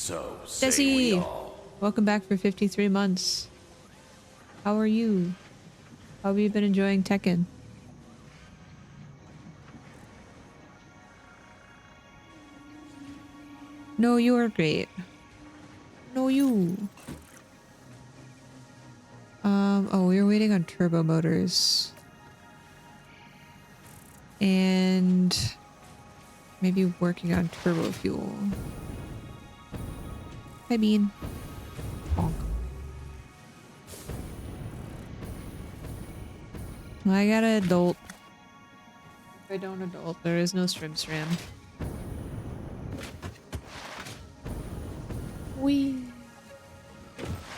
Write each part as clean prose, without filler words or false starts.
So say we Jesse, all. welcome back for 53 months. How are you? How have you been enjoying Tekken? No, you are great. No, you. Oh, we were waiting on turbo motors. And maybe working on turbo fuel. Hi, Bean. Bonk. I got an adult. If I don't adult, there is no StrimSram. Wee.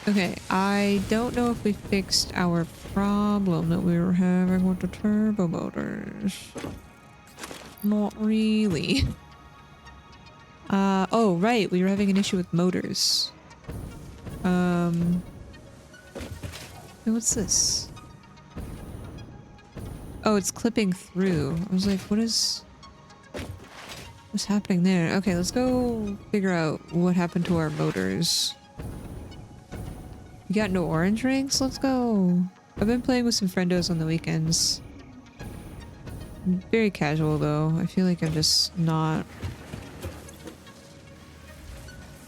Okay, I don't know if we fixed our problem that we were having with the turbo motors. Not really. Oh, right, we were having an issue with motors. Hey, what's this? Oh, it's clipping through. I was like, what's happening there? Okay, let's go figure out what happened to our motors. You got no orange rings? Let's go. I've been playing with some friendos on the weekends. Very casual though. I feel like I'm just not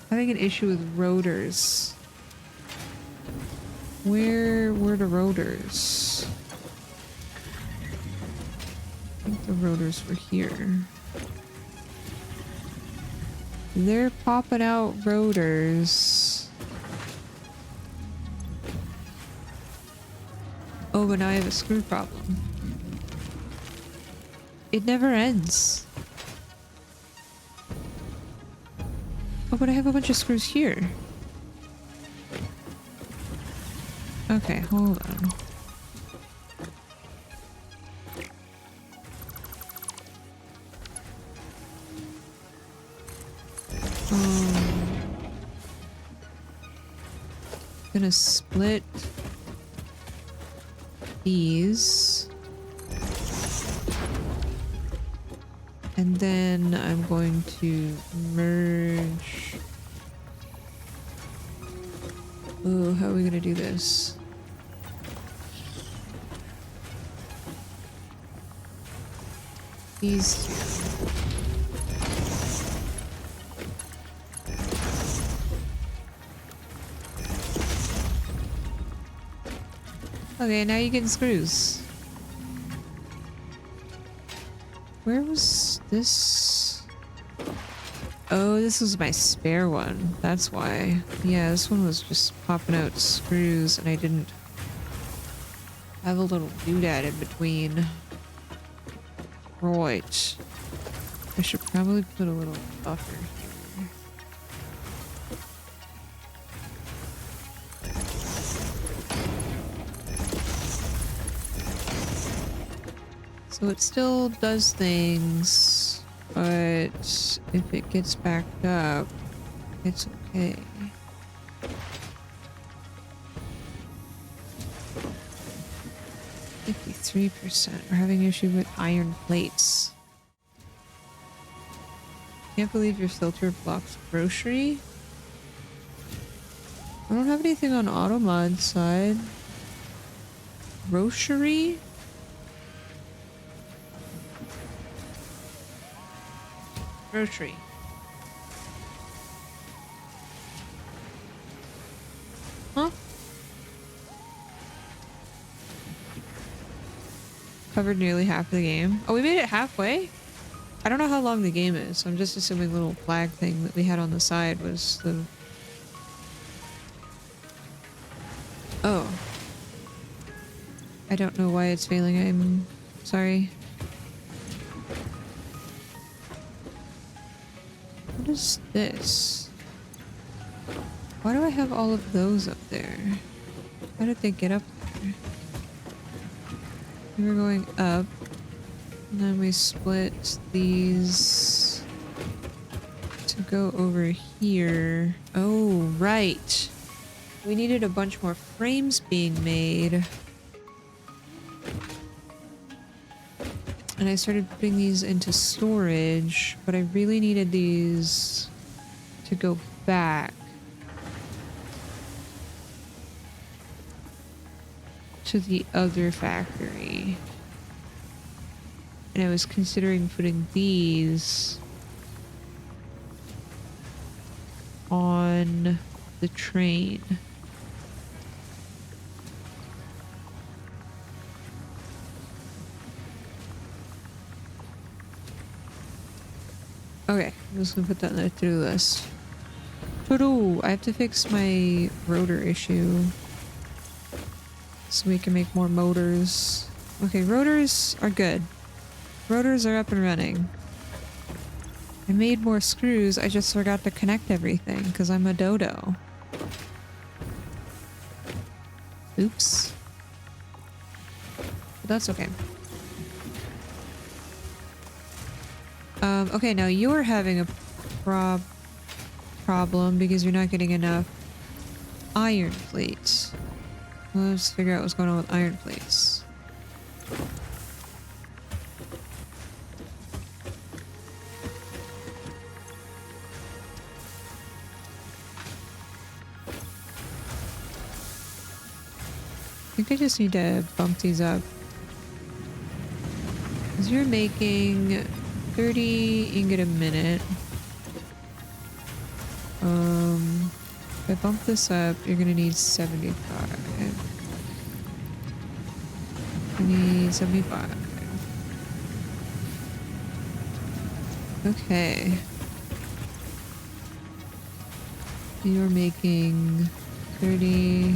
having an issue with rotors. Where were the rotors? I think the rotors were here. They're popping out rotors. Oh, but now I have a screw problem. It never ends. Oh, but I have a bunch of screws here. Okay, hold on. Gonna split these. And then I'm going to merge. Oh, how are we gonna do this? These two. Okay, now you get screws. Where was this? Oh, this was my spare one. That's why. Yeah, this one was just popping out screws and I didn't have a little doodad in between. Right. I should probably put a little buffer here. So it still does things, but if it gets backed up, it's okay. %. We're having issue with iron plates. Can't believe your filter blocks grocery. I don't have anything on Automod side. Grocery? Grocery. Huh? Covered nearly half of the game. Oh, we made it halfway? I don't know how long the game is, so I'm just assuming the little flag thing that we had on the side was the... Oh. I don't know why it's failing. I'm sorry. What is this? Why do I have all of those up there? How did they get up there? We were going up, and then we split these to go over here. Oh, right. We needed a bunch more frames being made. And I started putting these into storage, but I really needed these to go back to the other factory. And I was considering putting these on the train. Okay, I'm just gonna put that on the to-do list. To-do! I have to fix my rotor issue so we can make more motors. Okay, rotors are good. Rotors are up and running. I made more screws, I just forgot to connect everything because I'm a dodo. Oops. But that's okay. Okay, now you're having a problem because you're not getting enough iron plates. Let's figure out what's going on with iron plates. I think I just need to bump these up. Because you're making 30 ingot a minute. If I bump this up, you're gonna need 75. I need 75. Okay. You're making 30.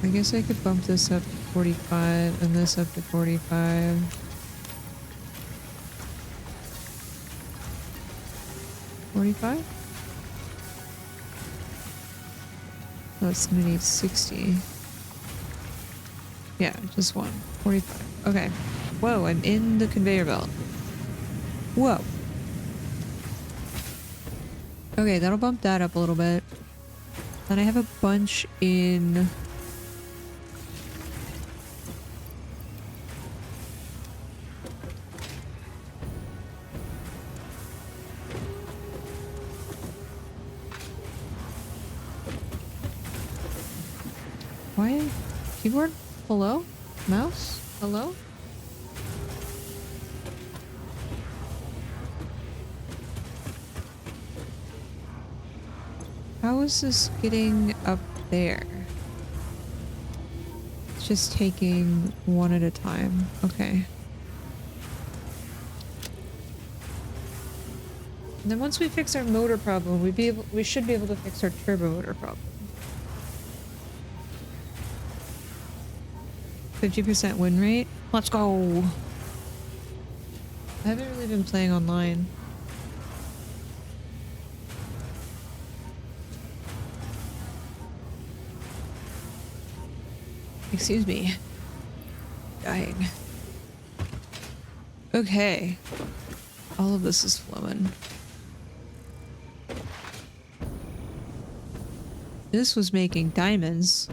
I guess I could bump this up to 45 and this up to 45. $45? That's gonna need 60. Yeah, just one. 45. Okay. Whoa, I'm in the conveyor belt. Whoa. Okay, that'll bump that up a little bit. Then I have a bunch in... Why? Keyboard? Hello? Mouse? Hello? How is this getting up there? It's just taking one at a time. Okay. And then once we fix our motor problem, we should be able to fix our turbo motor problem. 50% win rate? Let's go! I haven't really been playing online. Excuse me. Dying. Okay. All of this is flowing. This was making diamonds.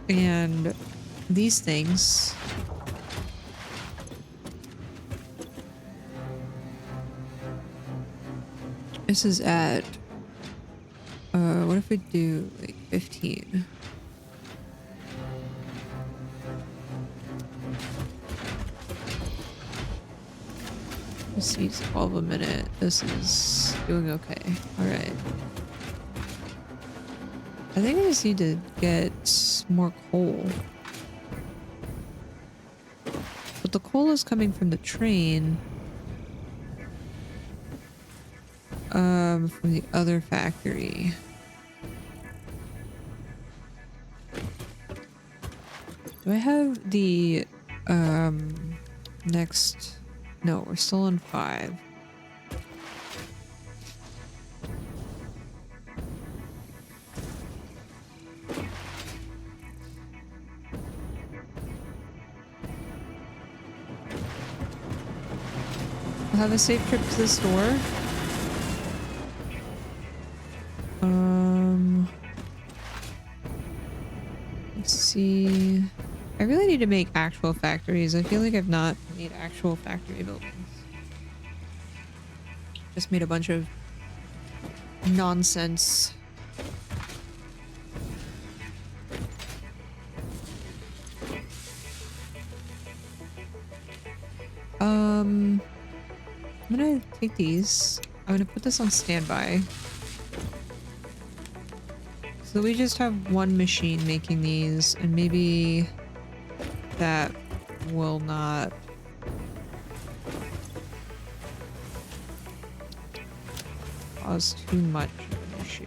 And these things. This is at what if we do like 15? This needs 12 a minute. This is doing okay. Alright. I think I just need to get more coal. But the coal is coming from the train. From the other factory. Do I have the, next... No, we're still on 5. I'll have a safe trip to the store. Let's see. I really need to make actual factories. I feel like I've not made actual factory buildings. Just made a bunch of nonsense. I'm gonna take these. I'm gonna put this on standby. So we just have one machine making these, and maybe that will not cause too much of an issue.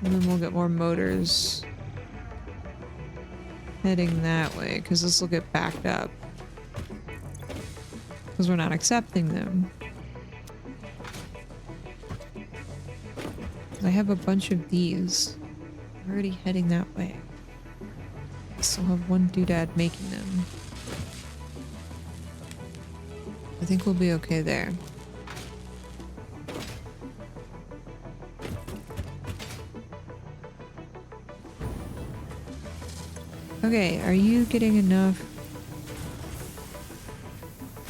And then we'll get more motors heading that way, because this will get backed up. Because we're not accepting them. I have a bunch of these already heading that way. I still have one doodad making them. I think we'll be okay there. Okay, are you getting enough?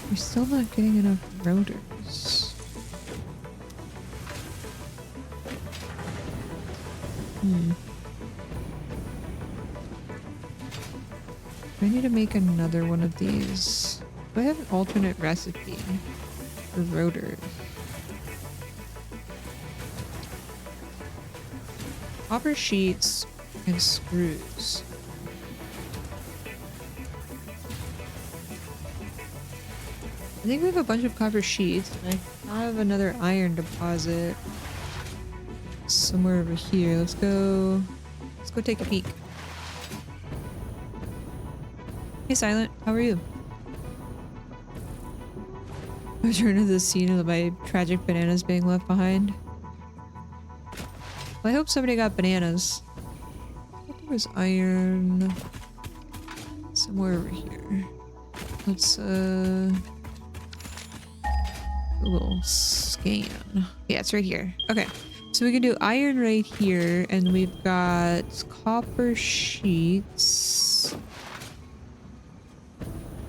You're still not getting enough rotors. I need to make another one of these. Do I have an alternate recipe for rotors? Copper sheets and screws. I think we have a bunch of copper sheets, and I have another iron deposit somewhere over here. Let's go take a peek. Hey Silent, how are you? Return to the scene of my tragic bananas being left behind. Well, I hope somebody got bananas. I thought there was iron somewhere over here. Let's a little scan. Yeah, it's right here. Okay. So we can do iron right here, and we've got copper sheets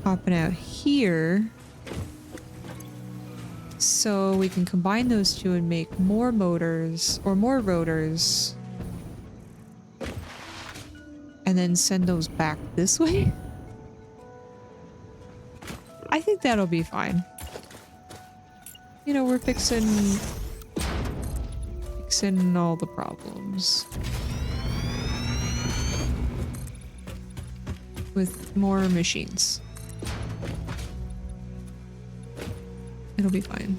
popping out here. So we can combine those two and make more motors or more rotors. And then send those back this way. I think that'll be fine. You know, we're fixing all the problems with more machines. It'll be fine.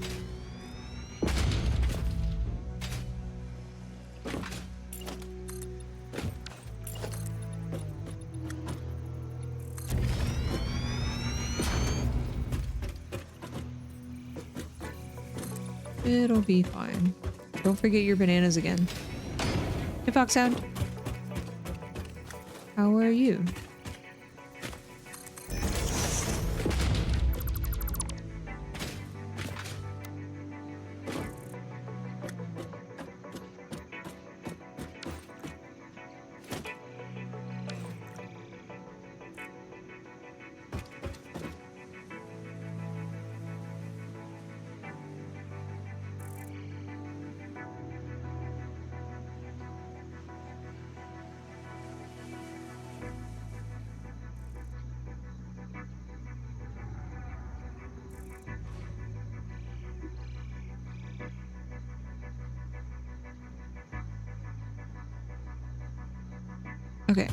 It'll be fine. Don't forget your bananas again. Hey, Fox Sound. How are you? Okay,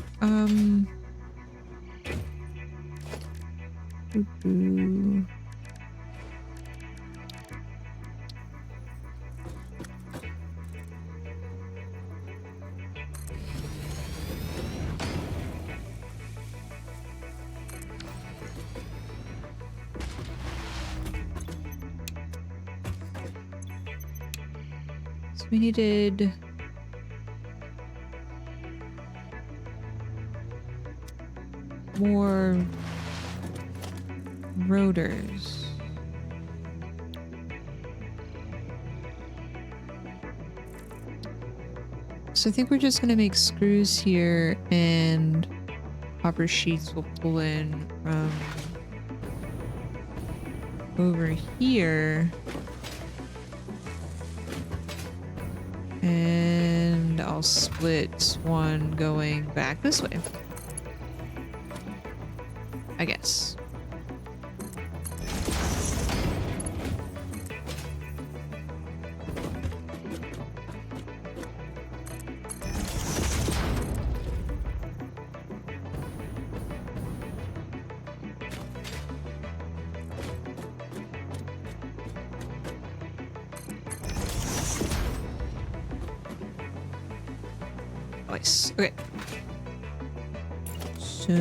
so we needed more rotors. So I think we're just gonna make screws here and copper sheets will pull in from over here. And I'll split one going back this way. I guess. Nice. Okay. So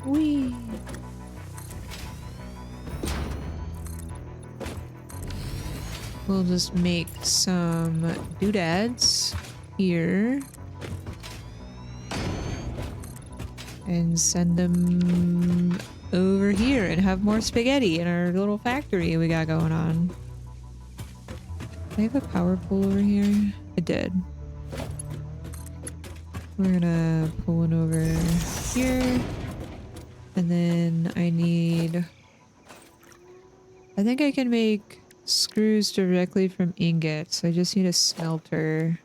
whee. We'll just make some doodads here and send them over here and have more spaghetti in our little factory we got going on. Do I have a power pole over here? I did. We're gonna pull one over here. And then I need... I think I can make screws directly from ingots. I just need a smelter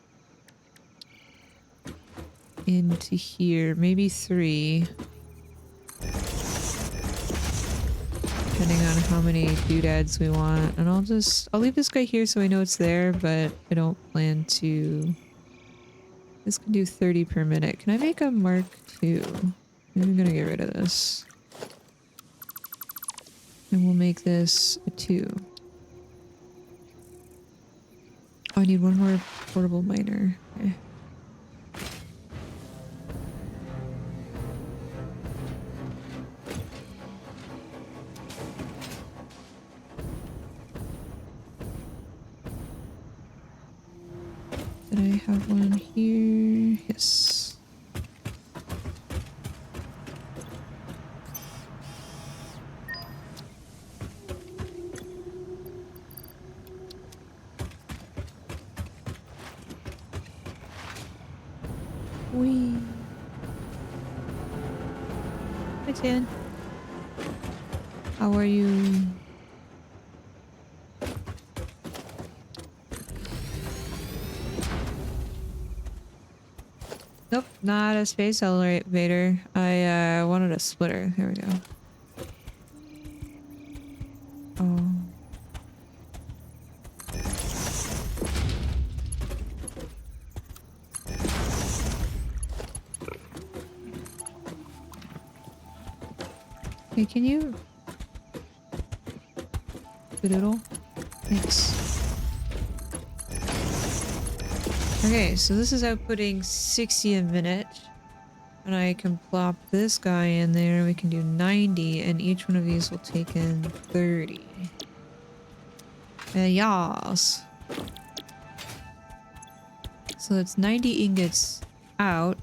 into here. Maybe 3. Depending on how many doodads we want. And I'll leave this guy here so I know it's there, but I don't plan to... This can do 30 per minute. Can I make a Mark II? I'm gonna get rid of this. And we'll make this a 2. Oh, I need one more portable miner. Okay. Did I have one here? Yes. Whee. Hi, Tan. How are you? Nope, not a space elevator. I wanted a splitter. There we go. Oh. Hey, can you... Doodle? Thanks. Okay, so this is outputting 60 a minute. And I can plop this guy in there. We can do 90, and each one of these will take in 30. Yas. So it's 90 ingots out.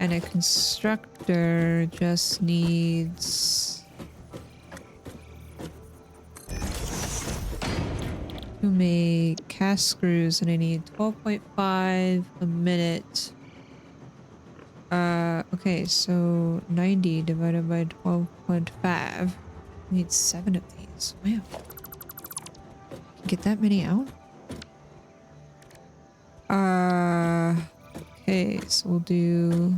And a constructor just needs... to make cast screws, and I need 12.5 a minute. Okay, so 90 divided by 12.5. I need 7 of these. Wow. Get that many out? Okay, so we'll do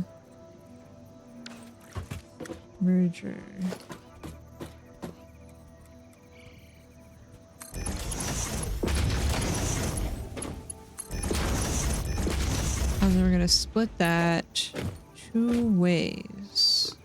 merger. And then we're gonna split that 2 ways.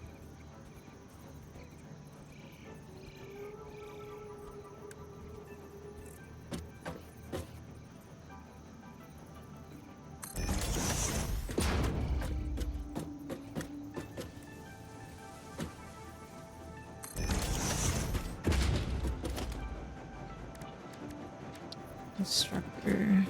Constructor.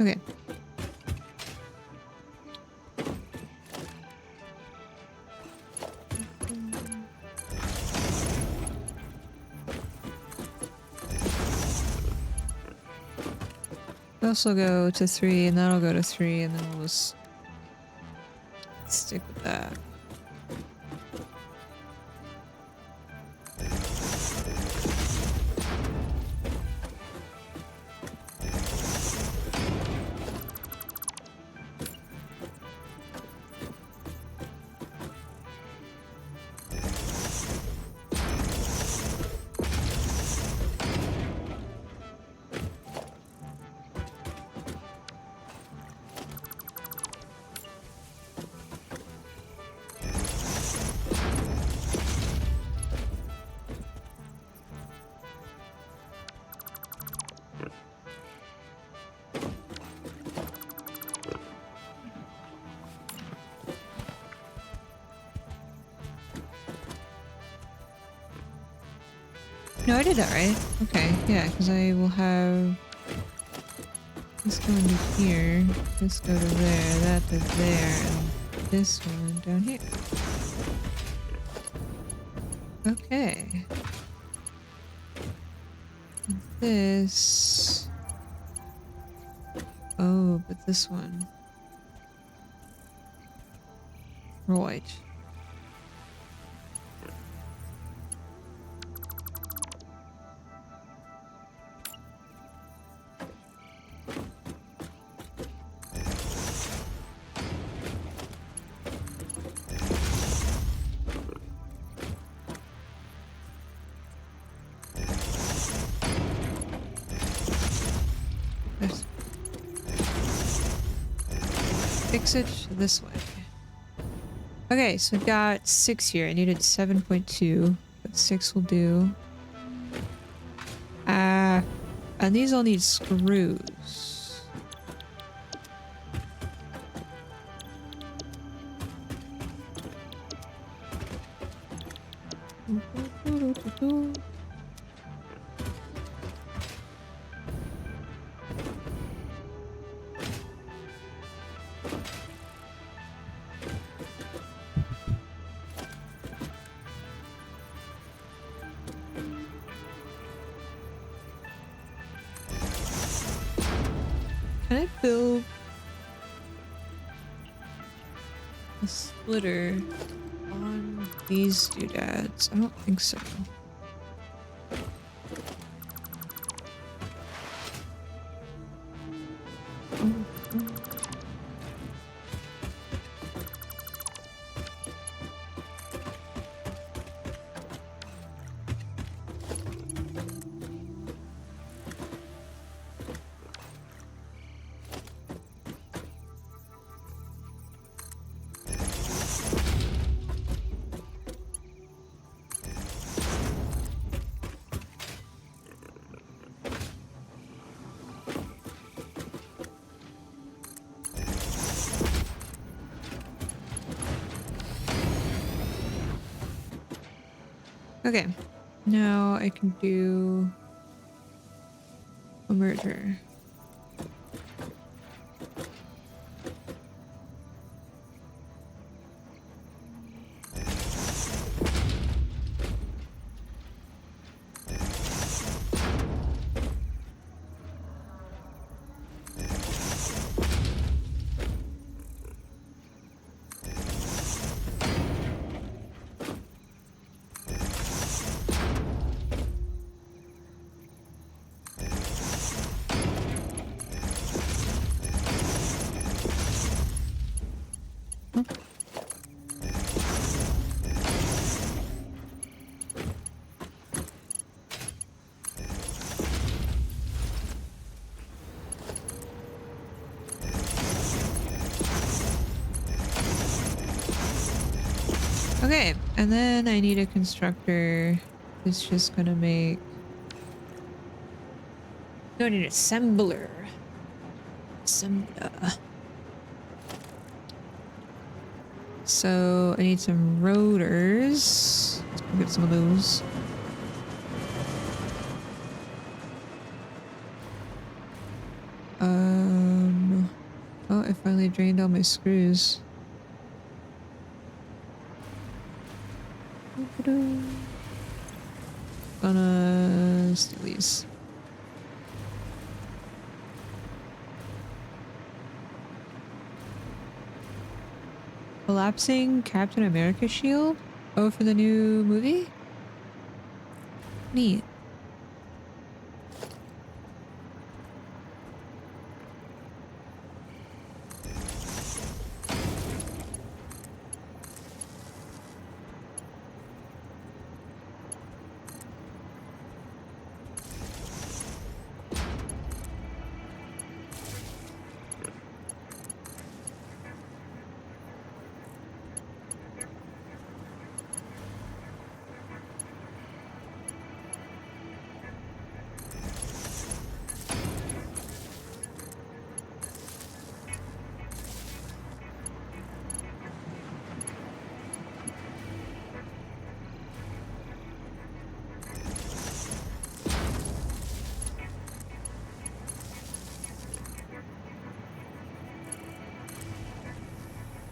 Okay. This will go to 3, and that'll go to 3, and then we'll just stick with that. No, I did that right. Okay, yeah, because I will have this going to here, this go to there, that to there, and this one down here. Okay. And this... Oh, but this one... Right. Let's fix it this way. Okay, so I've got 6 here. I needed 7.2, but 6 will do. And these all need screws. Can I build a splitter on these doodads? I don't think so. Okay, now I can do a merger. Okay, and then I need a constructor who's just gonna make... No, I need an assembler. Assembler. So I need some rotors. Let's go get some of those. Oh, I finally drained all my screws. Gonna steal these. Collapsing Captain America shield? Oh, for the new movie? Neat.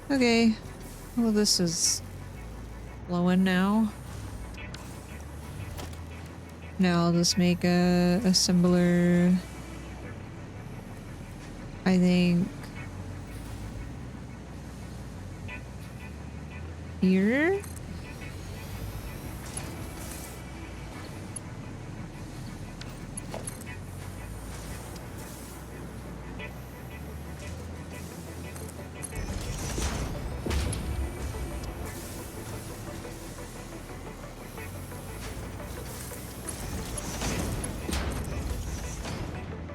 Okay. Well, this is flowing now. Now I'll just make a assembler. I think here.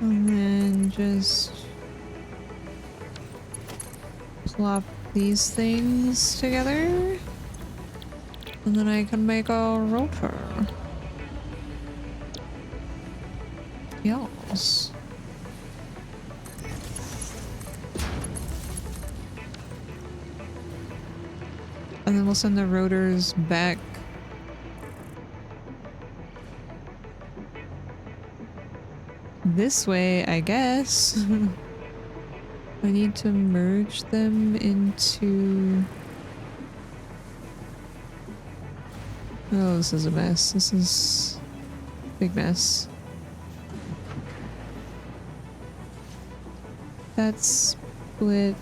And then just plop these things together. And then I can make a rotor. Yes. And then we'll send the rotors back. This way, I guess. I need to merge them into... Oh, this is a mess. This is a big mess. That's split.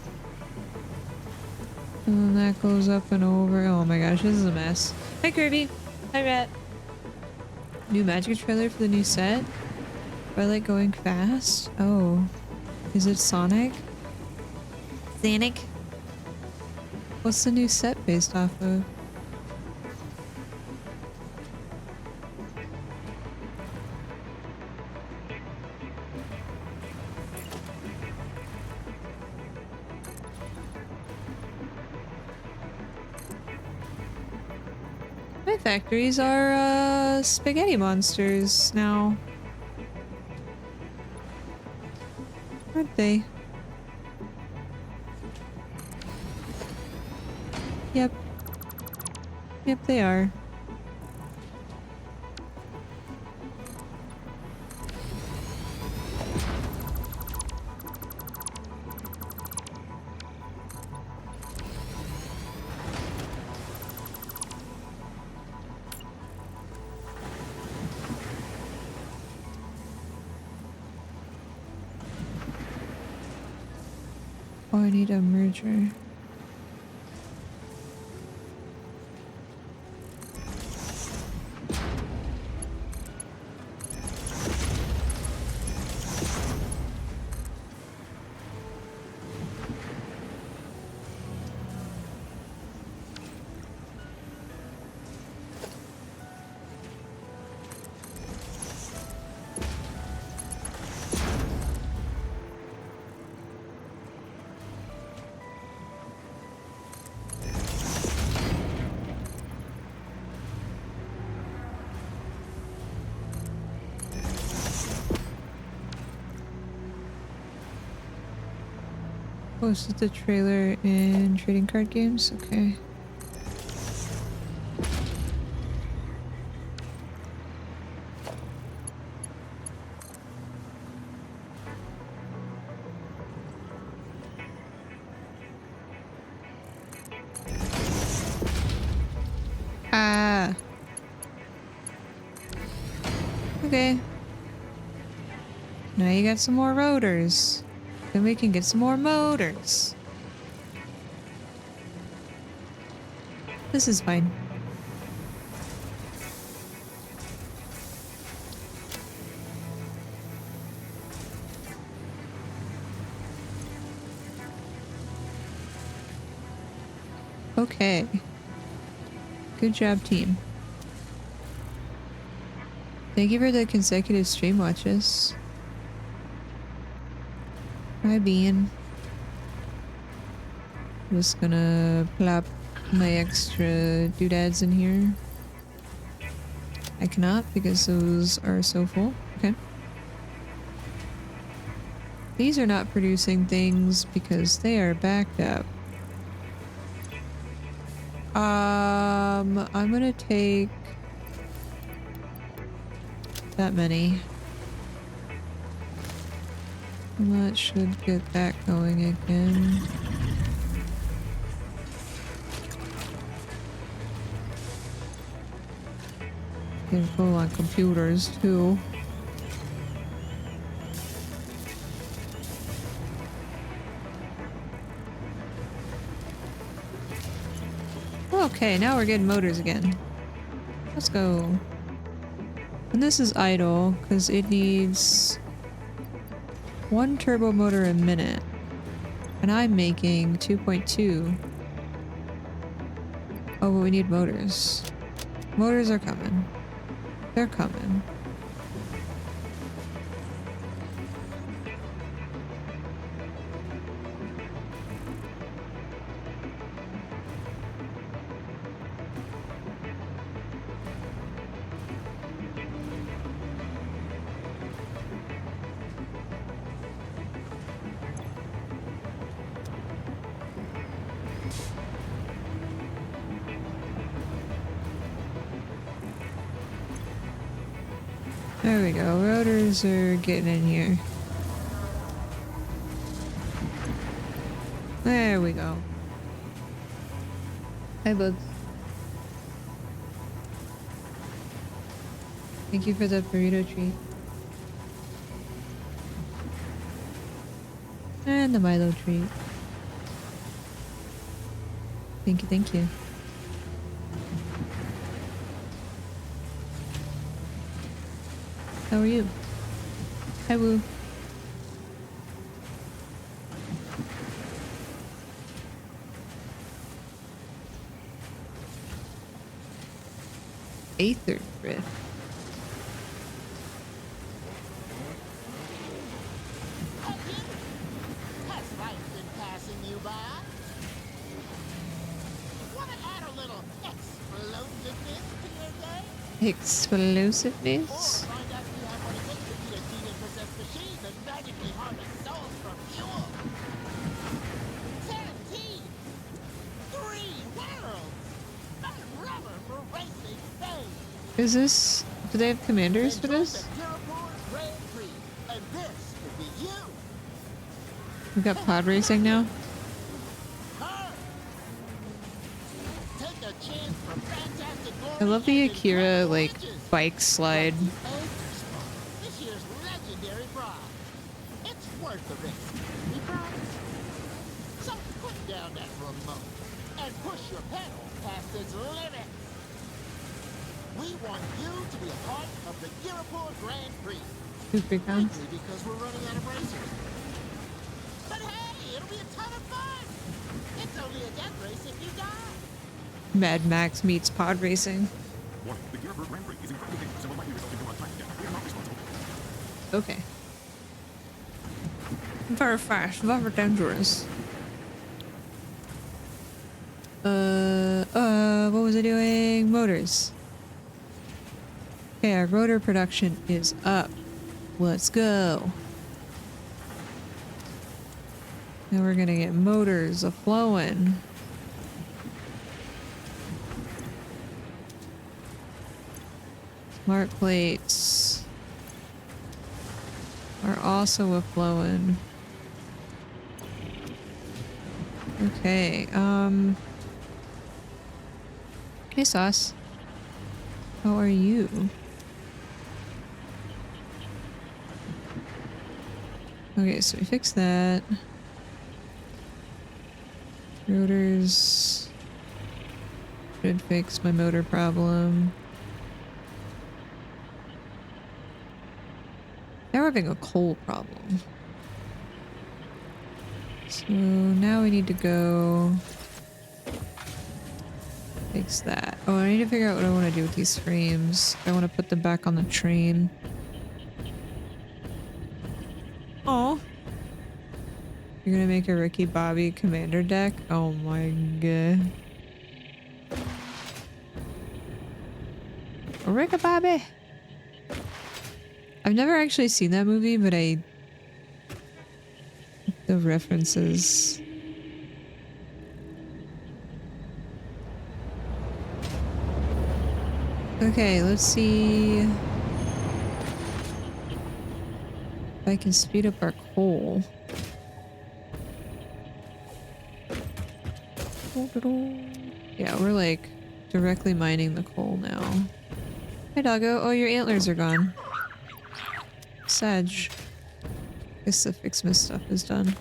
And then that goes up and over. Oh my gosh, this is a mess. Hi Kirby. Hi Rat. New magic trailer for the new set? Do I like going fast? Oh. Is it Sonic? Sonic? What's the new set based off of? My factories are spaghetti monsters now. Aren't they? Yep. Yep, they are. Oh, I need a merger. Oh, is it the trailer in trading card games? Okay. Okay. Now you got some more rotors. Then we can get some more motors. This is fine. Okay. Good job, team. Thank you for the consecutive stream watches. Hi, Bean. Just gonna plop my extra doodads in here. I cannot because those are so full. Okay. These are not producing things because they are backed up. I'm gonna take that many. That should get that going again. Can pull on computers too. Okay, now we're getting motors again. Let's go. And this is idle because it needs 1 turbo motor a minute. And I'm making 2.2. Oh, but we need motors. Motors are coming. They're coming. There we go. Rotors are getting in here. There we go. Hi, bugs. Thank you for the burrito treat. And the Milo treat. Thank you, thank you. How are you? Hi, Woo. Aether drift. Has life been passing you by? Wanna add a little explosiveness to your day? Explosiveness? Or find out if you have what it takes to beat a demon-possessed machine that magically harvests souls from fuel? 10 teams! 3 worlds! A rubber for racing fame! Is this... Do they have commanders for this? Grand Prix, and this could be you! We've got pod racing now? Take a chance for fantastic I love the glory and Akira, like, incredible bike slide. This year's legendary prize. It's worth the risk. We promise. So put down that remote and push your pedal past its limits. We want you to be a part of the Girapur Grand Prix. 2 free pounds. Mainly because we're running out of racers. But hey, it'll be a ton of fun. It's only a death race if you die. Mad Max meets pod racing. Warning, the Gearbird Grand Prix is incredibly dangerous and will likely result in your life death. We are not responsible. Okay. Very fast, very dangerous. What was I doing? Motors. Okay, our rotor production is up. Let's go. Now we're gonna get motors a-flowing. Smart plates are also a-flowing. Okay, hey Sauce. How are you? Okay, so we fixed that. Rotors should fix my motor problem. Now we're having a coal problem. So now we need to go fix that. Oh, I need to figure out what I want to do with these frames. I want to put them back on the train. Oh, you're gonna make a Ricky Bobby commander deck? Oh my god. Ricky Bobby! I've never actually seen that movie, but the references. Okay, let's see if I can speed up our coal. Yeah, we're like directly mining the coal now. Hi, doggo. Oh, your antlers are gone. Sedge. Guess the Fixmas stuff is done.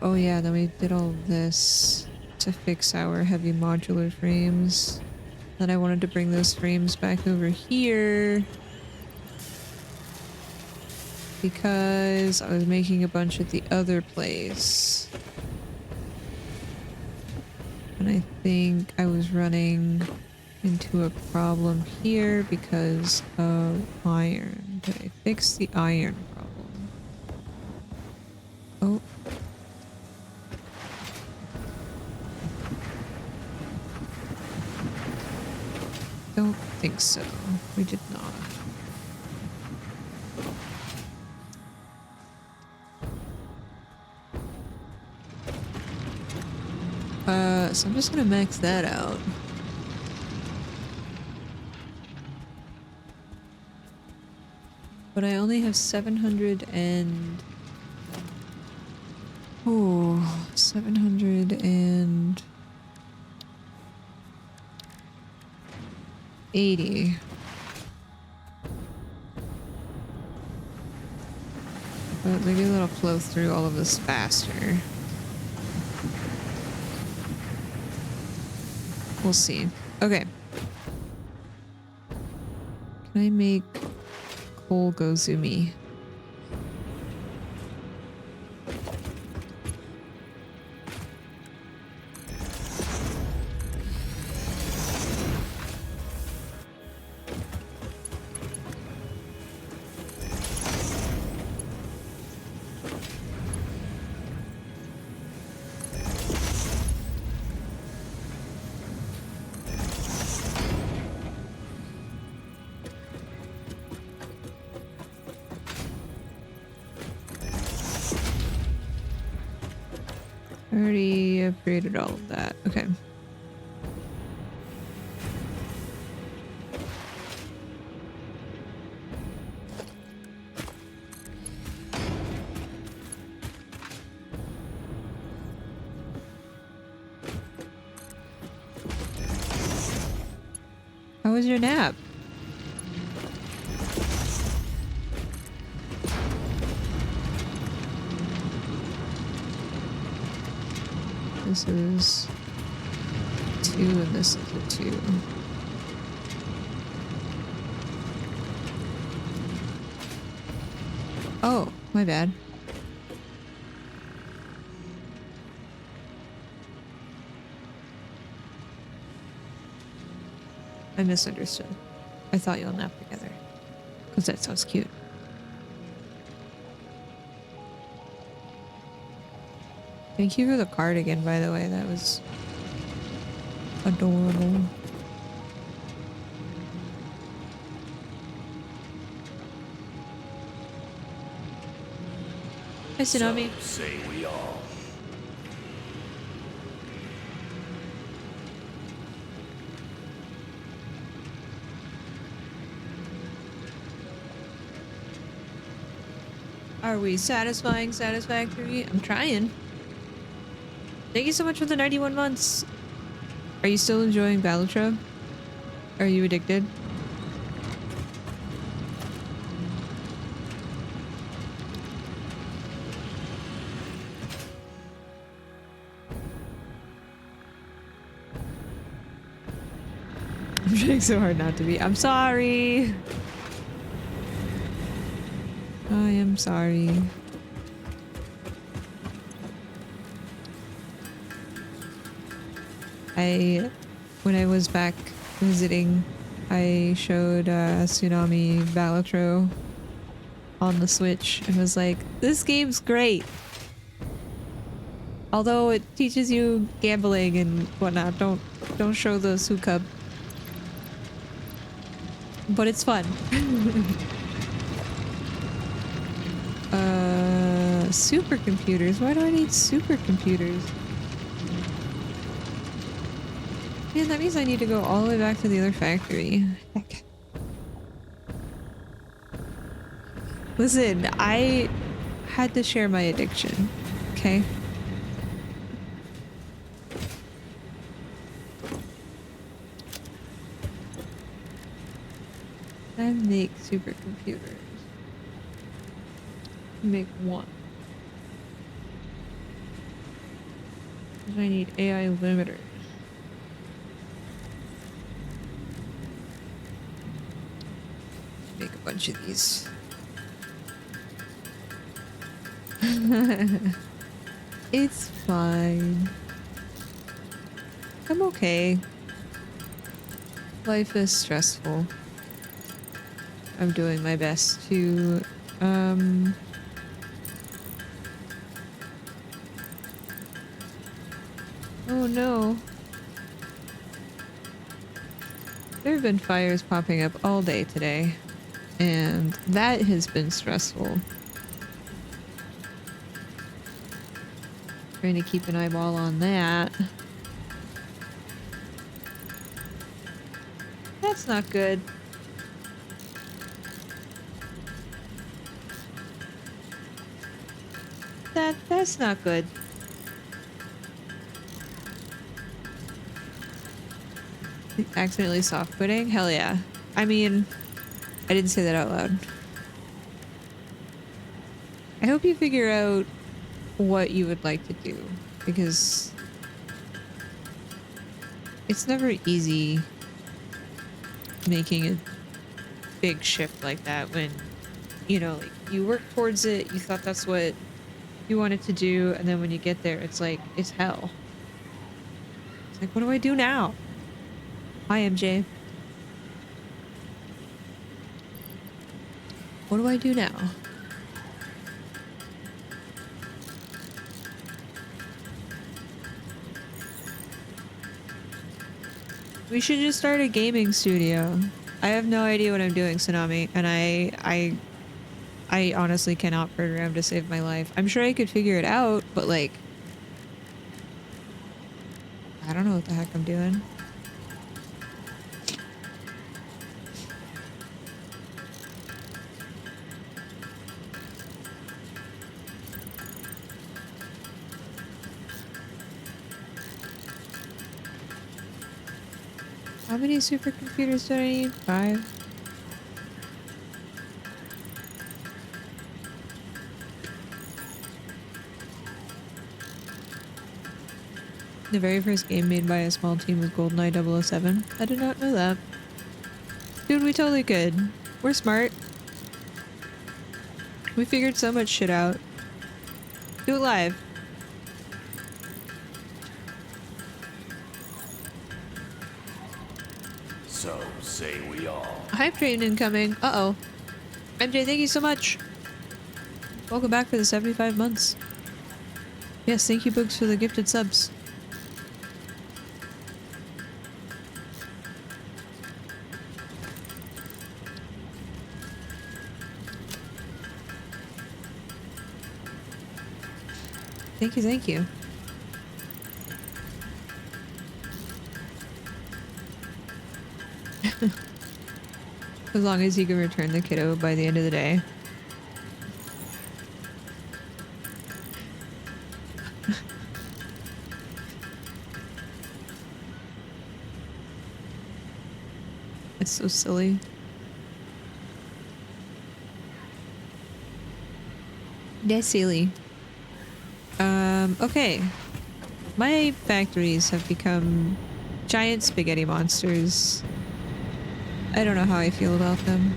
Oh yeah, then we did all this to fix our heavy modular frames. Then I wanted to bring those frames back over here because I was making a bunch at the other place. And I think I was running into a problem here because of iron. Did I fix the iron problem? Oh. Don't think so. We did not. So I'm just gonna max that out. But I only have 700 and... Oh, 780. But maybe that'll flow through all of this faster. We'll see. Okay. Can I make coal go zoomy? I already upgraded all of that. Okay. How was your nap? This is 2 and this is a 2. Oh, my bad. I misunderstood. I thought you'll nap together. Because that sounds cute. Thank you for the cardigan, by the way. That was adorable. Hi, Tsunami. So say we all. Are we satisfying Satisfactory? I'm trying. Thank you so much for the 91 months. Are you still enjoying Battletrove? Are you addicted? trying so hard not to be. I'm sorry. I am sorry. When I was back visiting, I showed Tsunami Balatro on the Switch and was like, this game's great. Although it teaches you gambling and whatnot, don't show the Sukub. But it's fun. Supercomputers. Why do I need supercomputers? Man, that means I need to go all the way back to the other factory. Heck. Listen, I had to share my addiction, okay? I make supercomputers. Make one. I need AI limiters. Make a bunch of these. It's fine. I'm okay. Life is stressful. I'm doing my best to, oh no. There have been fires popping up all day today, and that has been stressful. Trying to keep an eyeball on that. That's not good. That's not good. Accidentally soft quitting? Hell yeah. I mean, I didn't say that out loud. I hope you figure out what you would like to do, because it's never easy making a big shift like that when, you know, like you work towards it, you thought that's what you wanted to do, and then when you get there, it's like, it's hell. It's like, what do I do now? Hi, MJ. What do I do now? We should just start a gaming studio. I have no idea what I'm doing, Tsunami, and I honestly cannot program to save my life. I'm sure I could figure it out, but like, I don't know what the heck I'm doing. How many supercomputers do I need? 5? The very first game made by a small team was GoldenEye 007. I did not know that. Dude, we totally could. We're smart. We figured so much shit out. Do it live. So say we all. Hype train incoming. Uh-oh. MJ, thank you so much. Welcome back for the 75 months. Yes, thank you, Books, for the gifted subs. Thank you, thank you. As long as you can return the kiddo by the end of the day. It's so silly. That's silly. Okay. My factories have become giant spaghetti monsters I don't know how I feel about them.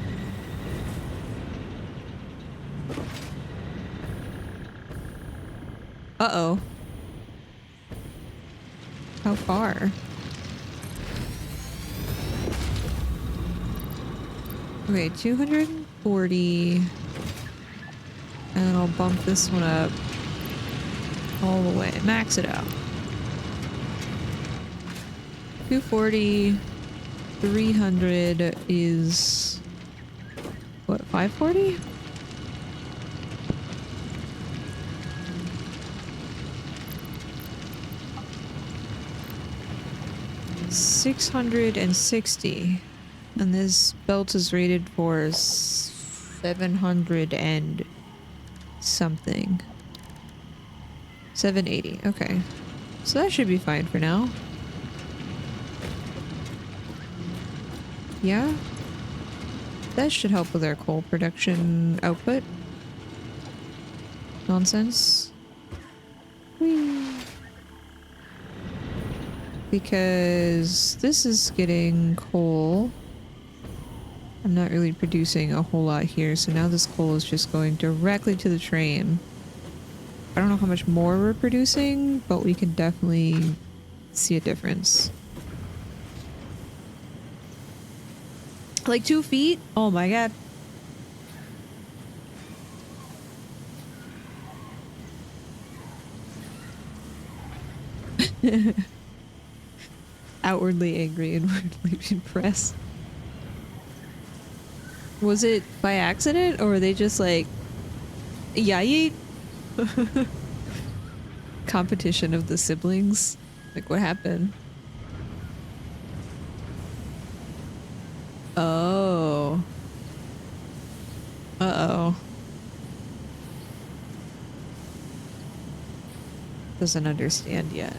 Uh-oh. How far? Okay, 240. And then I'll bump this one up all the way. Max it out. 240. 300 is... what, 540? $660, and this belt is rated for 700 and something. 780. Okay, so that should be fine for now. Yeah, that should help with our coal production output. Nonsense. Whee. Because this is getting coal. I'm not really producing a whole lot here, so now this coal is just going directly to the train. I don't know how much more we're producing, but we can definitely see a difference. Like 2 feet? Oh my god. Outwardly angry, inwardly impressed. Was it by accident, or were they just like, yay? Competition of the siblings? Like, what happened? Oh. Uh-oh. Doesn't understand yet.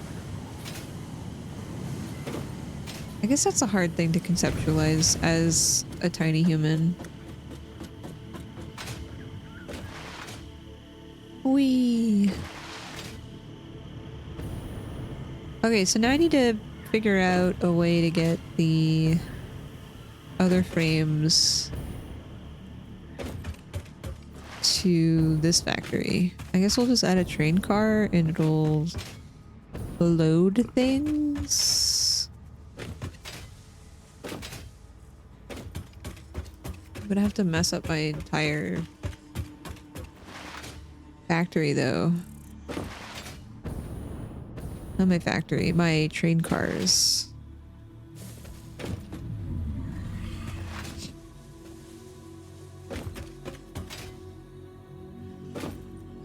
I guess that's a hard thing to conceptualize as a tiny human. Whee! Okay, so now I need to figure out a way to get the other frames to this factory. I guess we'll just add a train car and it'll load things. I'm gonna have to mess up my entire factory though. Not my factory, my train cars.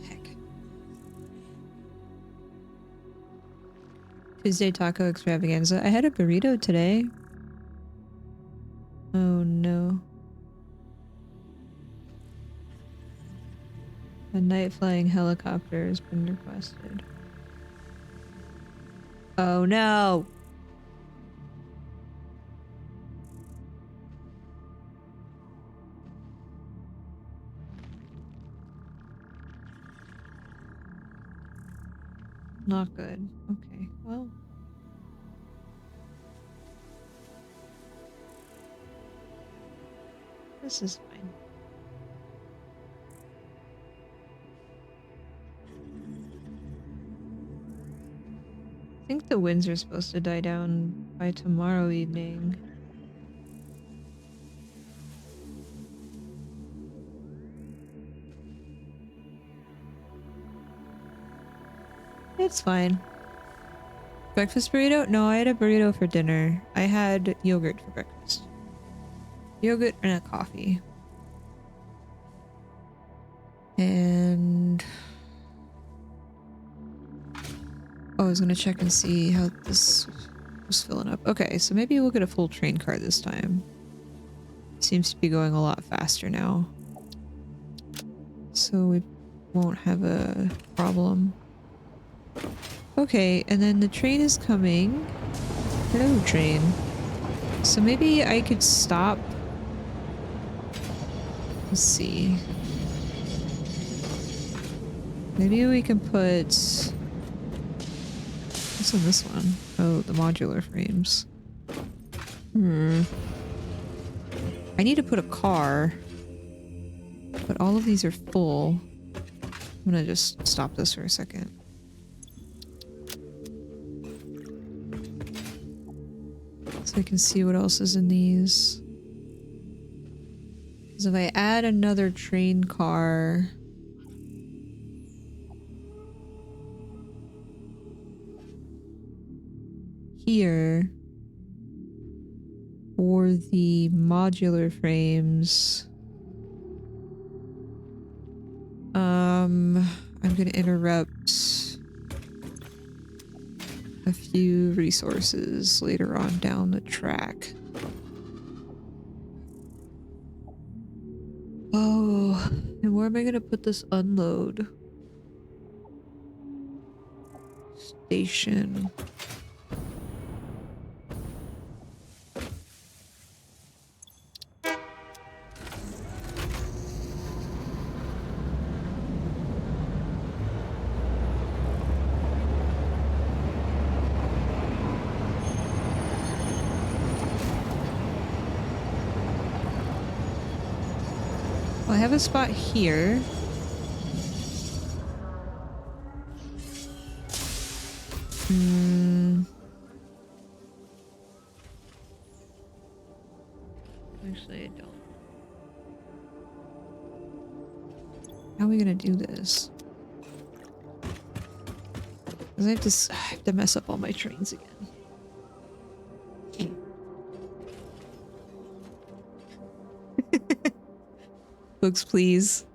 Heck. Tuesday taco extravaganza. I had a burrito today. Oh no. A night flying helicopter has been requested. Oh no! Not good. Okay, well. This is fine. I think the winds are supposed to die down by tomorrow evening. It's fine. Breakfast burrito? No, I had a burrito for dinner. I had yogurt for breakfast. Yogurt and a coffee. And... oh, I was gonna check and see how this was filling up. Okay, so maybe we'll get a full train car this time. Seems to be going a lot faster now. So we won't have a problem. Okay, and then the train is coming. Hello, train. So maybe I could stop. Let's see. Maybe we can put... what's on this one? Oh, the modular frames. I need to put a car, but all of these are full. I'm gonna just stop this for a second. So I can see what else is in these. Because if I add another train car... here... for the modular frames... I'm gonna interrupt a few resources later on down the track. Oh, and where am I gonna put this unload station? Well, I have a spot here. Actually, I don't. How are we gonna do this? Because I have to mess up all my trains again. Books, please.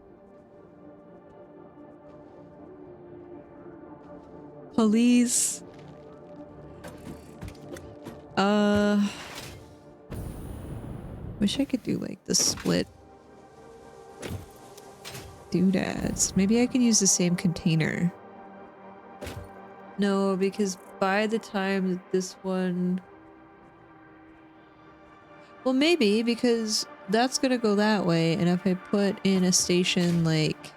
Please. Wish I could do like the split doodads. Maybe I can use the same container. No, because by the time that this one... Well, maybe, because that's gonna go that way, and if I put in a station like...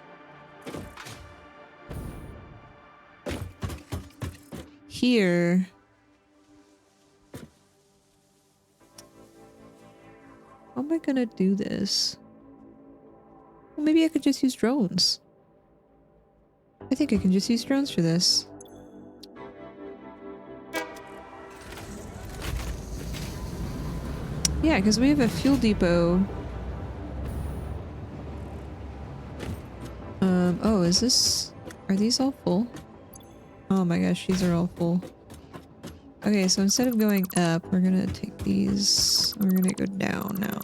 here... How am I gonna do this? Well, maybe I could just use drones. I think I can just use drones for this. Yeah, because we have a fuel depot. Oh, is this... Are these all full? Oh my gosh, these are all full. Okay, so instead of going up, we're gonna take these... We're gonna go down now.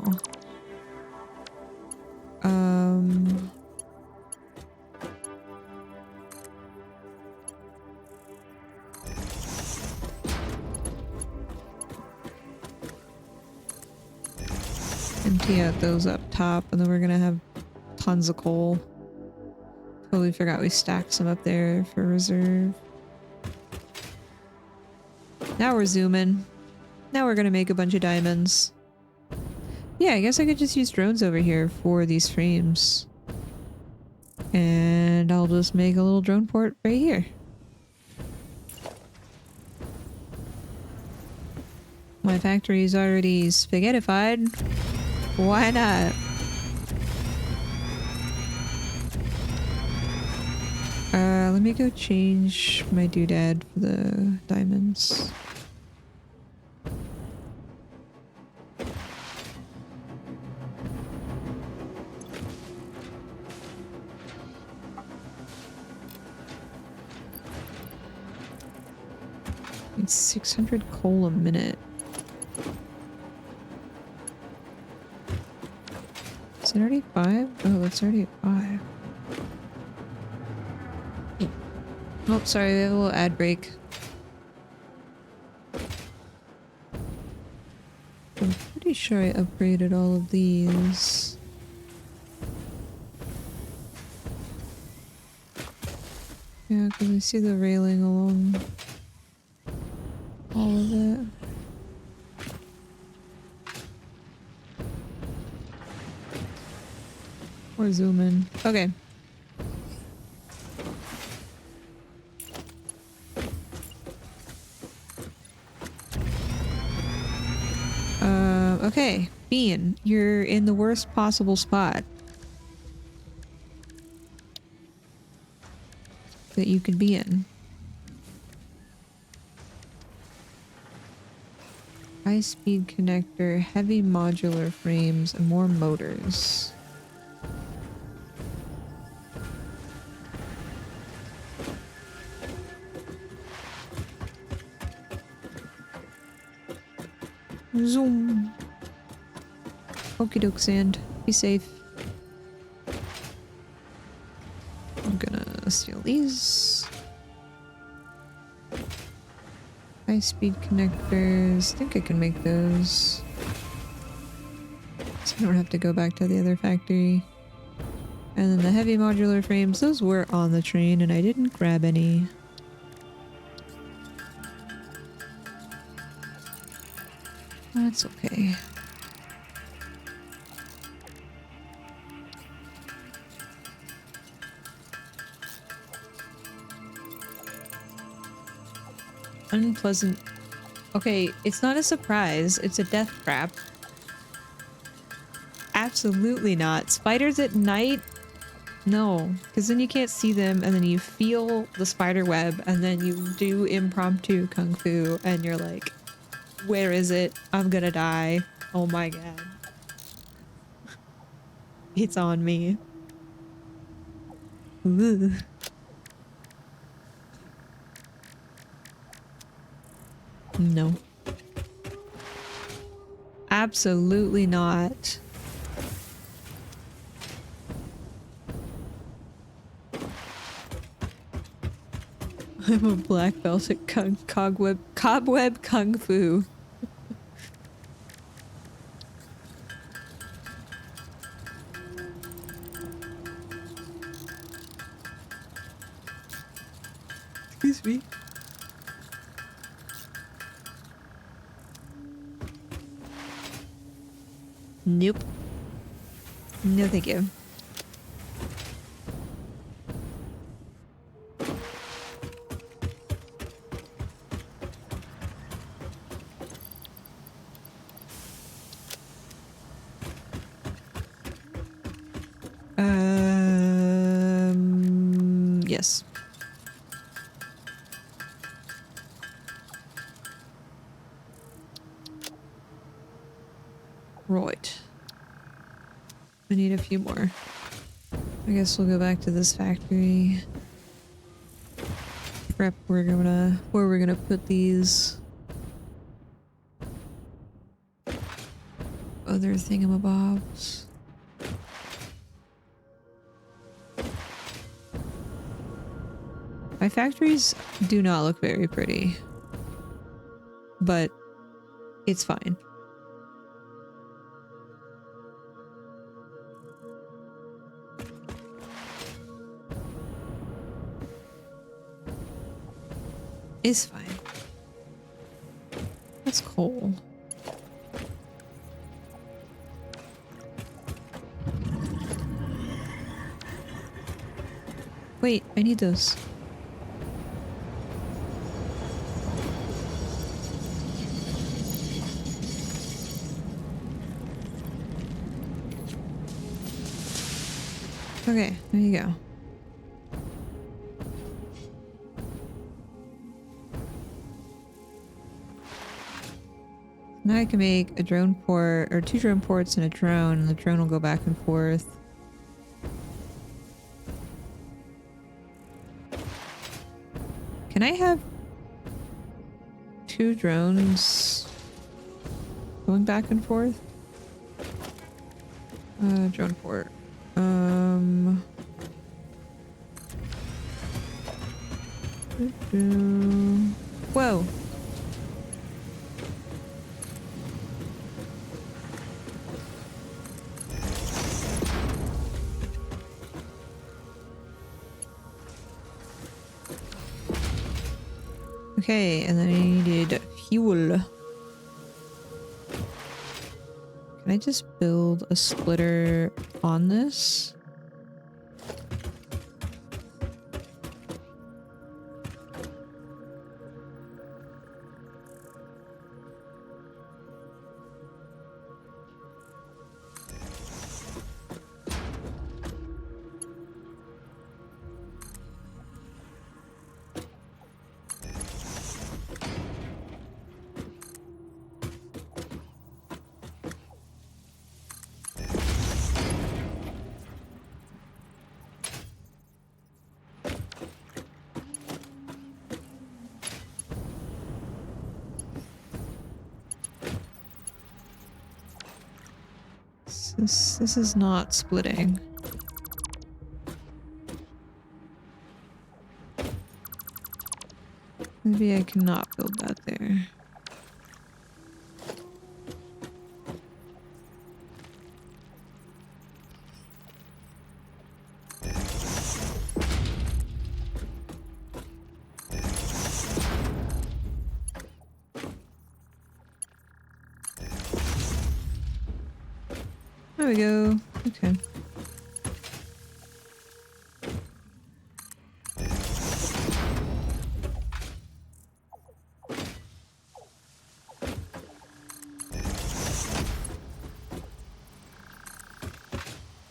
Empty out those up top, and then we're gonna have tons of coal. Totally forgot we stacked some up there for reserve. Now we're zooming. Now we're gonna make a bunch of diamonds. Yeah, I guess I could just use drones over here for these frames. And I'll just make a little drone port right here. My factory is already spaghettified. Why not? Let me go change my doodad for the diamonds. It's 600 coal a minute. Is it already 5? Oh, it's already at 5. Oh, sorry, we have a little ad break. I'm pretty sure I upgraded all of these. Yeah, because I see the railing along all of it. We're zooming. Okay. Okay. Bean, you're in the worst possible spot that you could be in. High-speed connector, heavy modular frames, and more motors. Zoom. Okie doke, sand. Be safe. I'm gonna steal these. High-speed connectors. I think I can make those. So I don't have to go back to the other factory. And then the heavy modular frames, those were on the train and I didn't grab any. That's okay. Unpleasant. Okay, it's not a surprise. It's a death trap. Absolutely not. Spiders at night? No, because then you can't see them and then you feel the spider web and then you do impromptu kung fu and you're like, where is it? I'm gonna die. Oh my god. It's on me. Ugh. No. Absolutely not. I'm a black belt at cobweb kung fu. Excuse me. Nope. No, thank you. Yes. Right. I need a few more. I guess we'll go back to this factory. Prep where we're gonna put these other thingamabobs. My factories do not look very pretty, but it's fine. It's fine. That's coal. Wait, I need those. Okay, there you go. Now I can make a drone port, or 2 drone ports and a drone, and the drone will go back and forth. Can I have 2 drones going back and forth? Drone port. Whoa. Okay, and then I needed fuel. Can I just build a splitter on this? This is not splitting. Maybe I cannot build that there. There we go. Okay.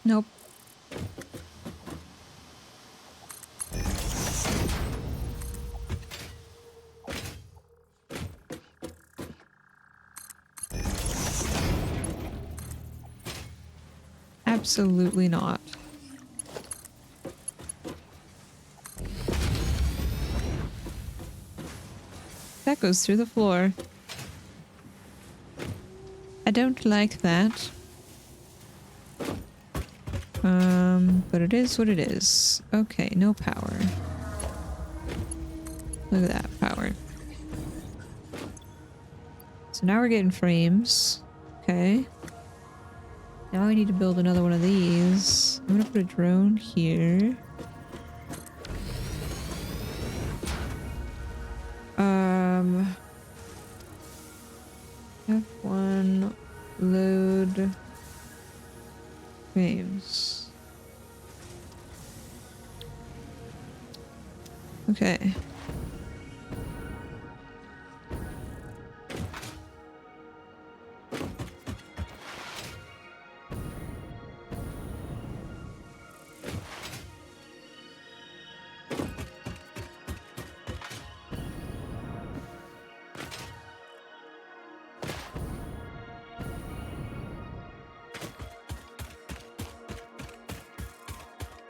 Nope. Absolutely not. That goes through the floor. I don't like that. But it is what it is. Okay, no power. Look at that power. So now we're getting frames. Okay. Now I need to build another one of these. I'm gonna put a drone here. F1 load frames. Okay.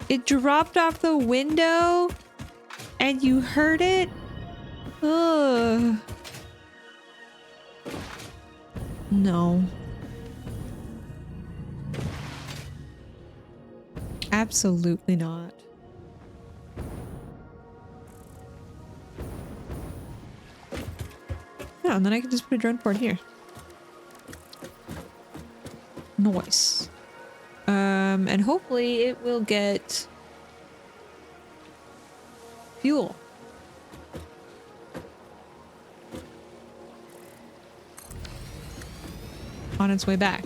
It dropped off the window and you heard it? Ugh. No. Absolutely not. Yeah, and then I can just put a drone port here. Nice. And hopefully it will get fuel. On its way back.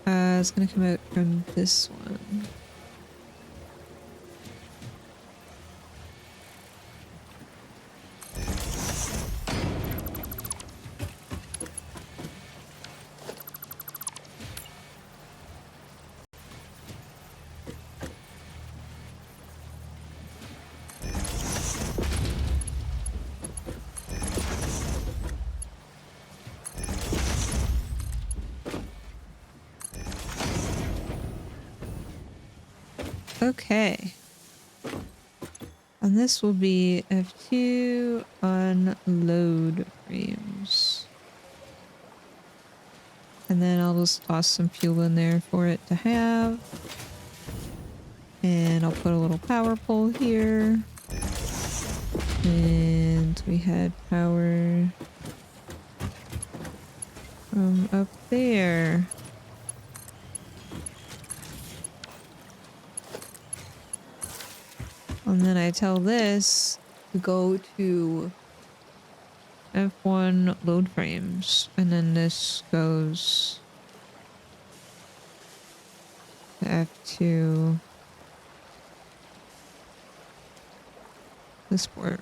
It's gonna come out from this one. Okay. And this will be F2 unload frames. And then I'll just toss some fuel in there for it to have. And I'll put a little power pole here. And we had power from up there. And then I tell this to go to F1 load frames. And then this goes to F2 this port.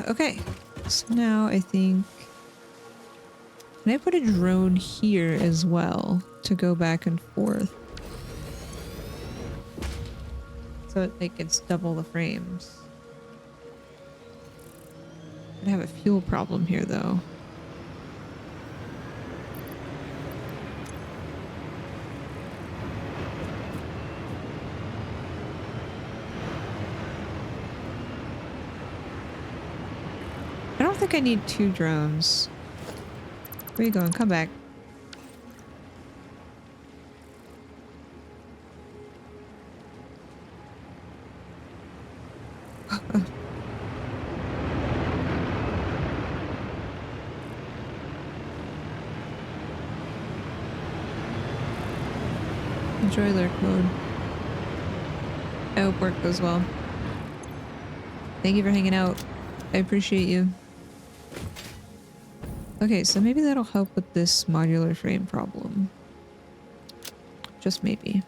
Okay, so now I think, can I put a drone here as well to go back and forth? so it like it's double the frames. I have a fuel problem here though. I don't think I need 2 drones. Where you going? Come back. Enjoy lurk mode. I hope work goes well. Thank you for hanging out. I appreciate you. Okay, so maybe that'll help with this modular frame problem. Just maybe.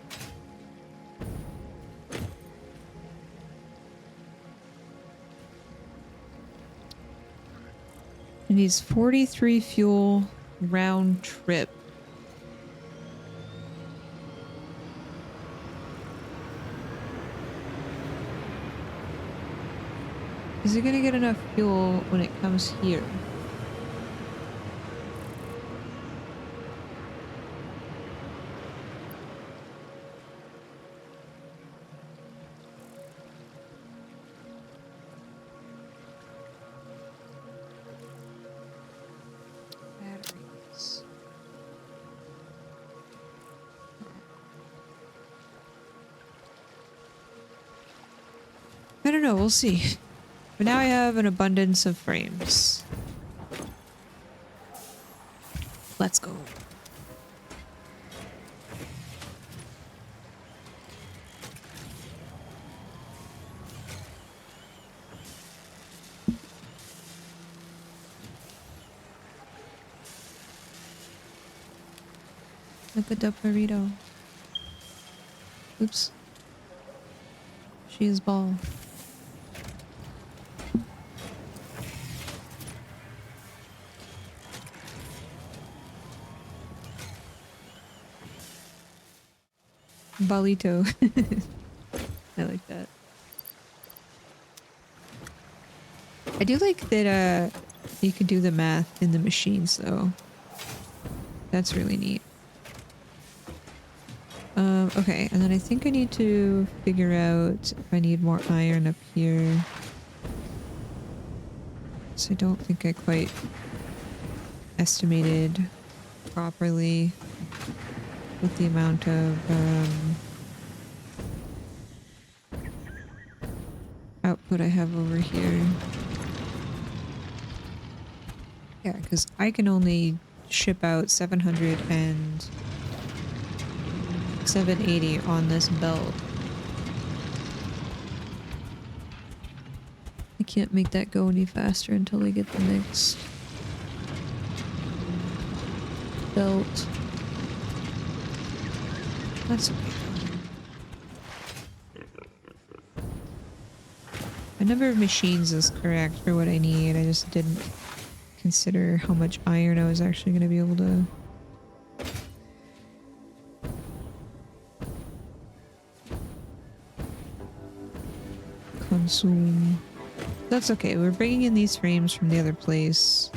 It needs 43 fuel round trip. Is it gonna get enough fuel when it comes here? Batteries. I don't know, we'll see. But now I have an abundance of frames. Let's go. Look at the burrito. Oops. She is ball. Balito. I like that. I do like that you can do the math in the machines though. That's really neat. Okay, and then I think I need to figure out if I need more iron up here. So I don't think I quite estimated properly with the amount of output I have over here. Yeah, because I can only ship out 700 and 780 on this belt. I can't make that go any faster until I get the next belt. That's okay. My number of machines is correct for what I need. I just didn't consider how much iron I was actually going to be able to consume. That's okay. We're bringing in these frames from the other place.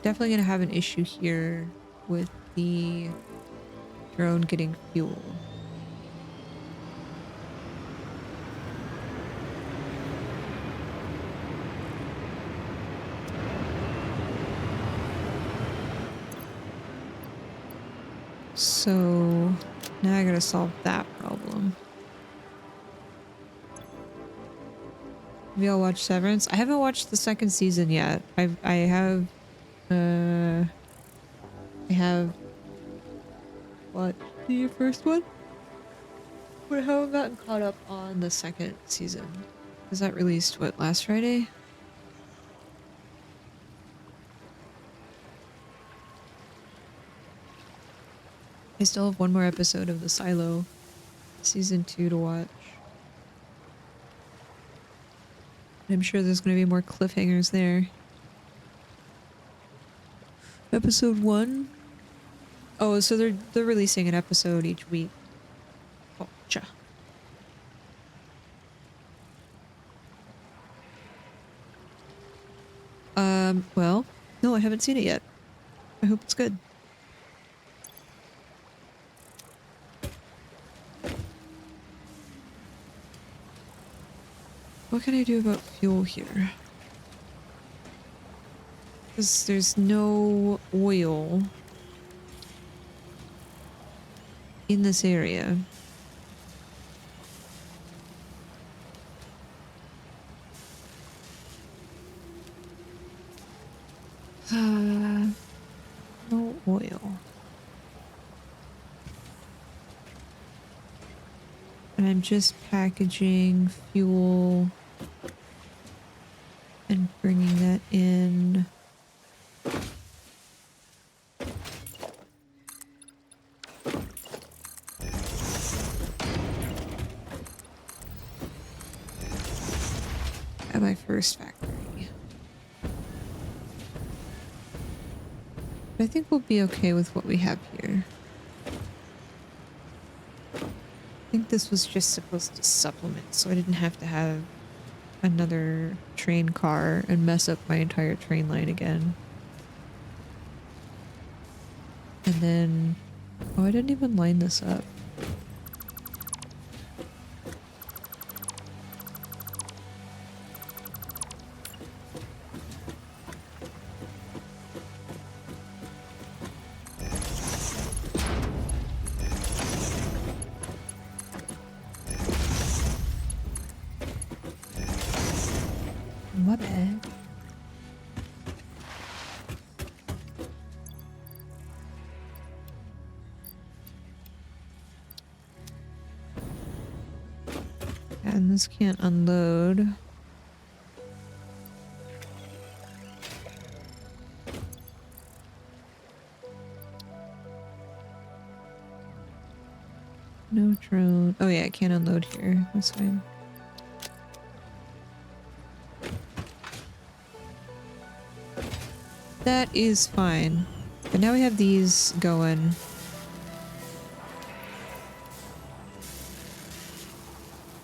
Definitely going to have an issue here with the drone getting fuel. So now I gotta solve that problem. Have y'all watched Severance? I haven't watched the second season yet. I have watched the first one, but I haven't gotten caught up on the second season. Is that released what, last Friday? I still have one more episode of the Silo season 2 to watch. I'm sure there's going to be more cliffhangers there. Episode 1 Oh, so they're releasing an episode each week. Gotcha. Well, no, I haven't seen it yet. I hope it's good. What can I do about fuel here? Because there's no oil in this area. No oil. And I'm just packaging fuel and bringing that in. At my first factory. But I think we'll be okay with what we have here. I think this was just supposed to supplement, so I didn't have to have another train car and mess up my entire train line again. And then... oh, I didn't even line this up. My bad. And this can't unload. No drone. Oh yeah, it can't unload here. That's fine. That is fine. But now we have these going.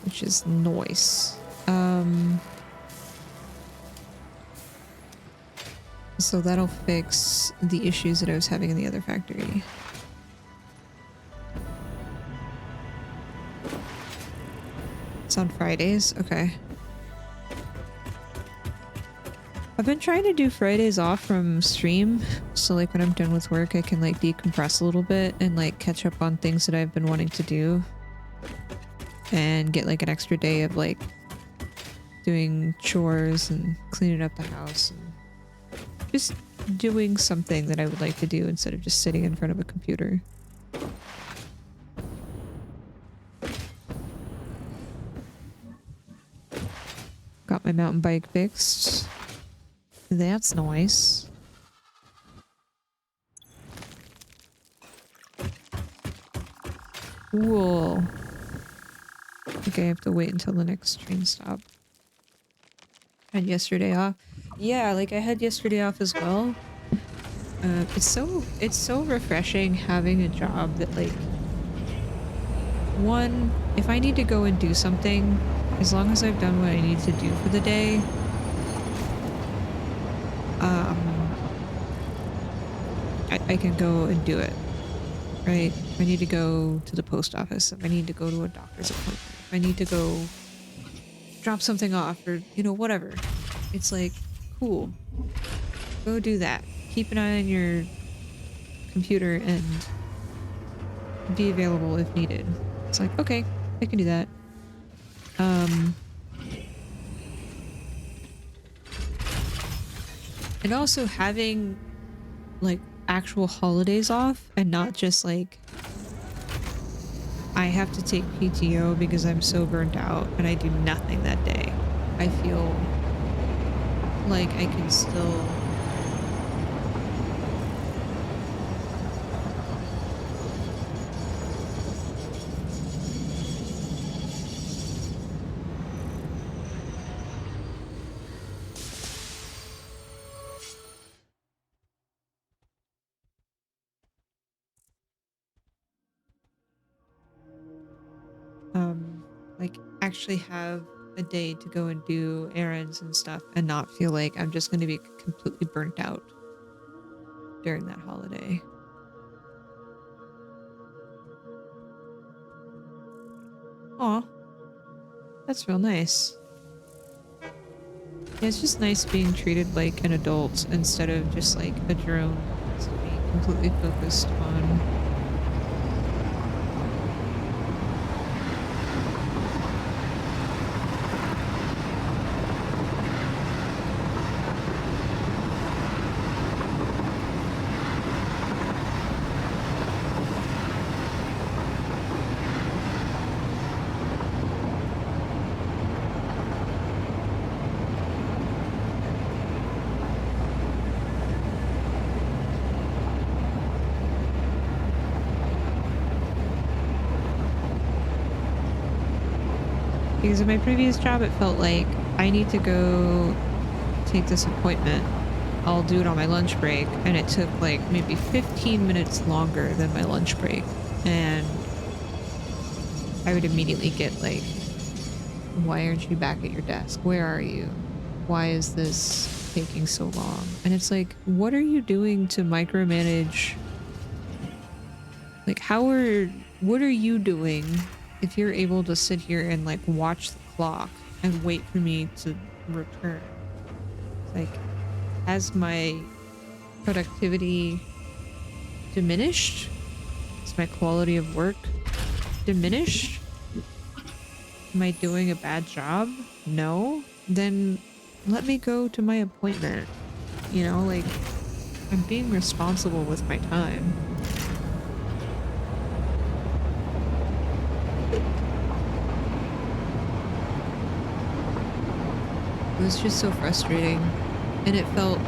Which is nice. So that'll fix the issues that I was having in the other factory. It's on Fridays? Okay. I've been trying to do Fridays off from stream, so like when I'm done with work I can like decompress a little bit and like catch up on things that I've been wanting to do. And get like an extra day of like doing chores and cleaning up the house and just doing something that I would like to do instead of just sitting in front of a computer. Got my mountain bike fixed. That's nice. Cool. Okay, I have to wait until the next train stop. Had yesterday off. Yeah, like I had yesterday off as well. It's so refreshing having a job that like one, if I need to go and do something, as long as I've done what I need to do for the day, I can go and do it. Right? If I need to go to the post office, if I need to go to a doctor's appointment, if I need to go drop something off or, you know, whatever. It's like, cool. Go do that. Keep an eye on your computer and be available if needed. It's like, okay, I can do that. And also having like actual holidays off and not just like I have to take PTO because I'm so burnt out and I do nothing that day. I feel like I can still like actually have a day to go and do errands and stuff and not feel like I'm just going to be completely burnt out during that holiday. Aw, that's real nice. Yeah, it's just nice being treated like an adult instead of just like a drone that has to be completely focused on. Because in my previous job, it felt like I need to go take this appointment. I'll do it on my lunch break. And it took like maybe 15 minutes longer than my lunch break. And I would immediately get like, why aren't you back at your desk? Where are you? Why is this taking so long? And it's like, what are you doing to micromanage? Like, what are you doing if you're able to sit here and like watch the clock and wait for me to return? It's like, has my productivity diminished? Is my quality of work diminished? Am I doing a bad job? No? Then let me go to my appointment. You know, like, I'm being responsible with my time. It was just so frustrating. And it felt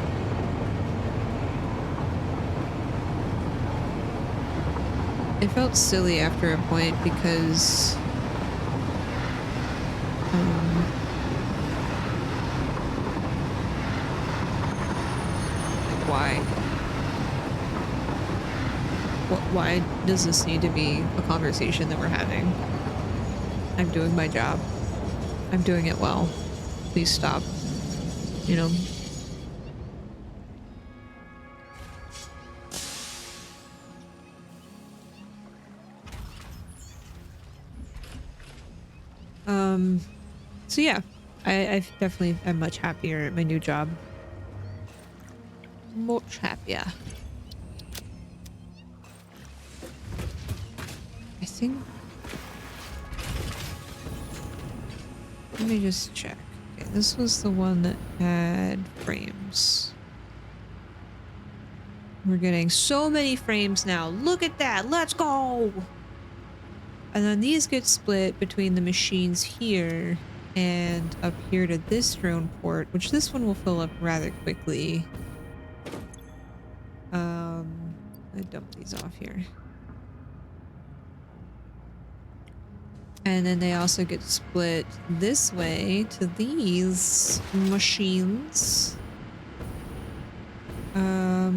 silly after a point because like why does this need to be a conversation that we're having? I'm doing my job. I'm doing it well. Please stop. You know? So yeah, I definitely am much happier at my new job. Much happier. I think... Let me just check. Okay, this was the one that had frames. We're getting so many frames now. Look at that. Let's go. And then these get split between the machines here and up here to this drone port, which this one will fill up rather quickly. I dump these off here. And then they also get split this way to these machines. I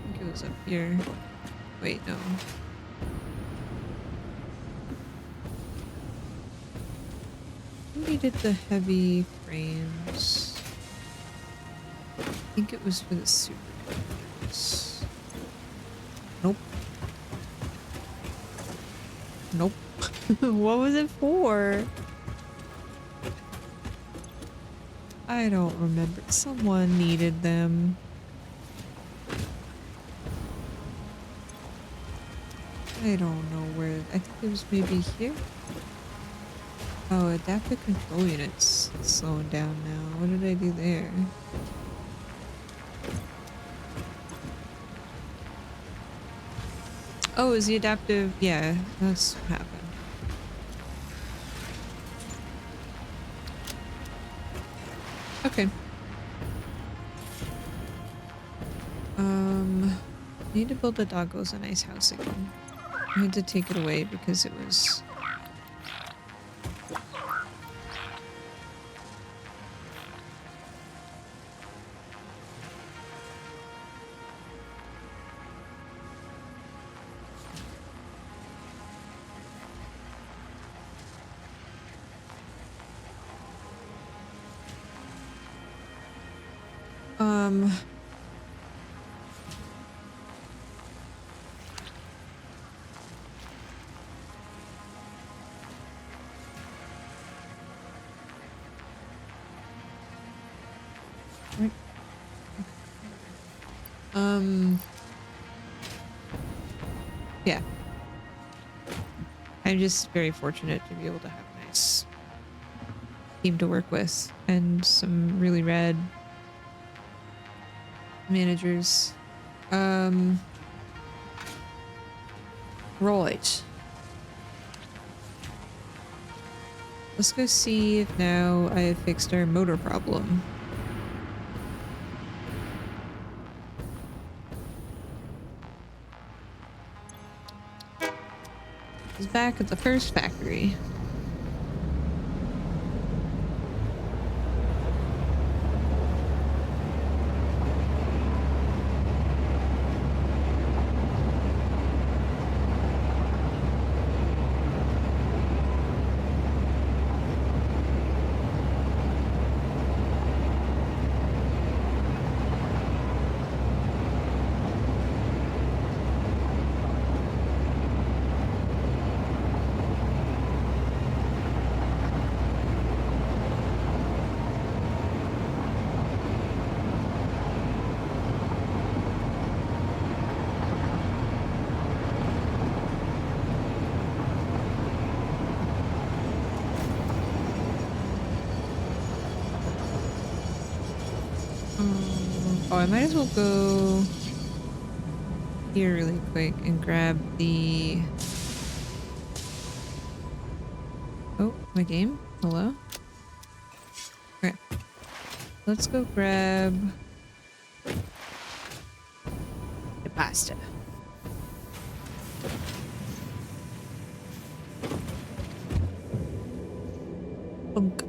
think it was up here. Wait, no. We did the heavy frames. I think it was for the superconductors. Nope. Nope. What was it for? I don't remember. Someone needed them. I don't know where. I think it was maybe here. Oh, adaptive control units slowing down now. What did I do there? Oh, is the adaptive? Yeah, that's what happened. Okay. Need to build the doggos a nice house again. I had to take it away because it was... Um, right. Yeah. I'm just very fortunate to be able to have a nice team to work with and some really rad managers. Right. Let's go see if now I have fixed our motor problem. It's back at the first factory. Oh, I might as well go here really quick and grab the... Oh, my game? Hello? Okay. Let's go grab the pasta. Bunk.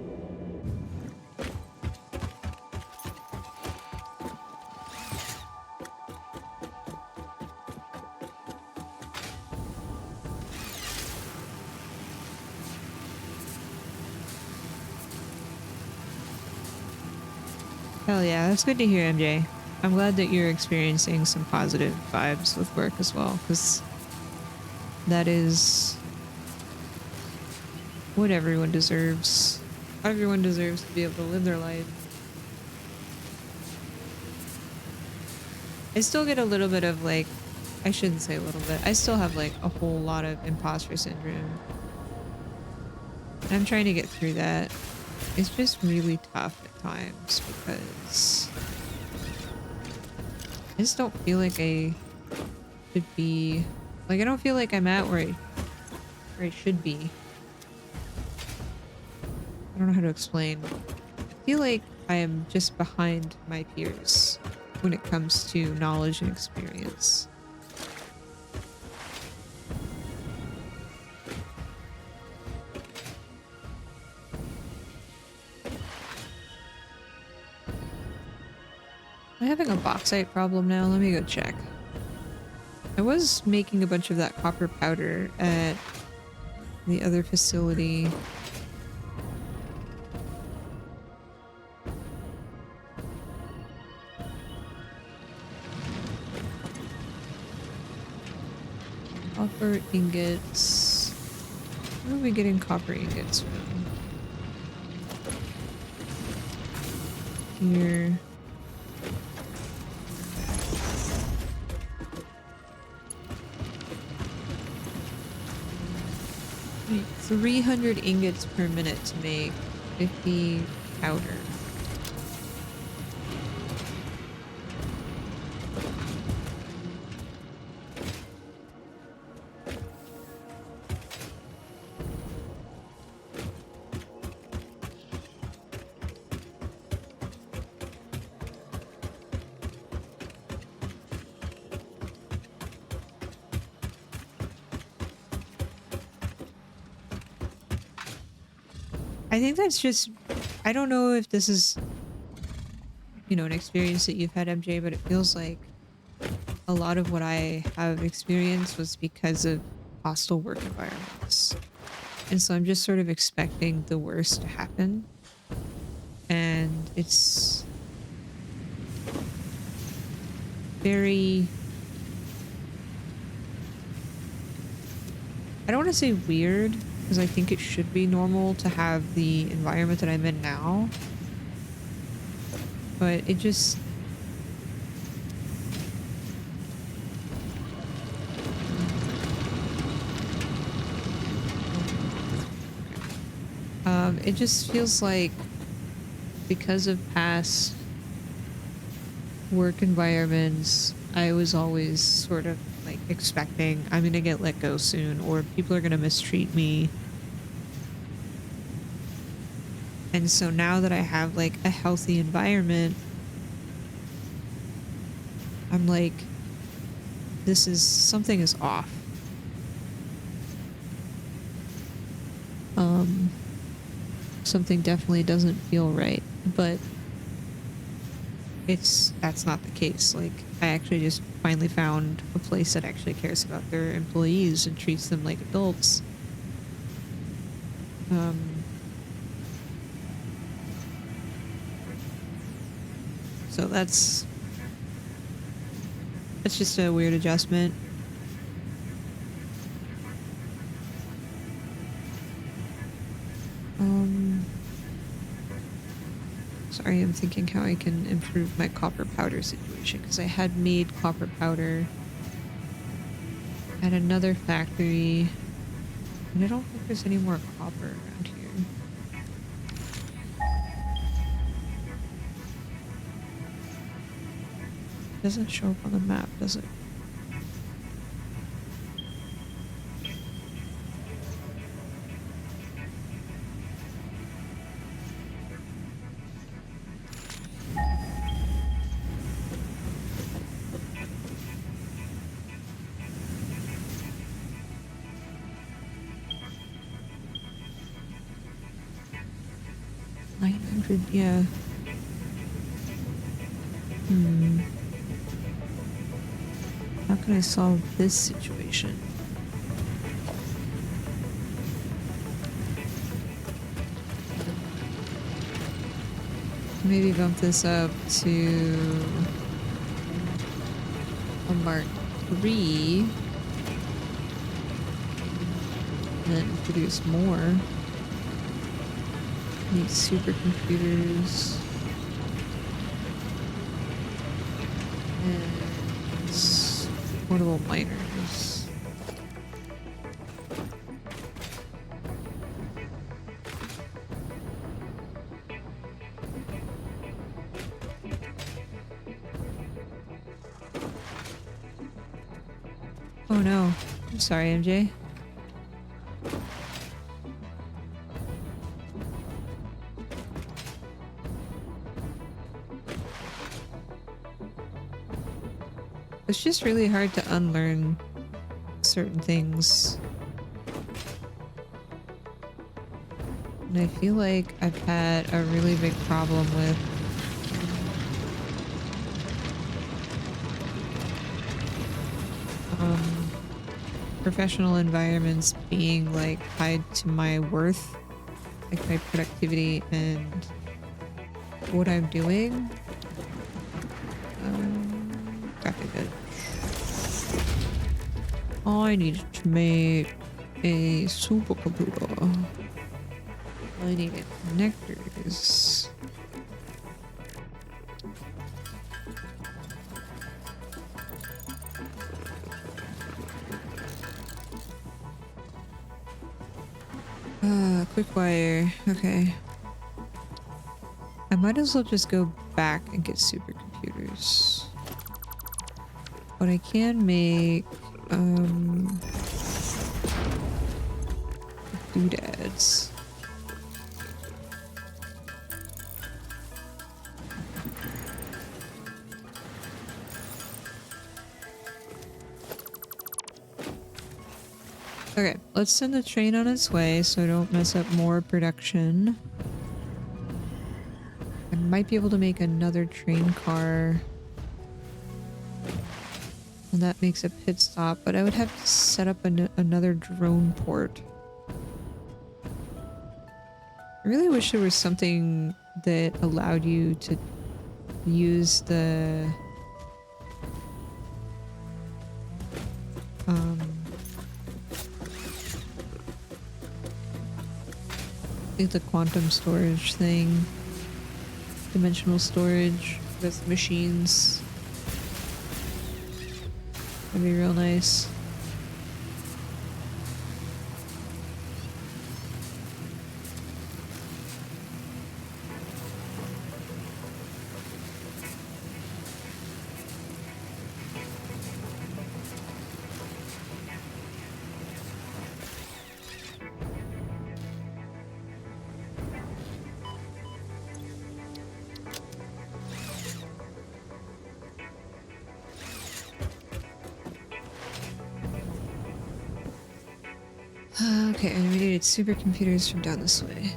Hell yeah, that's good to hear, MJ. I'm glad that you're experiencing some positive vibes with work as well, because that is what everyone deserves. Everyone deserves to be able to live their life. I still get a little bit of like, I shouldn't say a little bit, I still have like a whole lot of imposter syndrome. And I'm trying to get through that. It's just really tough at times because I just don't feel like I should be, like I don't feel like I'm at where I should be. I don't know how to explain. I feel like I am just behind my peers when it comes to knowledge and experience. Am I having a bauxite problem now? Let me go check. I was making a bunch of that copper powder at the other facility. Copper ingots. Where are we getting copper ingots from? Here. Wait, 300 ingots per minute to make 50 powder. I think that's just, I don't know if this is, you know, an experience that you've had, MJ, but it feels like a lot of what I have experienced was because of hostile work environments. And so I'm just sort of expecting the worst to happen. And it's very... I don't want to say weird, because I think it should be normal to have the environment that I'm in now. But it just... it just feels like because of past work environments, I was always sort of like expecting I'm gonna get let go soon or people are gonna mistreat me. And so now that I have like a healthy environment, I'm like, something is off. Something definitely doesn't feel right, but that's not the case. Like, I actually just finally found a place that actually cares about their employees and treats them like adults. So that's just a weird adjustment. Sorry, I'm thinking how I can improve my copper powder situation, because I had made copper powder at another factory, and I don't think there's any more copper around here. It doesn't show up on the map, does it? Yeah. How can I solve this situation? Maybe bump this up to a Mark III. And then produce more. Need supercomputers. And portable miners. Oh no. I'm sorry, MJ. It's just really hard to unlearn certain things. And I feel like I've had a really big problem with professional environments being like tied to my worth, like my productivity and what I'm doing. Graphic good. I need to make a supercomputer. I need connectors. Quick wire. Okay. I might as well just go back and get supercomputers. But I can make doodads. Okay, let's send the train on its way so I don't mess up more production. I might be able to make another train car. And that makes a pit stop, but I would have to set up another drone port. I really wish there was something that allowed you to use the Um, like the quantum storage thing, dimensional storage with machines. That'd be real nice. Okay, irradiated supercomputers from down this way.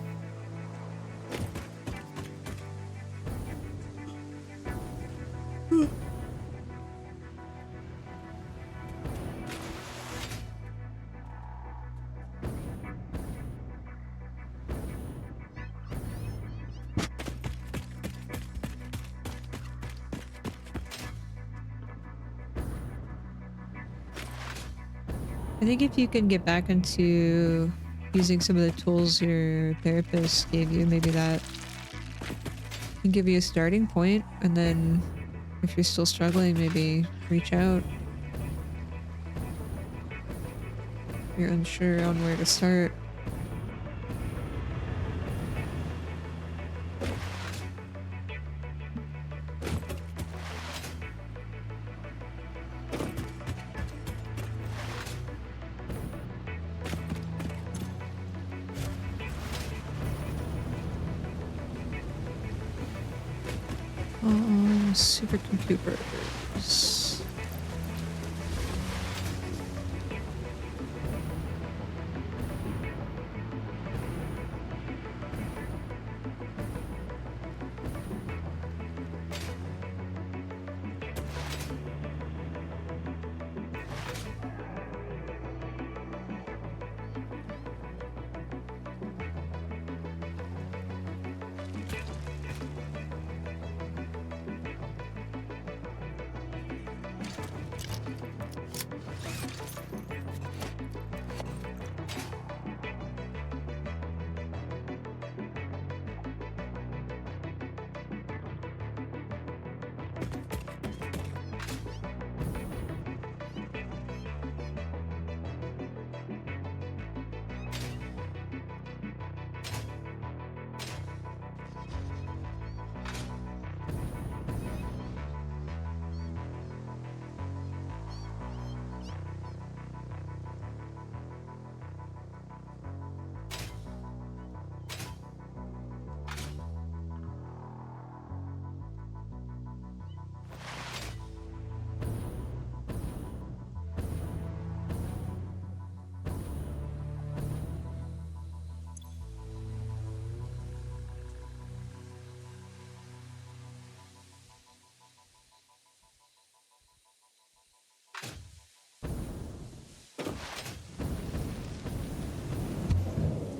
I think if you can get back into using some of the tools your therapist gave you, maybe that can give you a starting point, and then if you're still struggling, maybe reach out. If you're unsure on where to start. Supercomputers.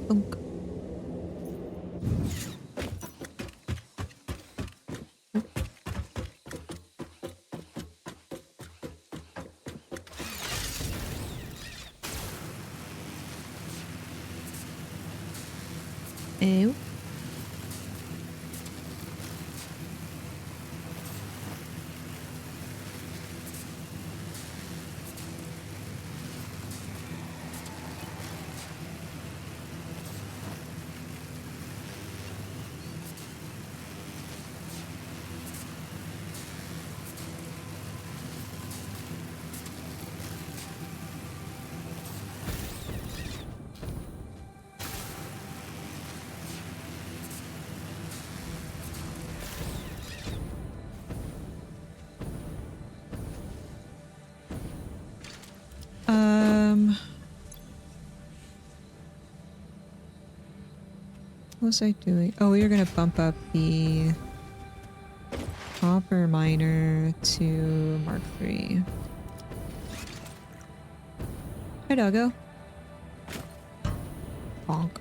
Unk. Ew. What was I doing? Oh, we were gonna bump up the copper miner to Mark III. Hi, doggo. Bonk.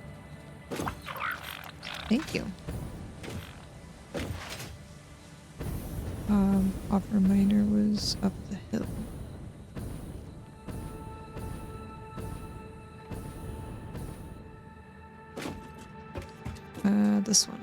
Thank you. Copper miner was up the hill. this one.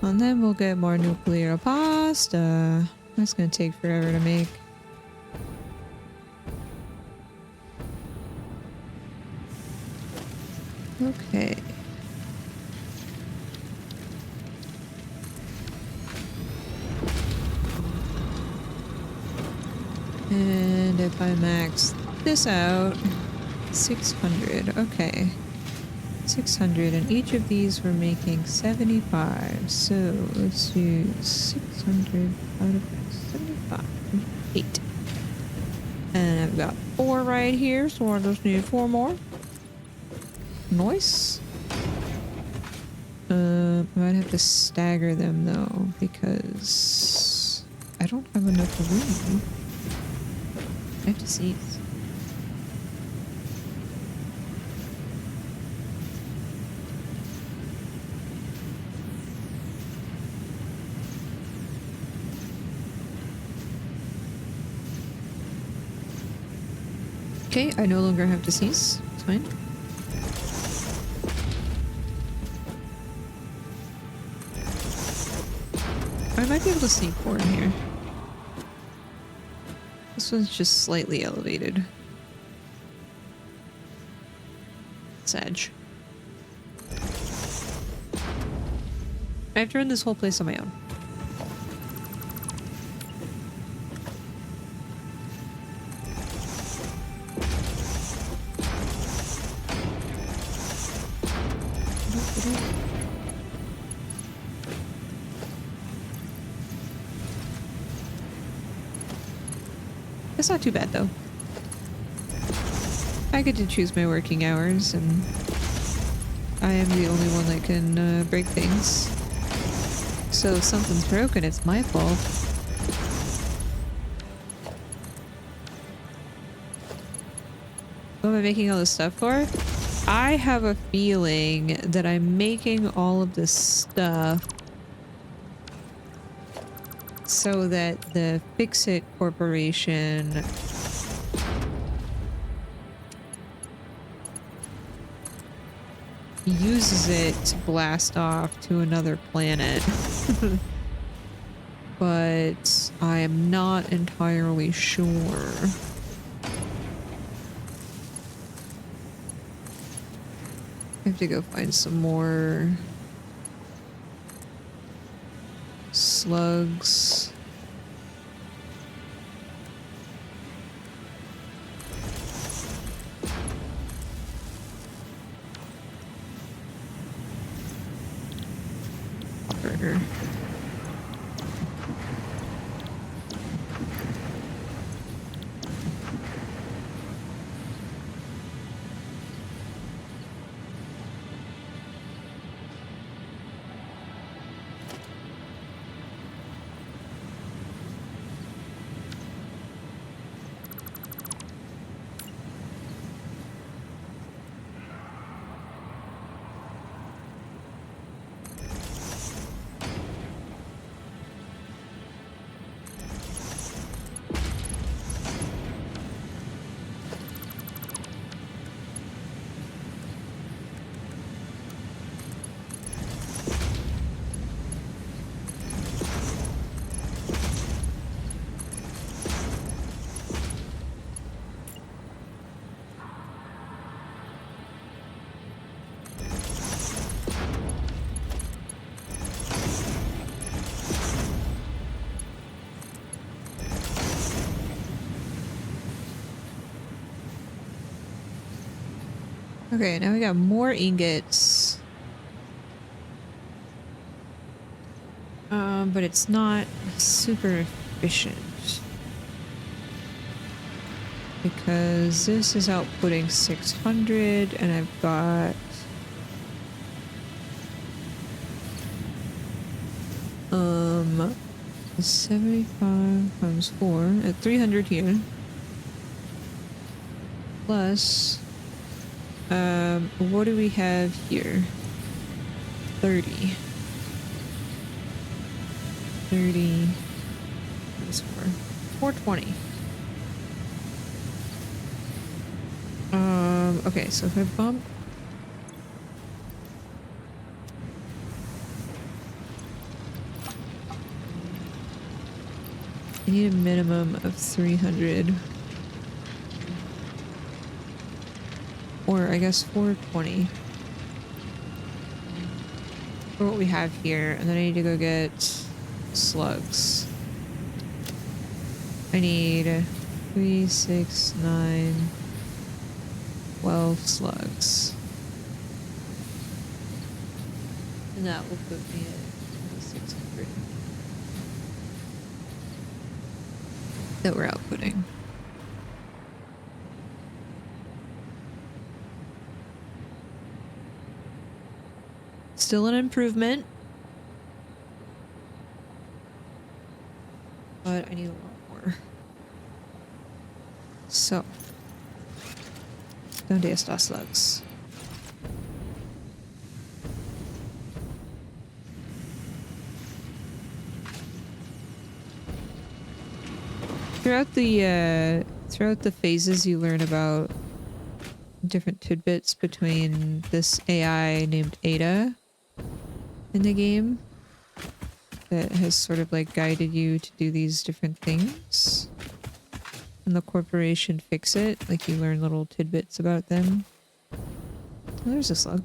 And then we'll get more nuclear pasta. That's gonna take forever to make. Okay. And if I max this out, 600. Okay. 600, and each of these we're making 75. So let's use 600 out of 75. 8. And I've got 4 right here, so I just need 4 more. Nice. I might have to stagger them though, because I don't have enough room. I have to see. Okay, I no longer have to cease. It's fine. I might be able to sneak 4 in here. This one's just slightly elevated. Sag. I have to run this whole place on my own. It's not too bad though. I get to choose my working hours, and I am the only one that can break things. So if something's broken, it's my fault. What am I making all this stuff for? I have a feeling that I'm making all of this stuff so that the Fix-It Corporation uses it to blast off to another planet. But I am not entirely sure. I have to go find some more slugs. Burger. Okay, now we got more ingots. But it's not super efficient. Because this is outputting 600 and I've got 75 times 4 at 300 here. Plus what do we have here? 30. 30. What is 420. Okay, so if I bump I need a minimum of 300. Or I guess 420. For what we have here. And then I need to go get slugs. I need 3, 6, 9, 12 slugs. And that will put me at 600. That we're outputting. Still an improvement. But I need a lot more. So. Donde está slugs? Throughout the phases you learn about different tidbits between this AI named Ada in the game that has sort of like guided you to do these different things. And the corporation fix it, like you learn little tidbits about them. Oh, there's a slug.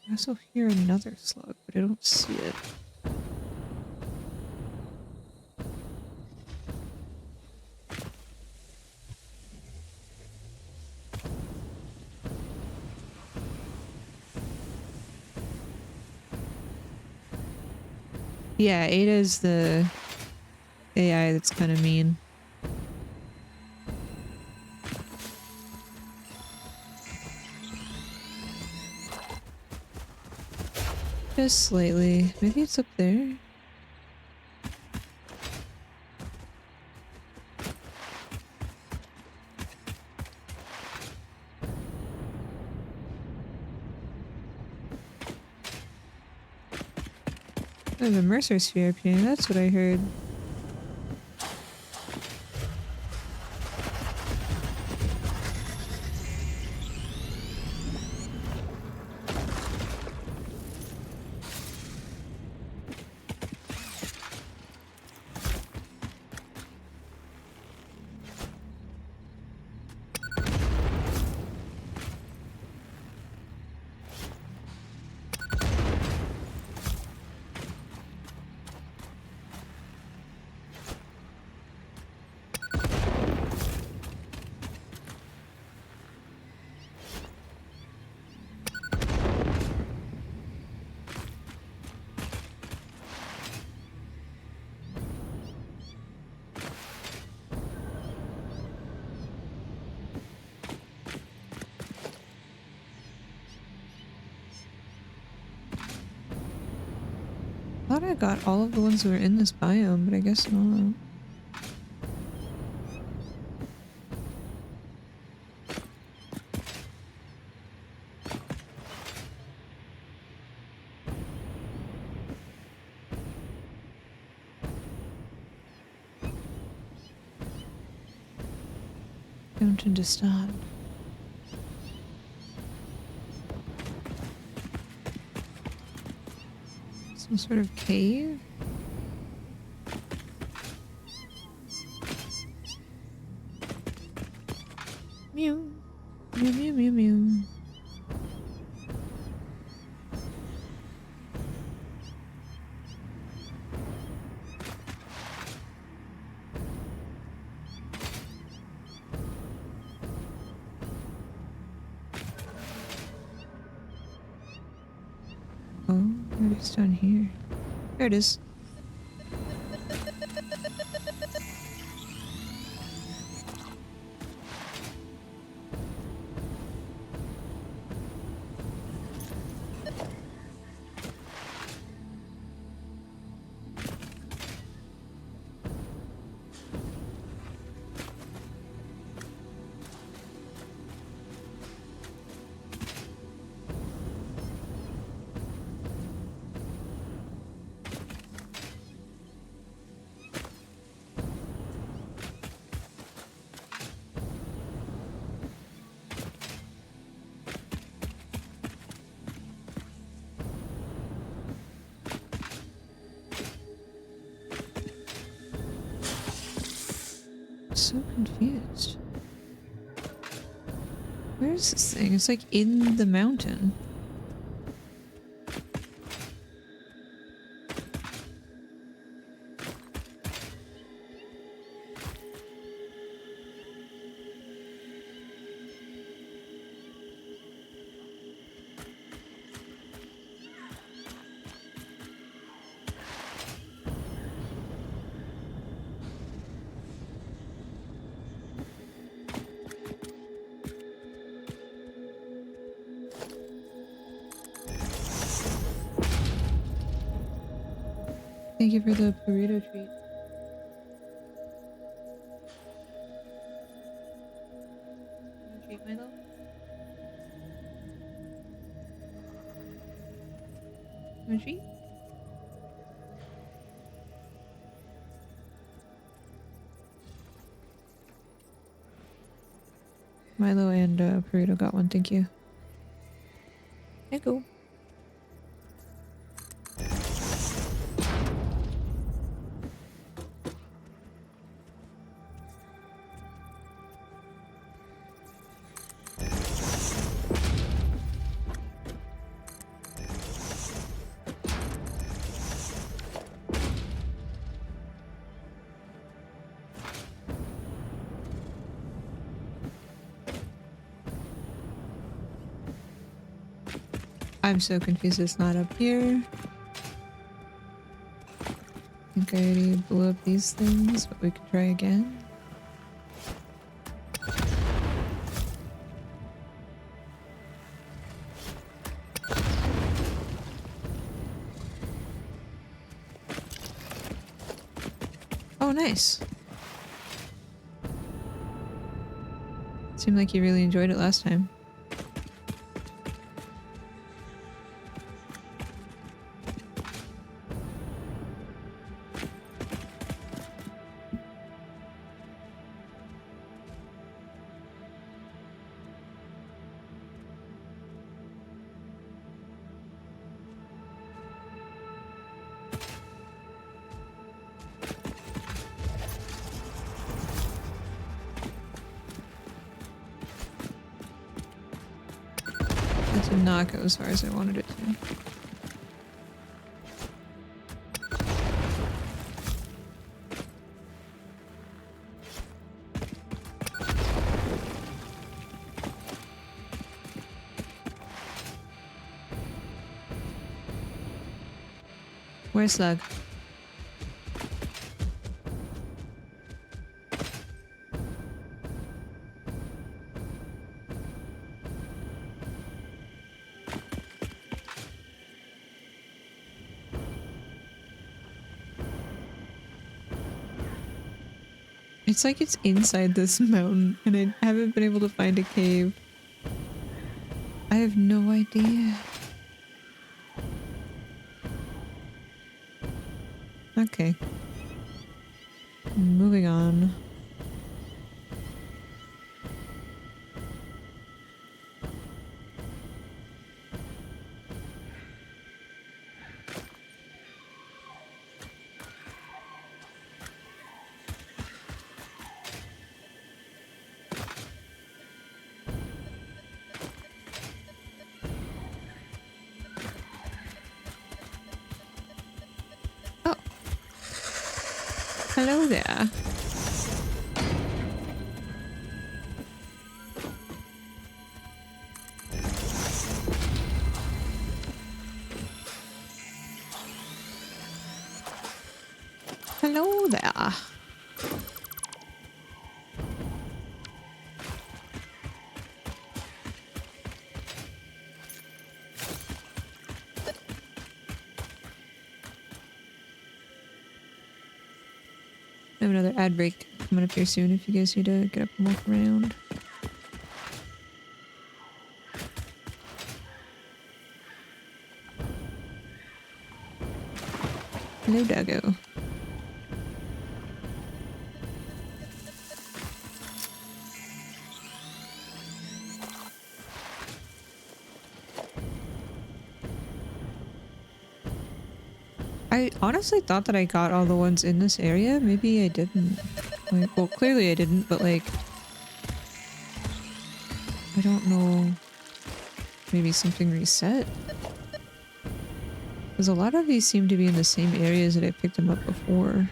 I also hear another slug, but I don't see it. Yeah, Ada is the AI that's kind of mean. Just slightly. Maybe it's up there. Oh, the Mercer sphere up here. That's what I heard. I thought I got all of the ones that were in this biome, but I guess not. Don't understand. Some sort of cave? Mew. Mew mew mew mew. Oh, maybe it's down here. There it is. So confused. Where is this thing? It's like in the mountain. Thank you for the burrito treat. Wanna treat, Milo? Wanna treat? Milo and burrito got one, thank you. There you go. I'm so confused it's not up here. I think I already blew up these things, but we could try again. Oh, nice. Seemed like you really enjoyed it last time. That did not go as far as I wanted it to. Where's Slug? It's like it's inside this mountain and I haven't been able to find a cave. I have no idea. Okay. Moving on. Oh. Hello there. Hello there. I have another ad break coming up here soon if you guys need to get up and walk around. Hello, doggo. I honestly thought that I got all the ones in this area. Maybe I didn't. Like, well, clearly I didn't, but like, I don't know. Maybe something reset? Because a lot of these seem to be in the same areas that I picked them up before.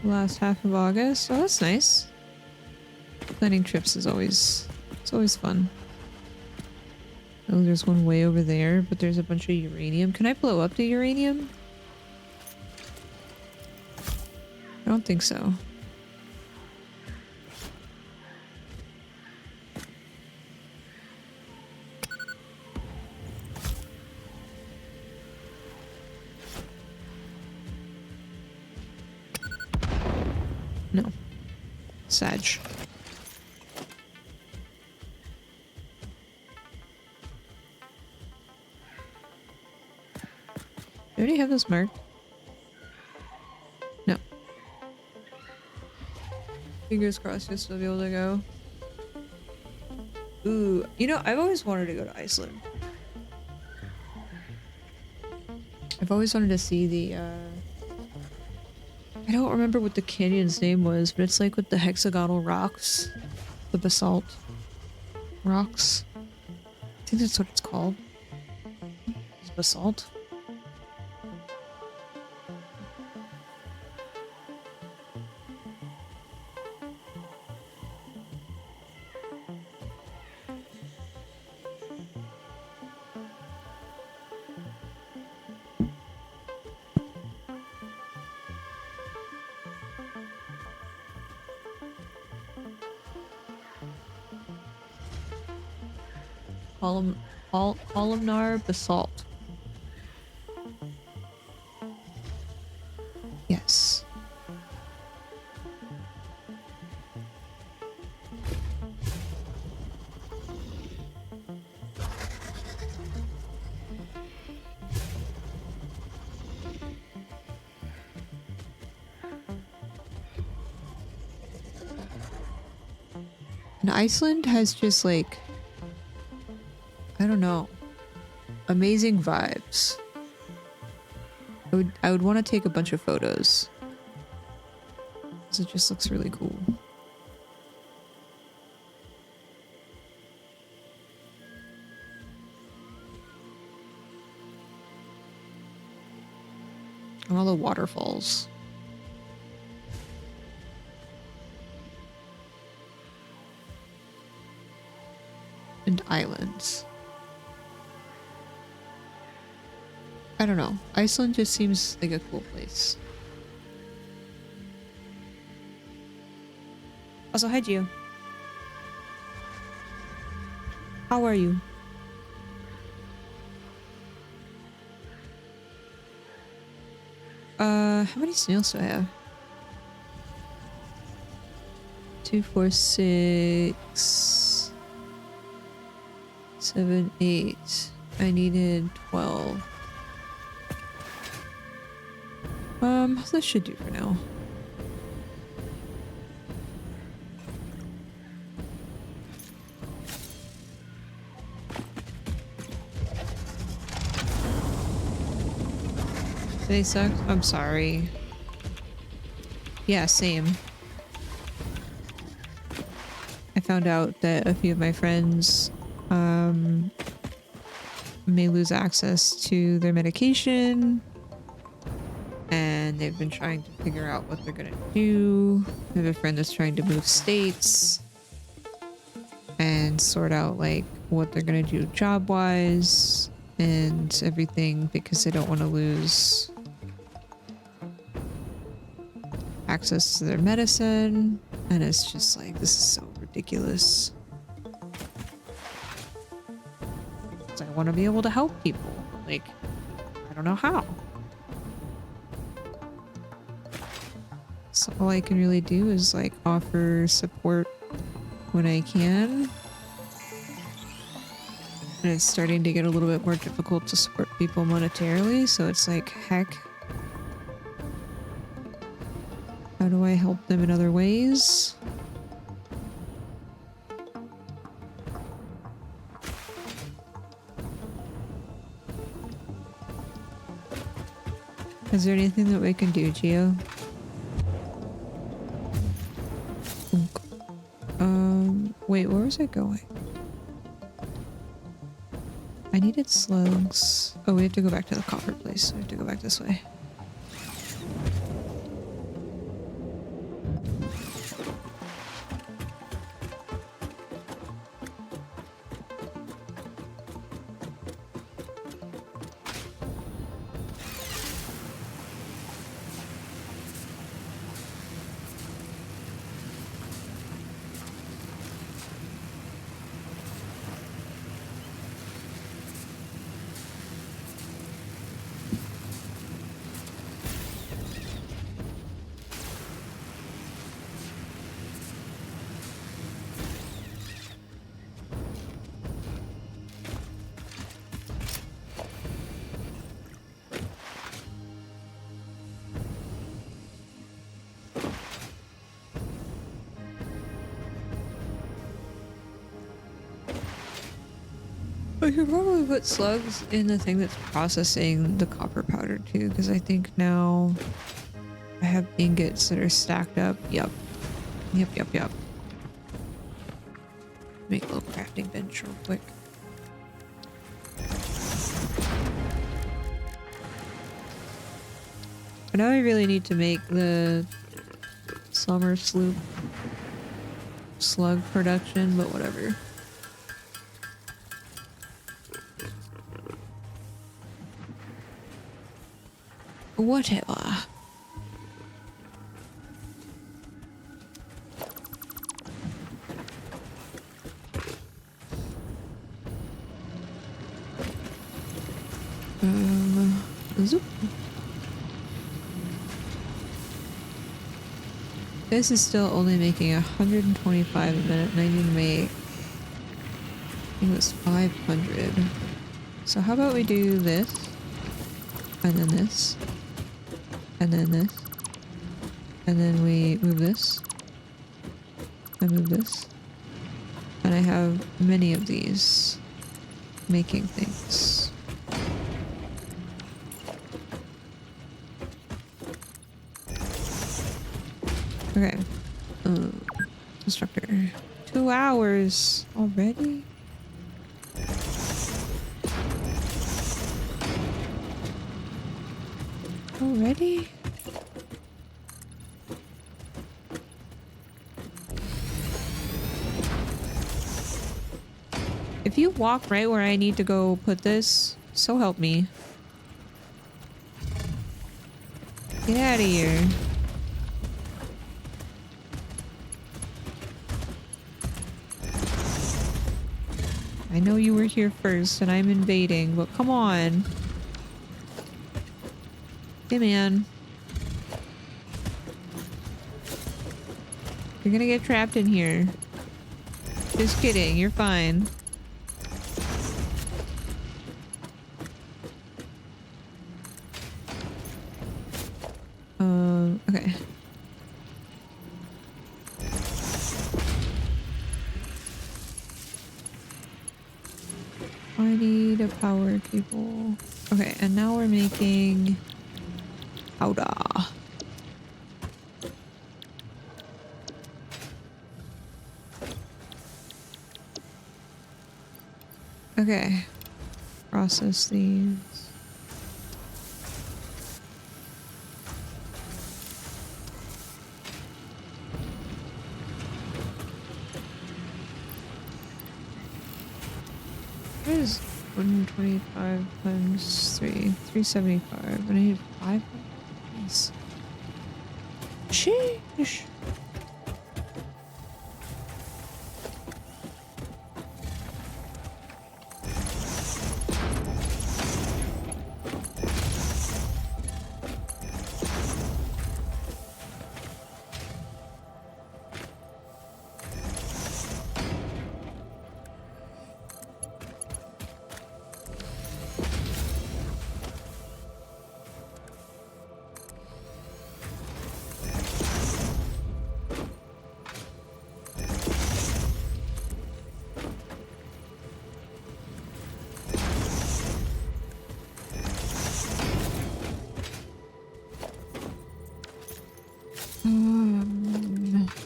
Last half of August. Oh, that's nice. Planning trips is it's always fun. Oh, there's one way over there, but there's a bunch of uranium. Can I blow up the uranium? I don't think so. No. Sag. Do I already have this marked? No. Fingers crossed you'll still be able to go. Ooh, you know, I've always wanted to go to Iceland. I've always wanted to see the, I don't remember what the canyon's name was, but it's like with the hexagonal rocks. The basalt rocks. I think that's what it's called. It's basalt. Columnar basalt. Yes. And Iceland has just like, I don't know, amazing vibes. I would want to take a bunch of photos. 'Cause it just looks really cool. And all the waterfalls. And islands. I don't know. Iceland just seems like a cool place. Also, hi Gio. How are you? How many snails do I have? 2, 4, 6, 7, 8. I needed 12. This should do for now. They suck? I'm sorry. Yeah, same. I found out that a few of my friends may lose access to their medication, and they've been trying to figure out what they're gonna do. I have a friend that's trying to move states and sort out like what they're gonna do job-wise and everything because they don't want to lose access to their medicine. And it's just like, this is so ridiculous. I want to be able to help people. Like, I don't know how. So all I can really do is like offer support when I can. And it's starting to get a little bit more difficult to support people monetarily, so it's like, heck. How do I help them in other ways? Is there anything that we can do, Geo? Wait, where was I going? I needed slugs. Oh, we have to go back to the copper place. We have to go back this way. I could probably put slugs in the thing that's processing the copper powder too, because I think now I have ingots that are stacked up. Yep. Yep. Make a little crafting bench real quick. But now I really need to make the summer slug production, but whatever. Whatever. Zoop. This is still only making 125 a minute, and I need to make, I think it was 500. So how about we do this, and then this, and then this, and then we move this, and move this, and I have many of these making things. Okay. Instructor. 2 hours already? Already? If you walk right where I need to go put this, so help me. Get out of here. I know you were here first and I'm invading, but come on. Hey man. You're gonna get trapped in here. Just kidding, you're fine. Okay. I need a power cable. Okay, and now we're making powder. Okay. Process these. What is 125 times 3? 375. And I need 5 of these. Sheesh.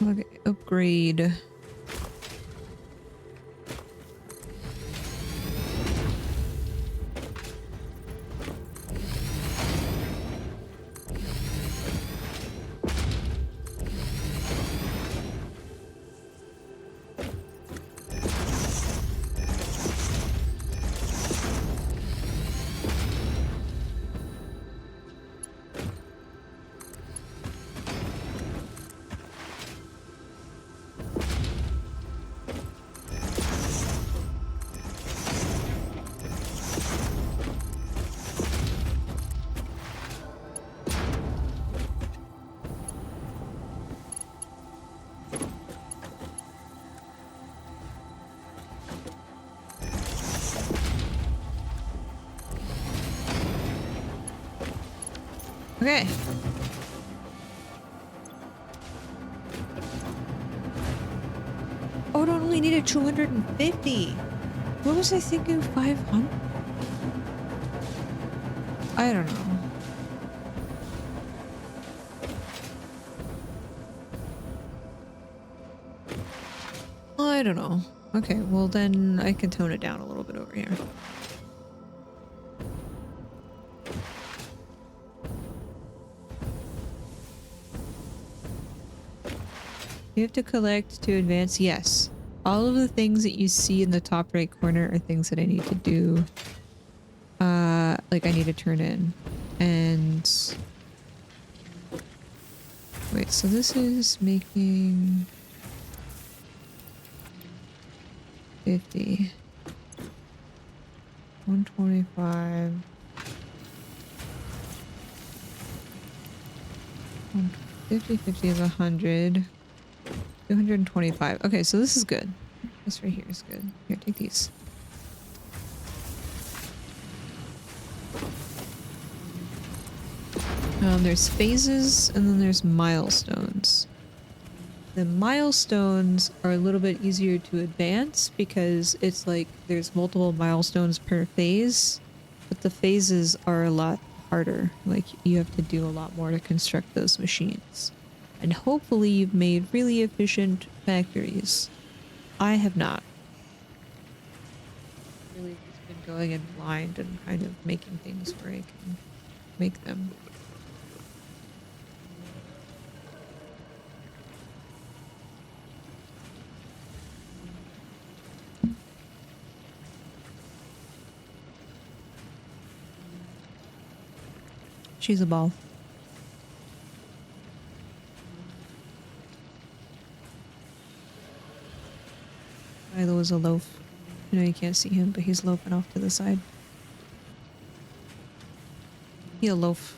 Okay, upgrade. Okay. Oh, it only needed 250. What was I thinking? 500? I don't know. I don't know. Okay, well then I can tone it down a little bit over here. You have to collect to advance. Yes. All of the things that you see in the top right corner are things that I need to do. Like I need to turn in. And wait, so this is making 50. 125. 50, 50 is 100. 225. Okay, so this is good. This right here is good. Here, take these. There's phases and then there's milestones. The milestones are a little bit easier to advance because it's like there's multiple milestones per phase, but the phases are a lot harder. Like you have to do a lot more to construct those machines. And hopefully you've made really efficient factories. I have not. Really just been going in blind and kind of making things where I can make them. She's a ball. Milo is a loaf. I know you can't see him, but he's loafing off to the side. He a loaf.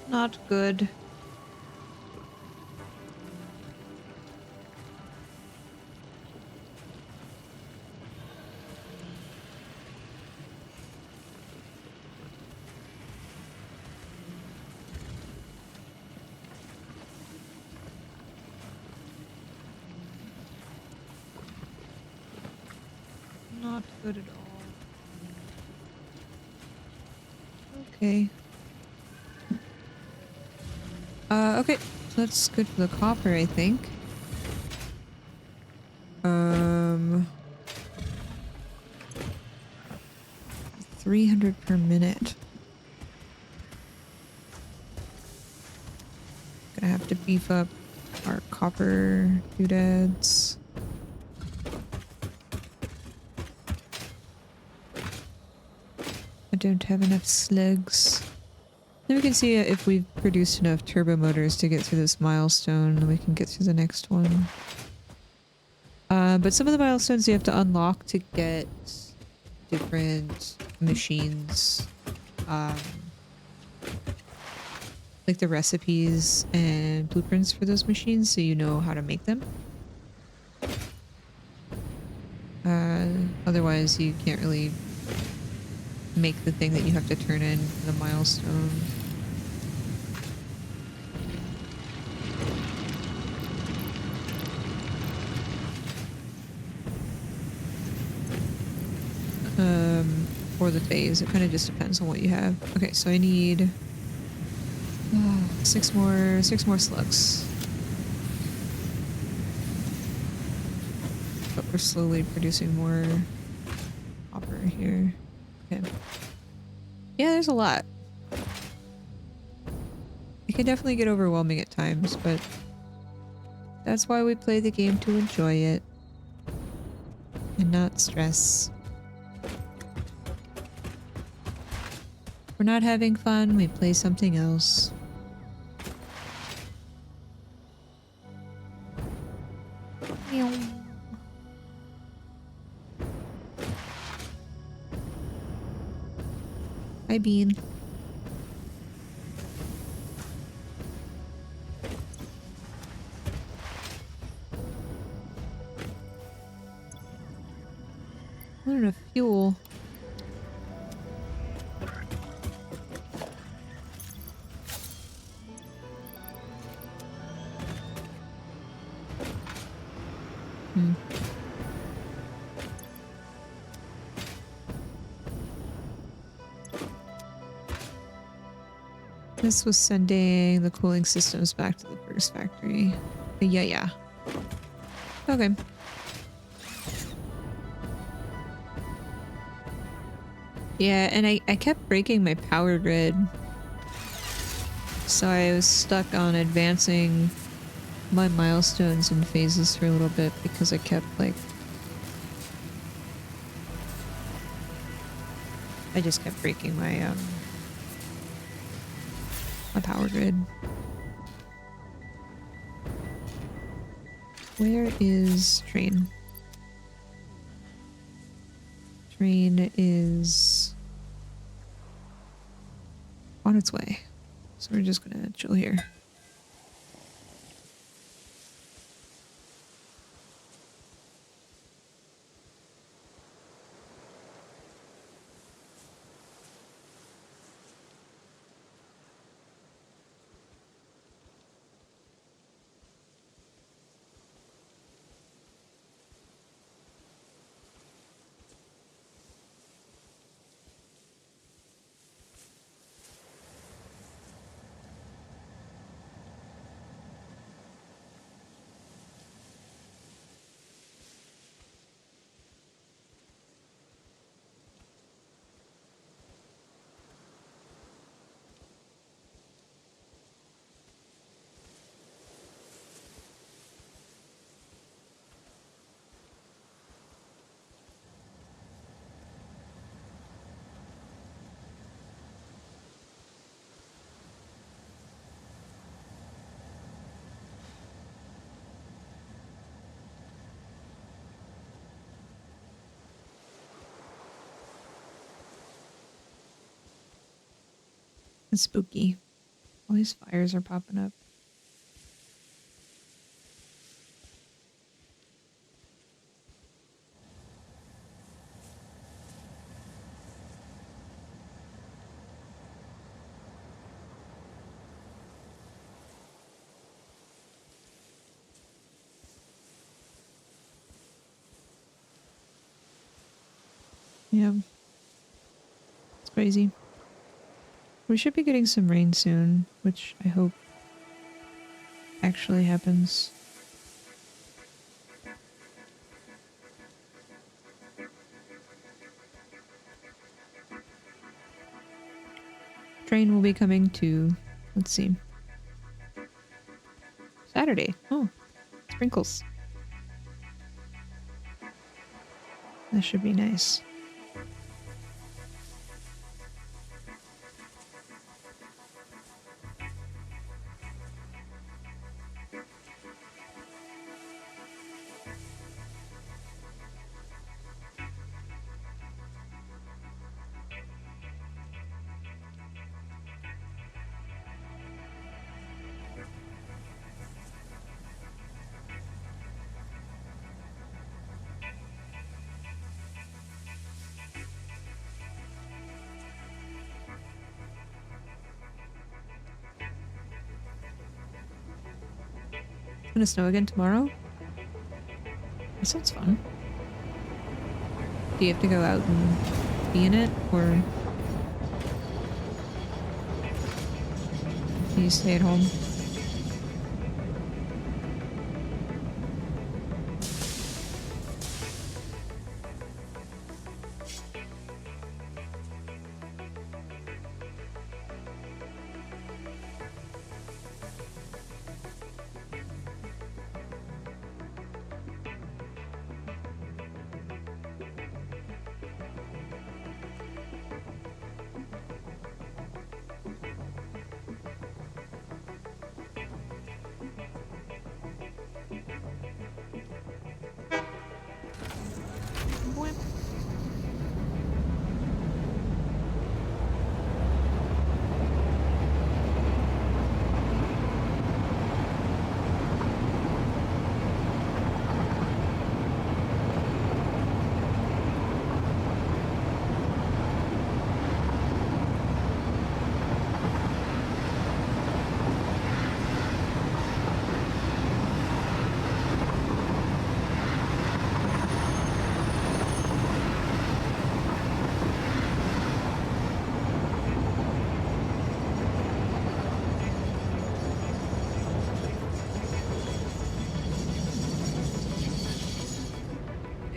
Not good. Not good at all. Okay. Okay. So that's good for the copper, I think. 300 per minute. Gonna have to beef up our copper doodads. I don't have enough slugs. Then we can see if we've produced enough turbo motors to get through this milestone, and we can get through the next one. But some of the milestones you have to unlock to get different machines. Like the recipes and blueprints for those machines so you know how to make them. Otherwise you can't really make the thing that you have to turn in for the milestone. For the phase, it kind of just depends on what you have. Okay, so I need six more slugs. But we're slowly producing more copper here. Okay. Yeah, there's a lot. It can definitely get overwhelming at times, but that's why we play the game, to enjoy it and not stress. If we're not having fun, we play something else. Hi, Bean. Not enough fuel. This was sending the cooling systems back to the first factory. Yeah. Okay. Yeah, and I kept breaking my power grid. So I was stuck on advancing my milestones and phases for a little bit because I kept, like... I just kept breaking my, my power grid. Where is train? Train is on its way. So we're just gonna chill here. It's spooky. All these fires are popping up. Yeah. It's crazy. We should be getting some rain soon, which I hope actually happens. train will be coming to, let's see, Saturday. Oh, sprinkles. That should be nice. It's gonna snow again tomorrow? That sounds fun. Do you have to go out and be in it, or do you stay at home?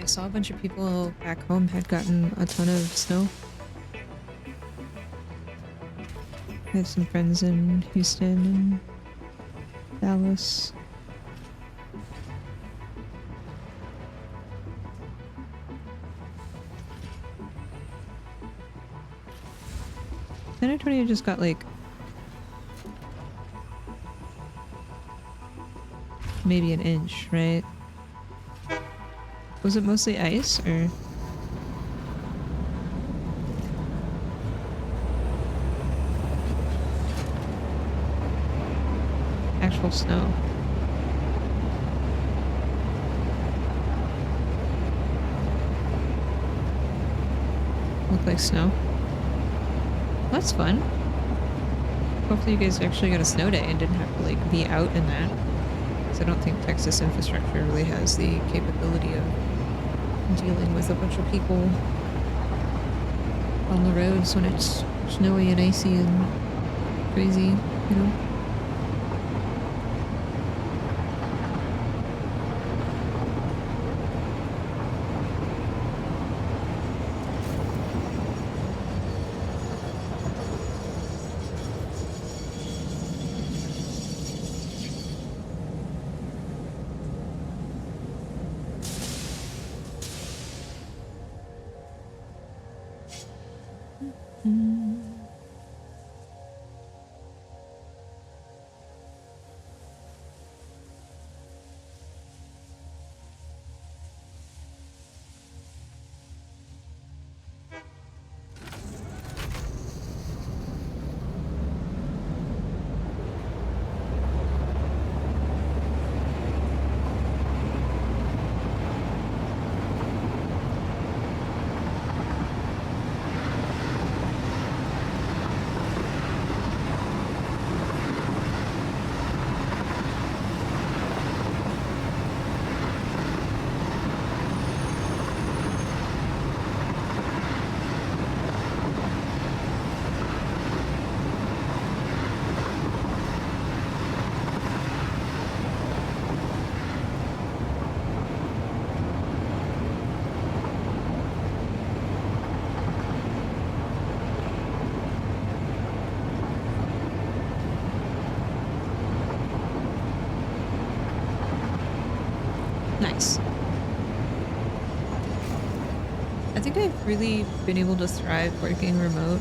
I saw a bunch of people back home had gotten a ton of snow. I have some friends in Houston and Dallas. San Antonio just got like maybe an inch, right? Was it mostly ice or? Actual snow? Look like snow. That's fun. Hopefully you guys actually got a snow day and didn't have to like be out in that. Because I don't think Texas infrastructure really has the capability of dealing with a bunch of people on the roads when it's snowy and icy and crazy, you know? I think I've really been able to thrive working remote.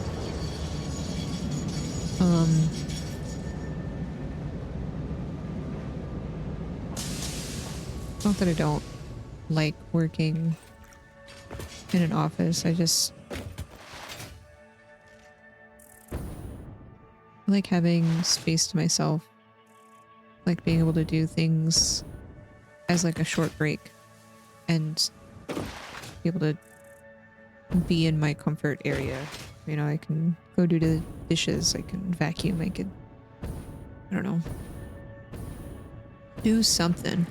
Not that I don't like working in an office. I just like having space to myself. Like being able to do things as like a short break and be able to be in my comfort area. You know, I can go do the dishes, I can vacuum, I could, I don't know, do something.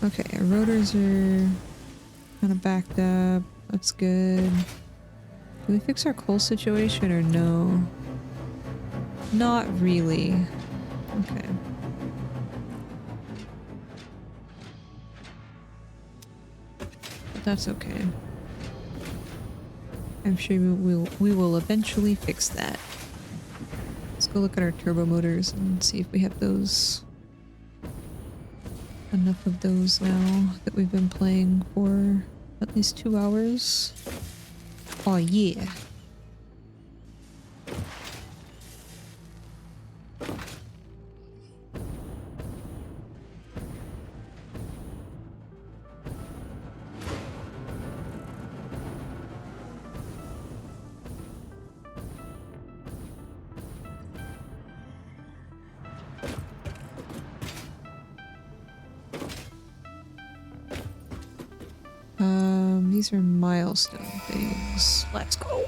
Okay, our rotors are kind of backed up. That's good. Did we fix our coal situation or no? Not really. Okay. But that's okay. I'm sure we will eventually fix that. Let's go look at our turbo motors and see if we have those. Enough of those now that we've been playing for at least 2 hours. Oh yeah. These are milestone things. Let's go.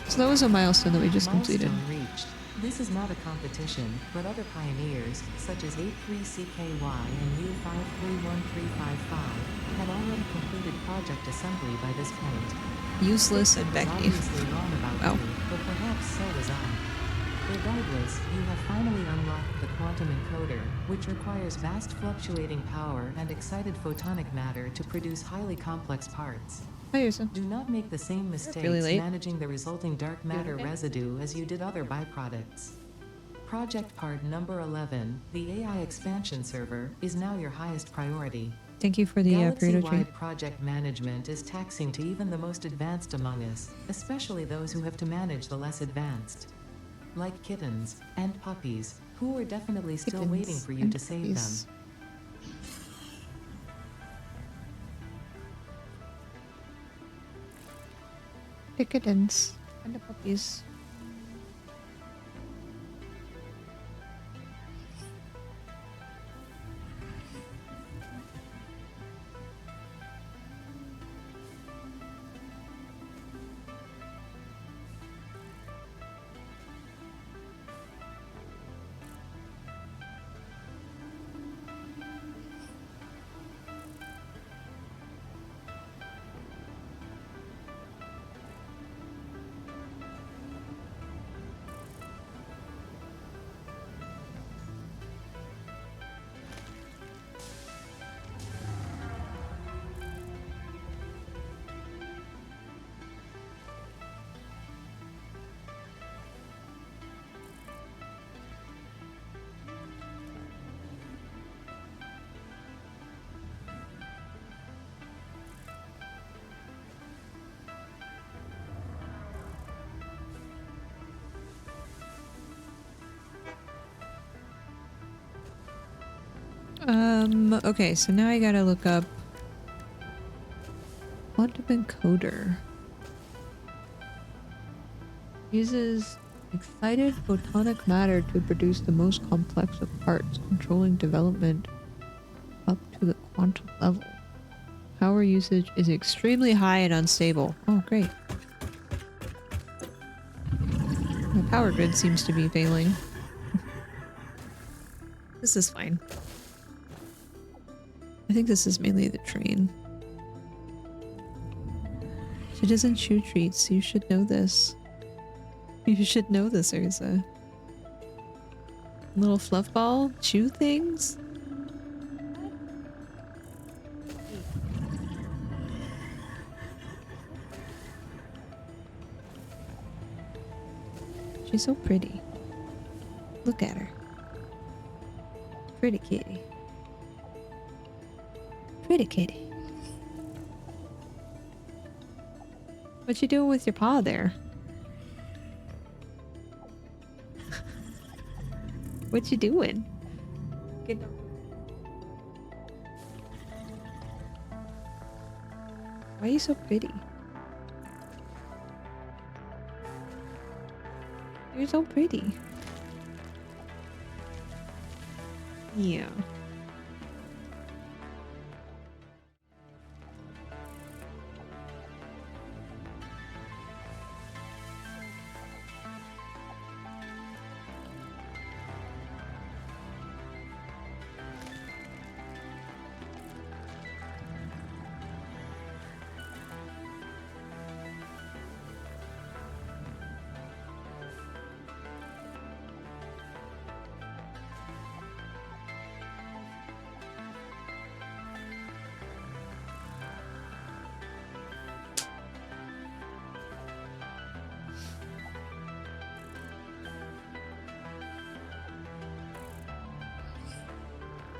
So that was a milestone that we just completed. Milestone reached. This is not a competition, but other pioneers, such as A3CKY and U531355, had already completed project assembly by this point. Useless and Was Becky. obviously wrong about Oh. you, but perhaps so was I. Regardless, you have finally unlocked the quantum encoder, which requires vast fluctuating power and excited photonic matter to produce highly complex parts. Hi, Ursa. Do not make the same mistakes really late. managing the resulting dark matter residue as you did other byproducts. Project part number 11, the AI expansion server, is now your highest priority. Thank you for the burrito treat. Galaxy-wide project management is taxing to even the most advanced among us, especially those who have to manage the less advanced. Like kittens and puppies, who are definitely still waiting for you to save them. The kittens and the puppies. Okay, so now I gotta look up quantum encoder. Uses excited photonic matter to produce the most complex of parts, controlling development up to the quantum level. Power usage is extremely high and unstable. Oh, great. My power grid seems to be failing. This is fine. I think this is mainly the train. She doesn't chew treats. You should know this. You should know this, Ursa. Little fluff ball? Chew things? She's so pretty. Look at her. Pretty kitty. pretty kitty. What you doing with your paw there? What you doing? Get down. Why are you so pretty? You're so pretty. Yeah.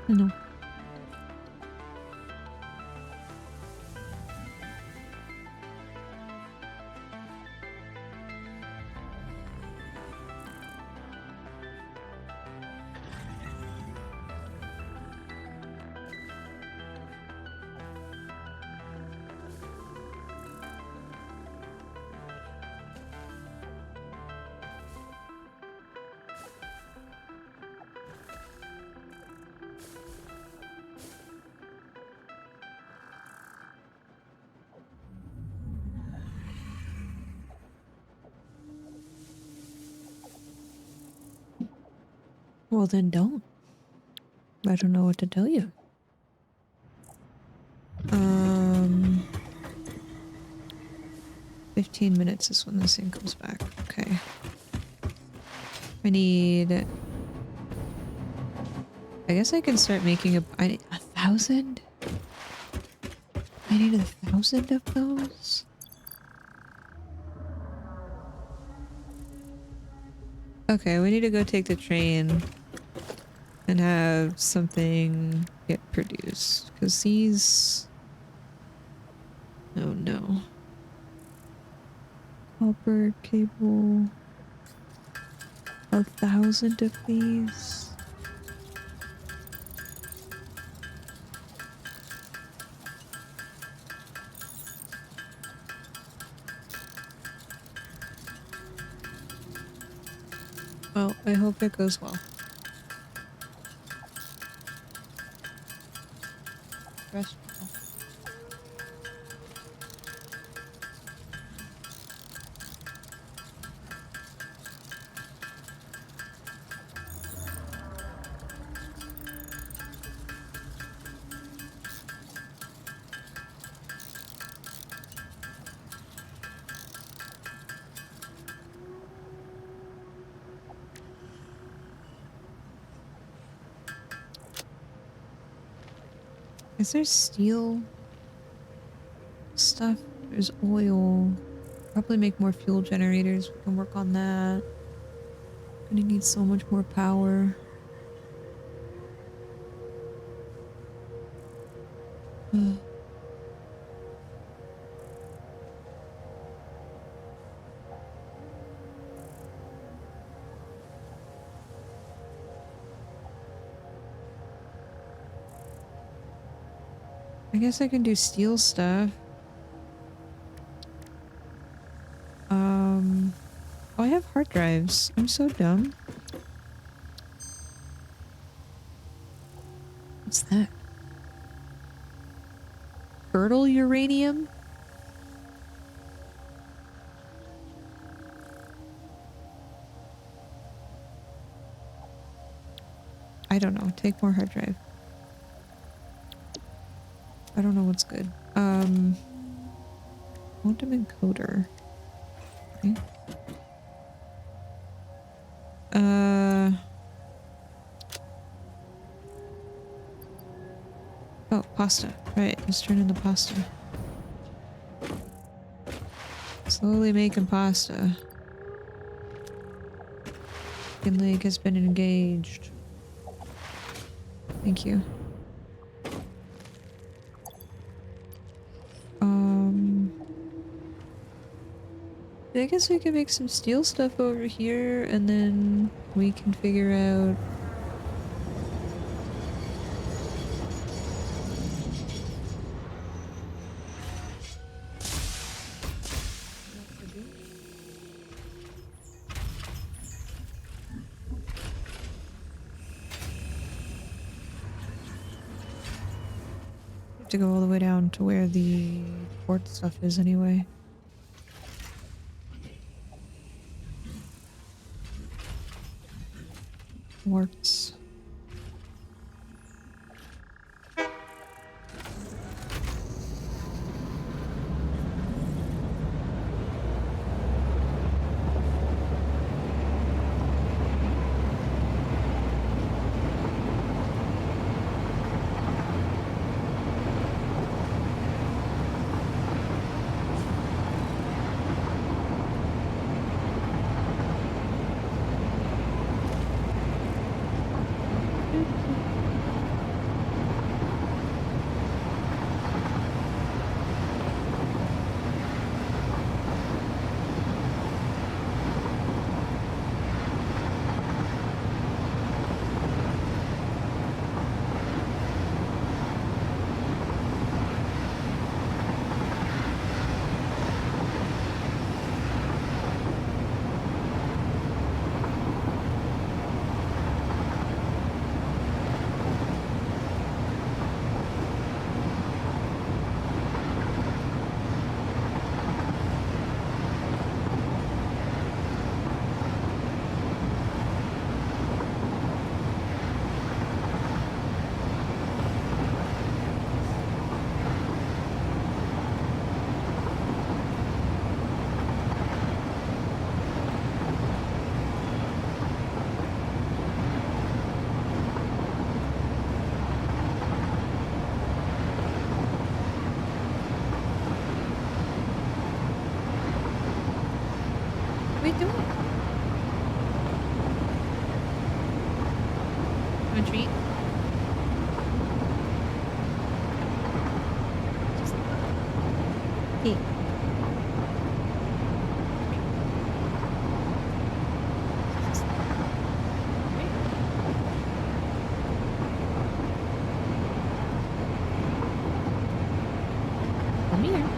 No. Well, then don't. I don't know what to tell you. 15 minutes is when this thing comes back. Okay. I need... I guess I can start making I need 1,000? I need 1,000 of those? Okay, we need to go take the train and have something get produced. Because these... Oh no. Copper cable. 1,000 of these. Well, I hope it goes well. Rest well. Is there steel stuff? There's oil. Probably make more fuel generators. We can work on that. Gonna need so much more power. I guess I can do steel stuff. Oh, I have hard drives. I'm so dumb. What's that? Fertile uranium? I don't know. Take more hard drive. I don't know what's good. Quantum encoder. Okay. Oh, pasta. Right, let's turn into pasta. Slowly making pasta. Chicken leg has been engaged. Thank you. I guess we can make some steel stuff over here, and then we can figure out... what to do. We have to go all the way down to where the port stuff is anyway. Quartz. What are you doing? Want a treat? Hey. Come here.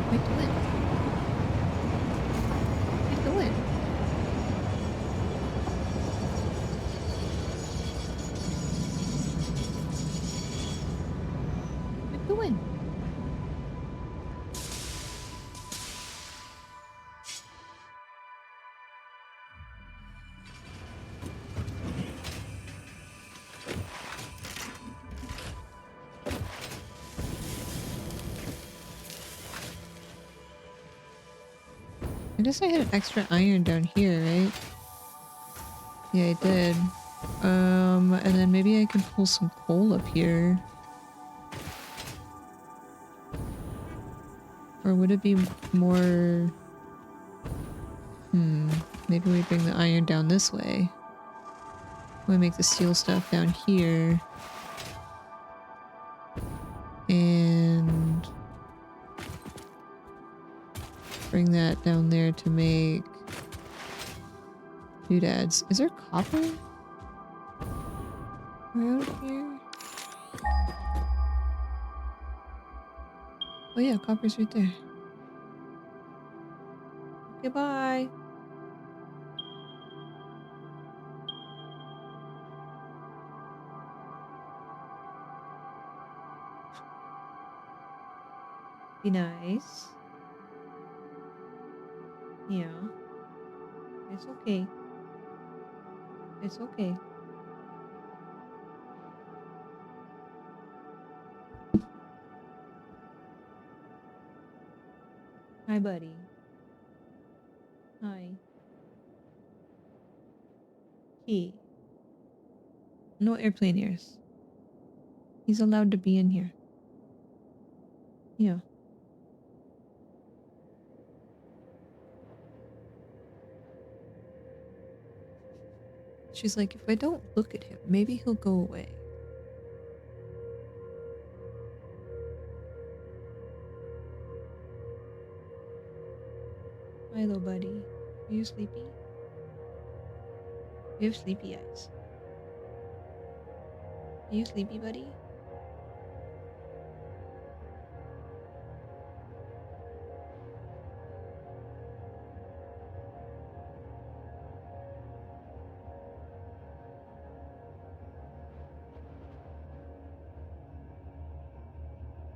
What are you doing? What are you doing? What are you doing? I guess I had an extra iron down here, right? Yeah, I did. And then maybe I can pull some coal up here. Or would it be more... maybe we bring the iron down this way. We make the steel stuff down here. And... bring that down there to make... doodads. Is there copper? Around here? Oh yeah, copper's right there. Goodbye. Be nice. Yeah. It's okay. It's okay. Hi, buddy. Hi. He. No airplane ears. He's allowed to be in here. Yeah. She's like, if I don't look at him, maybe he'll go away. Milo, buddy. Are you sleepy? You have sleepy eyes. Are you sleepy, buddy?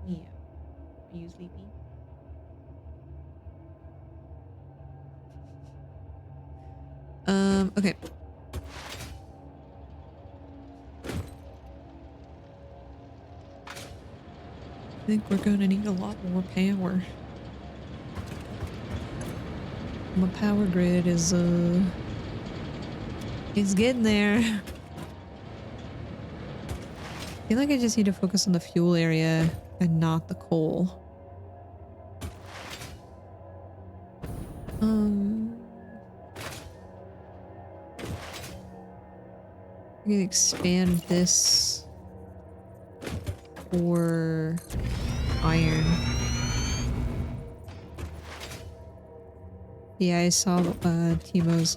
Yeah. Are you sleepy? Okay. I think we're gonna need a lot more power. My power grid is it's getting there. I feel like I just need to focus on the fuel area and not the coal. I can expand this for iron. Yeah, I saw Timo's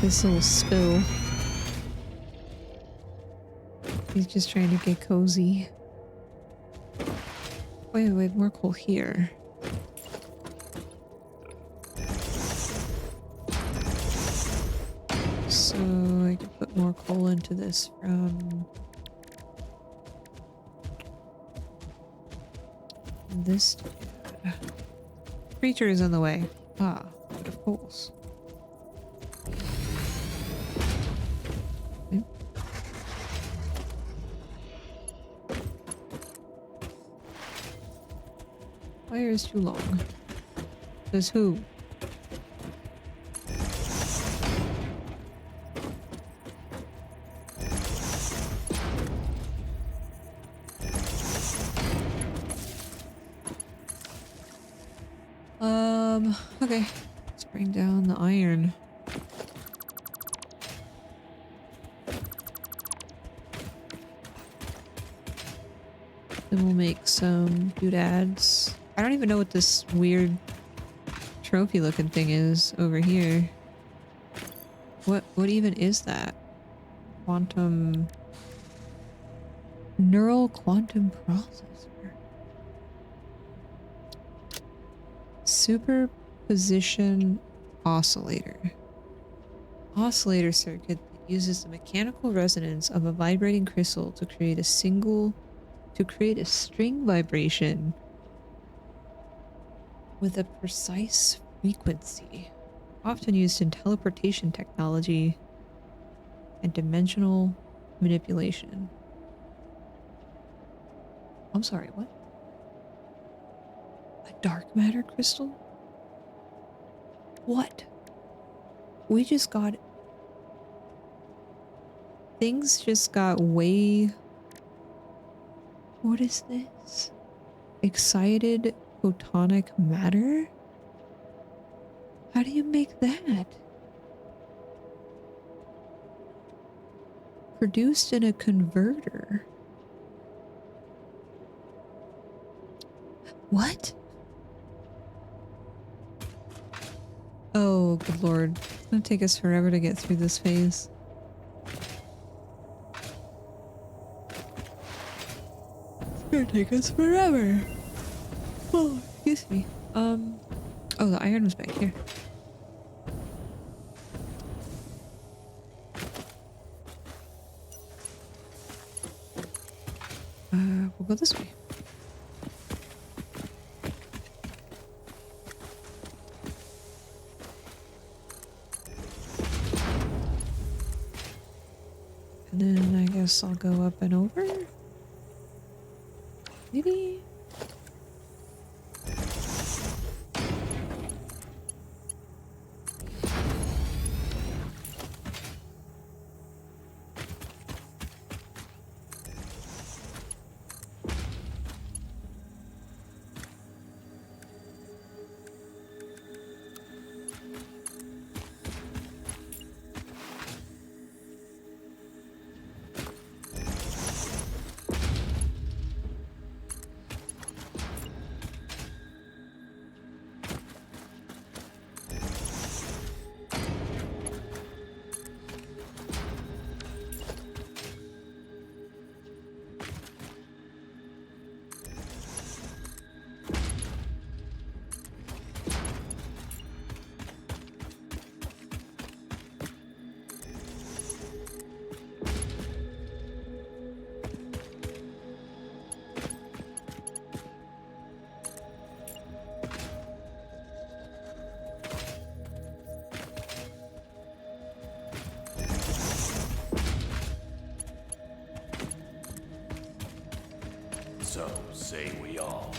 this little spill. He's just trying to get cozy. Wait, more coal here. So I can put more coal into this from this dude. Creature is in the way. Ah, but of course. Okay. Fire is too long. Says who? Okay. Let's bring down the iron. Then we'll make some doodads. I don't even know what this weird trophy looking thing is over here. What even is that? Quantum... Neural quantum processor. Superposition oscillator. Oscillator circuit that uses the mechanical resonance of a vibrating crystal to create a string vibration with a precise frequency, often used in teleportation technology and dimensional manipulation. I'm sorry, what? A dark matter crystal? What? We just got... Things just got way... What is this? Excited photonic matter? How do you make that? Produced in a converter. What? Oh, good lord. It's gonna take us forever to get through this phase. It's gonna take us forever. Oh, excuse me. Oh, the iron was back here. We'll go this way. And then I guess I'll go up and over. Maybe. So say we all.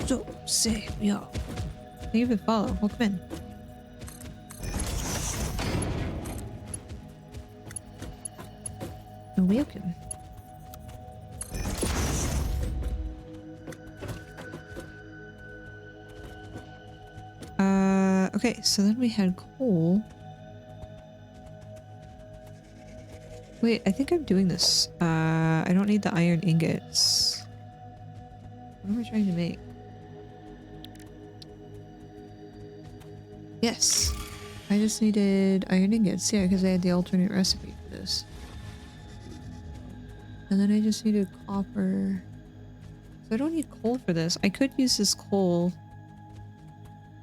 So say we all. Thank you for the follow. Welcome in. Welcome. Okay, so then we had coal. Wait, I think I'm doing this. I don't need the iron ingots. What am I trying to make? Yes. I just needed iron ingots. Yeah, because I had the alternate recipe for this. And then I just needed copper. So I don't need coal for this. I could use this coal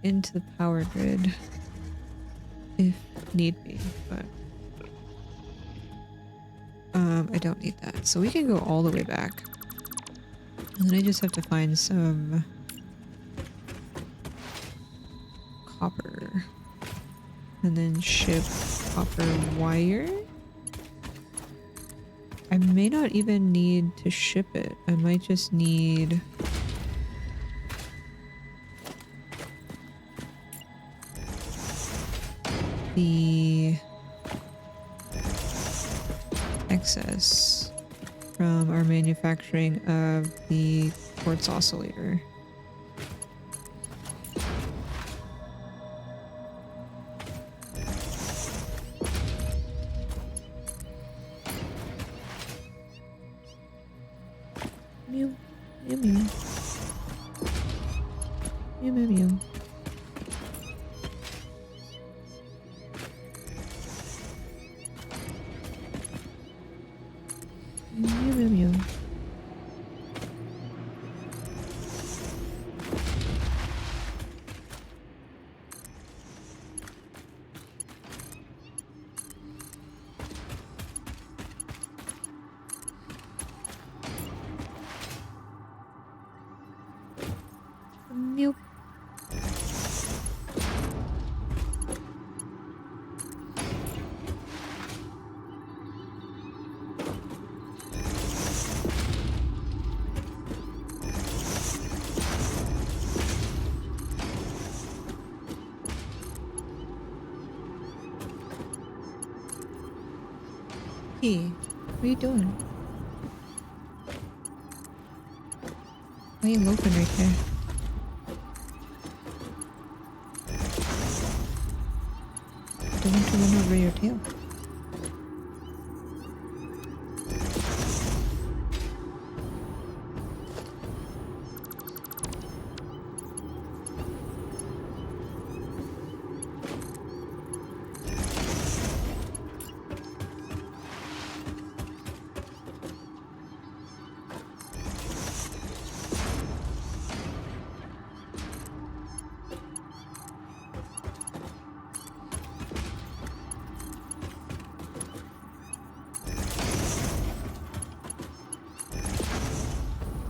into the power grid if need be, but I don't need that. So we can go all the way back. And then I just have to find some copper. And then ship copper wire. I may not even need to ship it. I might just need the excess from our manufacturing of the quartz oscillator. Mew, mew, mew. Mew, mew, mew. Mew, mew, mew. Mew. Hey, what are you doing? Why are you loafing right there? Don't want to run over your tail.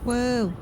Whoa.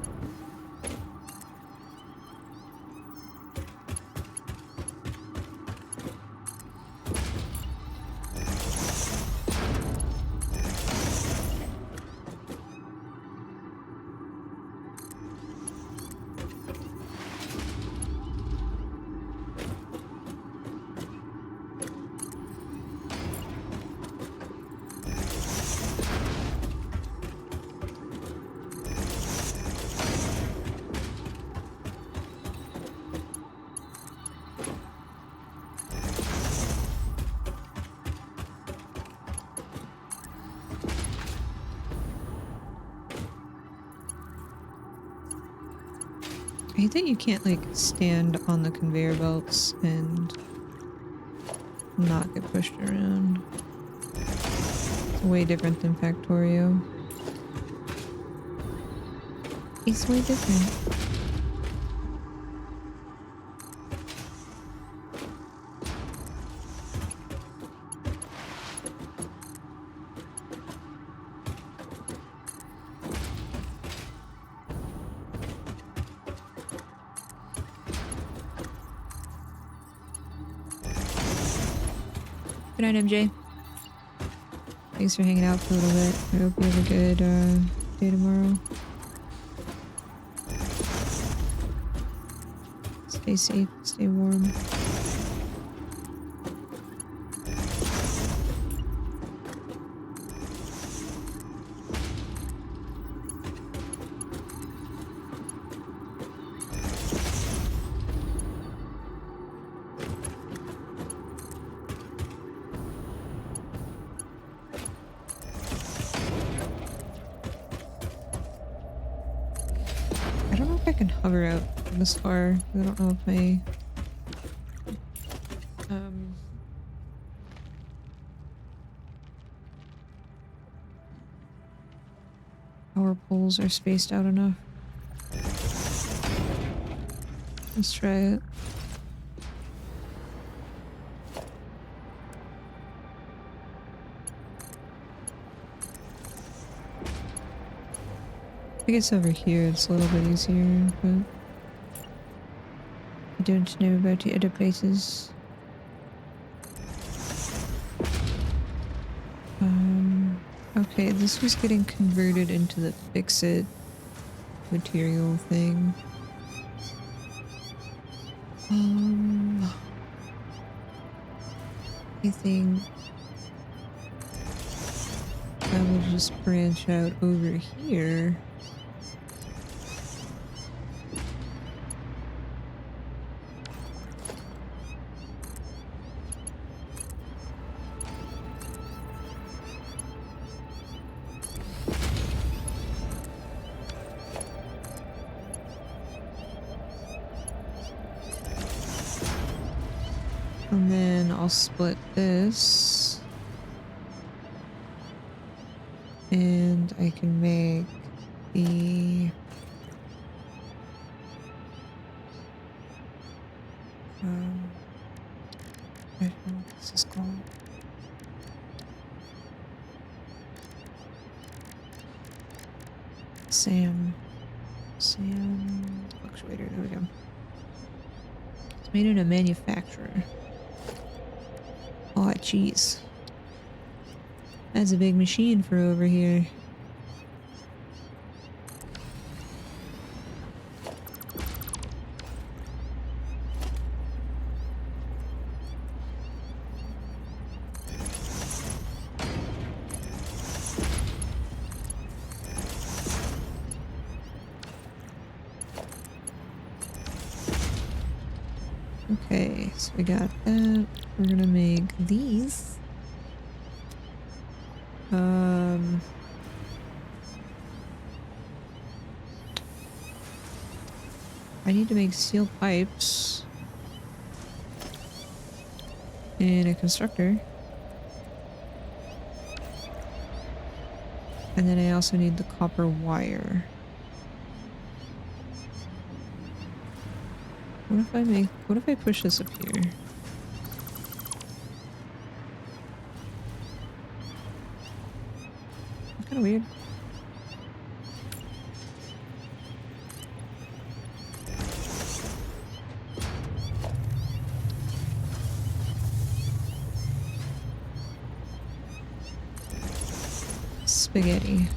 I hate that you can't like stand on the conveyor belts and not get pushed around. It's way different than Factorio. It's way different. Good night, MJ. Thanks for hanging out for a little bit. I hope you have a good day tomorrow. Stay safe, stay warm. I don't know if I can hover out this far. I don't know if my power poles are spaced out enough. Let's try it. I guess over here it's a little bit easier, but I don't know about the other places. Okay, this was getting converted into the fix-it material thing. I think I will just branch out over here. And then I'll split this. And I can make the I don't know what this is called. Sam fluctuator, there we go. It's made in a manufacturer. Oh, jeez. That's a big machine for over here. Okay, so we got that. We're gonna make these. I need to make steel pipes and a constructor. And then I also need the copper wire. What if I push this up here? Kind of weird. Spaghetti.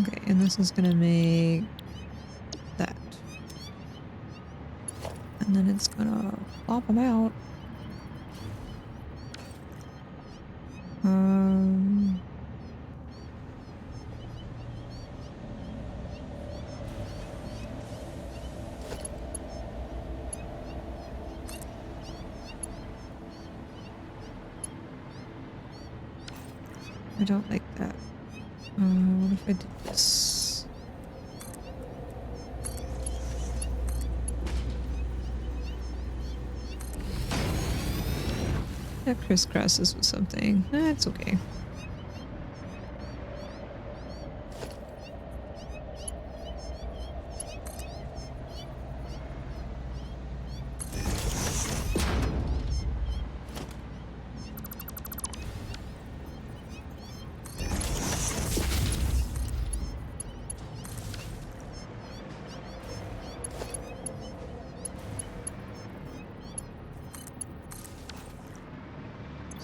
Okay, and this is gonna make that. And then it's gonna plop them out. I don't like that. What if I did this? That crisscrosses with something. That's okay.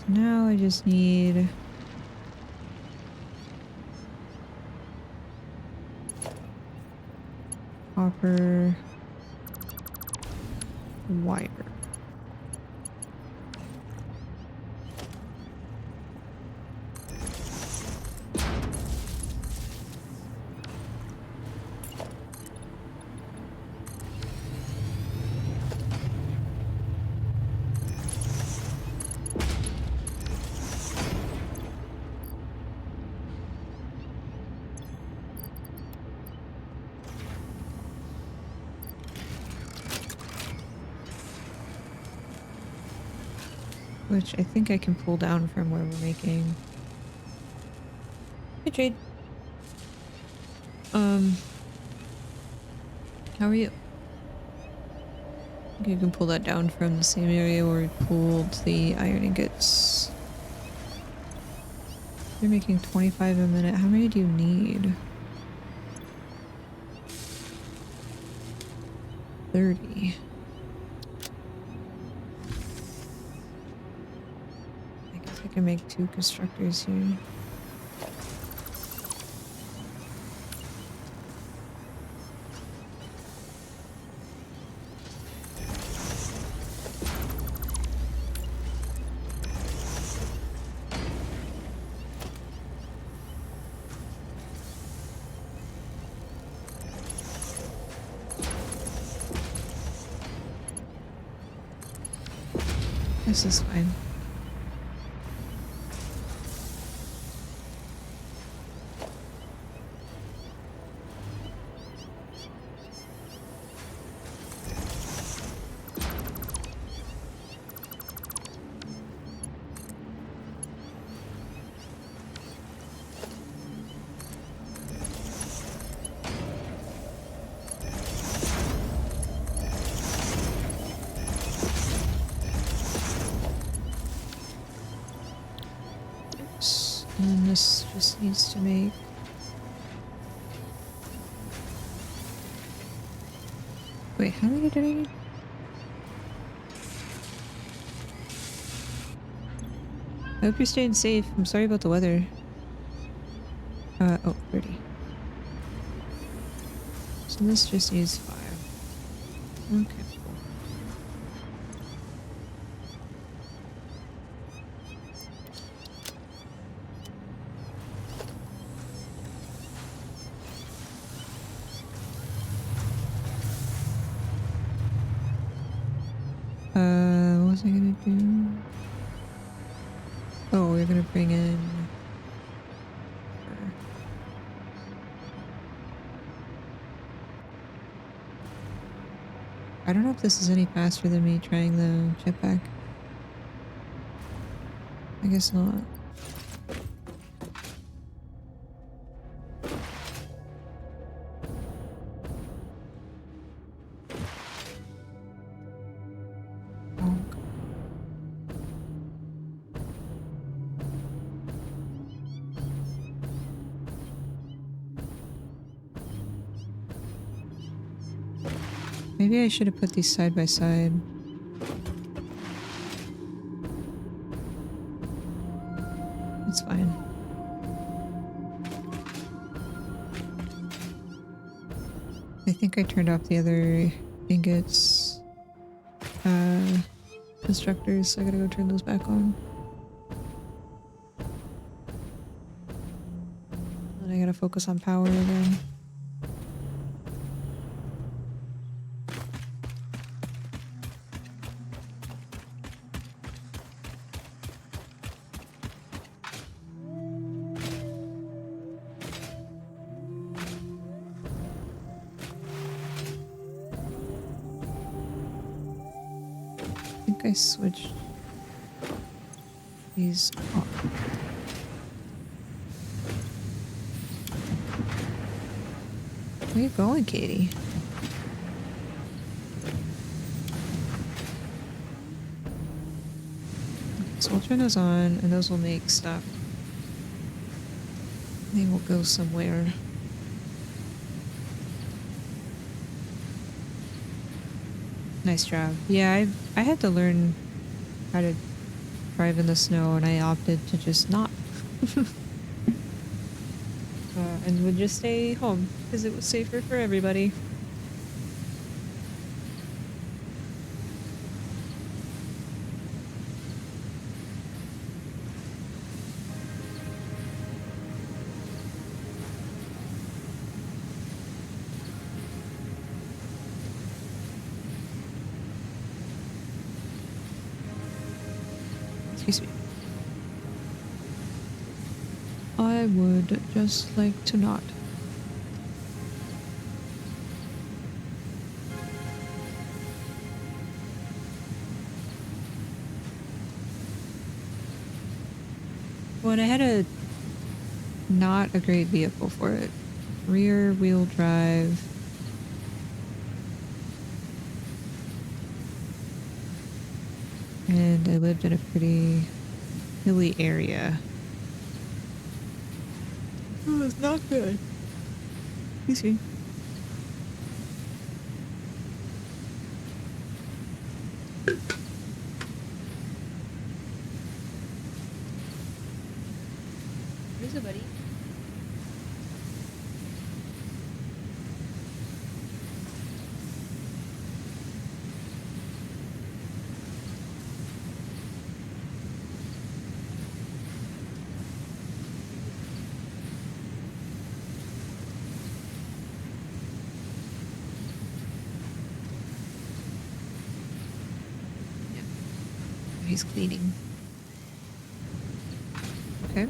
Now I just need copper wire. Which I think I can pull down from where we're making. Hey, Jade. How are you? I think you can pull that down from the same area where we pulled the iron ingots. You're making 25 a minute. How many do you need? 30. I guess I can make 2 constructors here. This is fine. And this just needs to make... Wait, how many did I need? I hope you're staying safe. I'm sorry about the weather. Oh, 30. So this just needs 5. Okay, cool. What was I gonna do? Oh, we're gonna bring in... I don't know if this is any faster than me trying the jetpack. I guess not. Oh. Maybe I should have put these side by side. It's fine. I think I turned off the other ingots constructors, so I gotta go turn those back on. And I gotta focus on power again. I think I switched these off. Where you going, Katie? So we'll turn those on, and those will make stuff. They will go somewhere. Nice job. Yeah, I had to learn how to drive in the snow, and I opted to just not. And would just stay home because it was safer for everybody. Excuse me. I would just like to not. When I had not a great vehicle for it. Rear wheel drive. And I lived in a pretty hilly area. Oh, it's not good. Excuse me. Where's it, buddy? He's cleaning. Okay,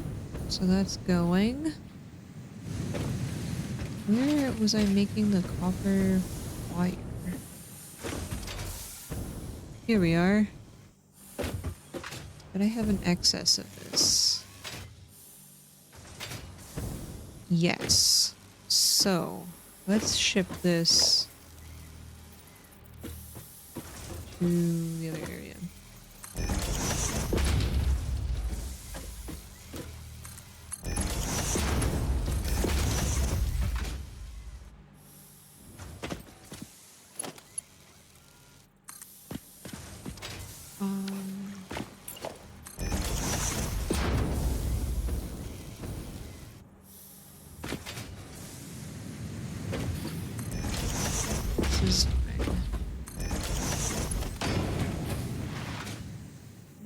so that's going. Where was I making the copper wire? Here we are. But I have an excess of this. Yes. So, let's ship this to the other area. This is fine.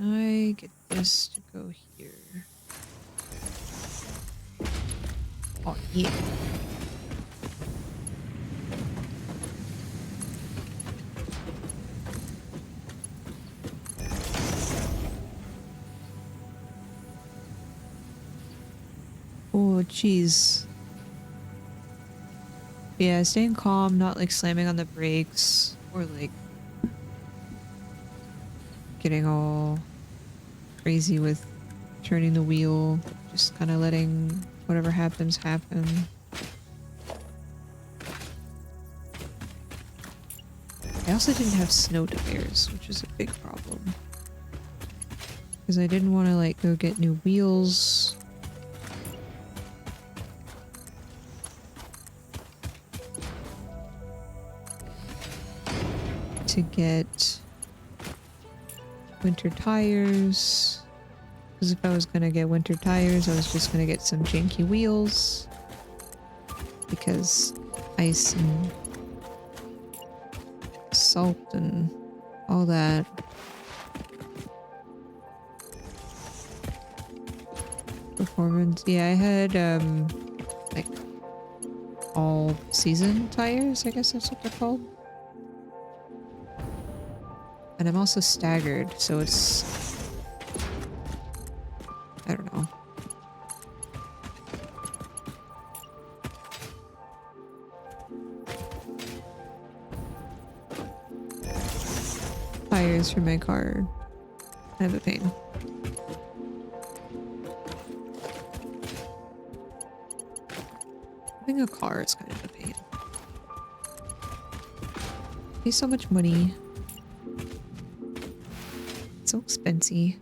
I get this to go here. Oh, yeah. Oh, jeez. Yeah, staying calm, not like slamming on the brakes or like getting all crazy with turning the wheel, just kind of letting whatever happens happen. I also didn't have snow tires, which is a big problem. Because I didn't want to like go get new wheels. To get winter tires. Because if I was going to get winter tires, I was just going to get some janky wheels. Because ice and salt and all that. Performance. Yeah, I had like all season tires, I guess that's what they're called. And I'm also staggered, so it's... I don't know. Tires for my car. I have a pain. Having a car is kind of a pain. Pay so much money. So expensive.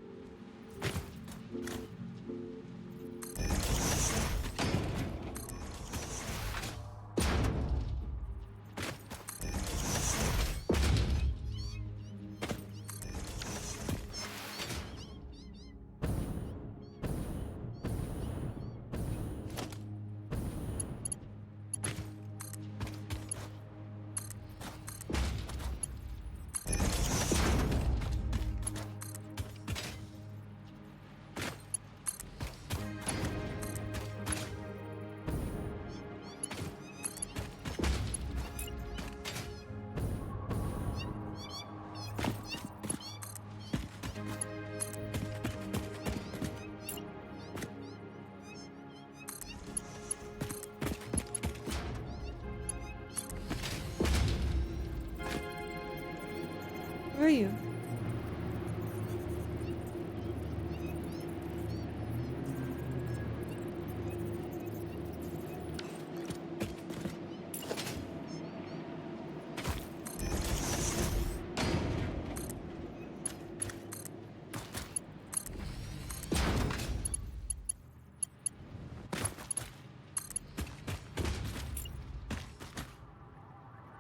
are you?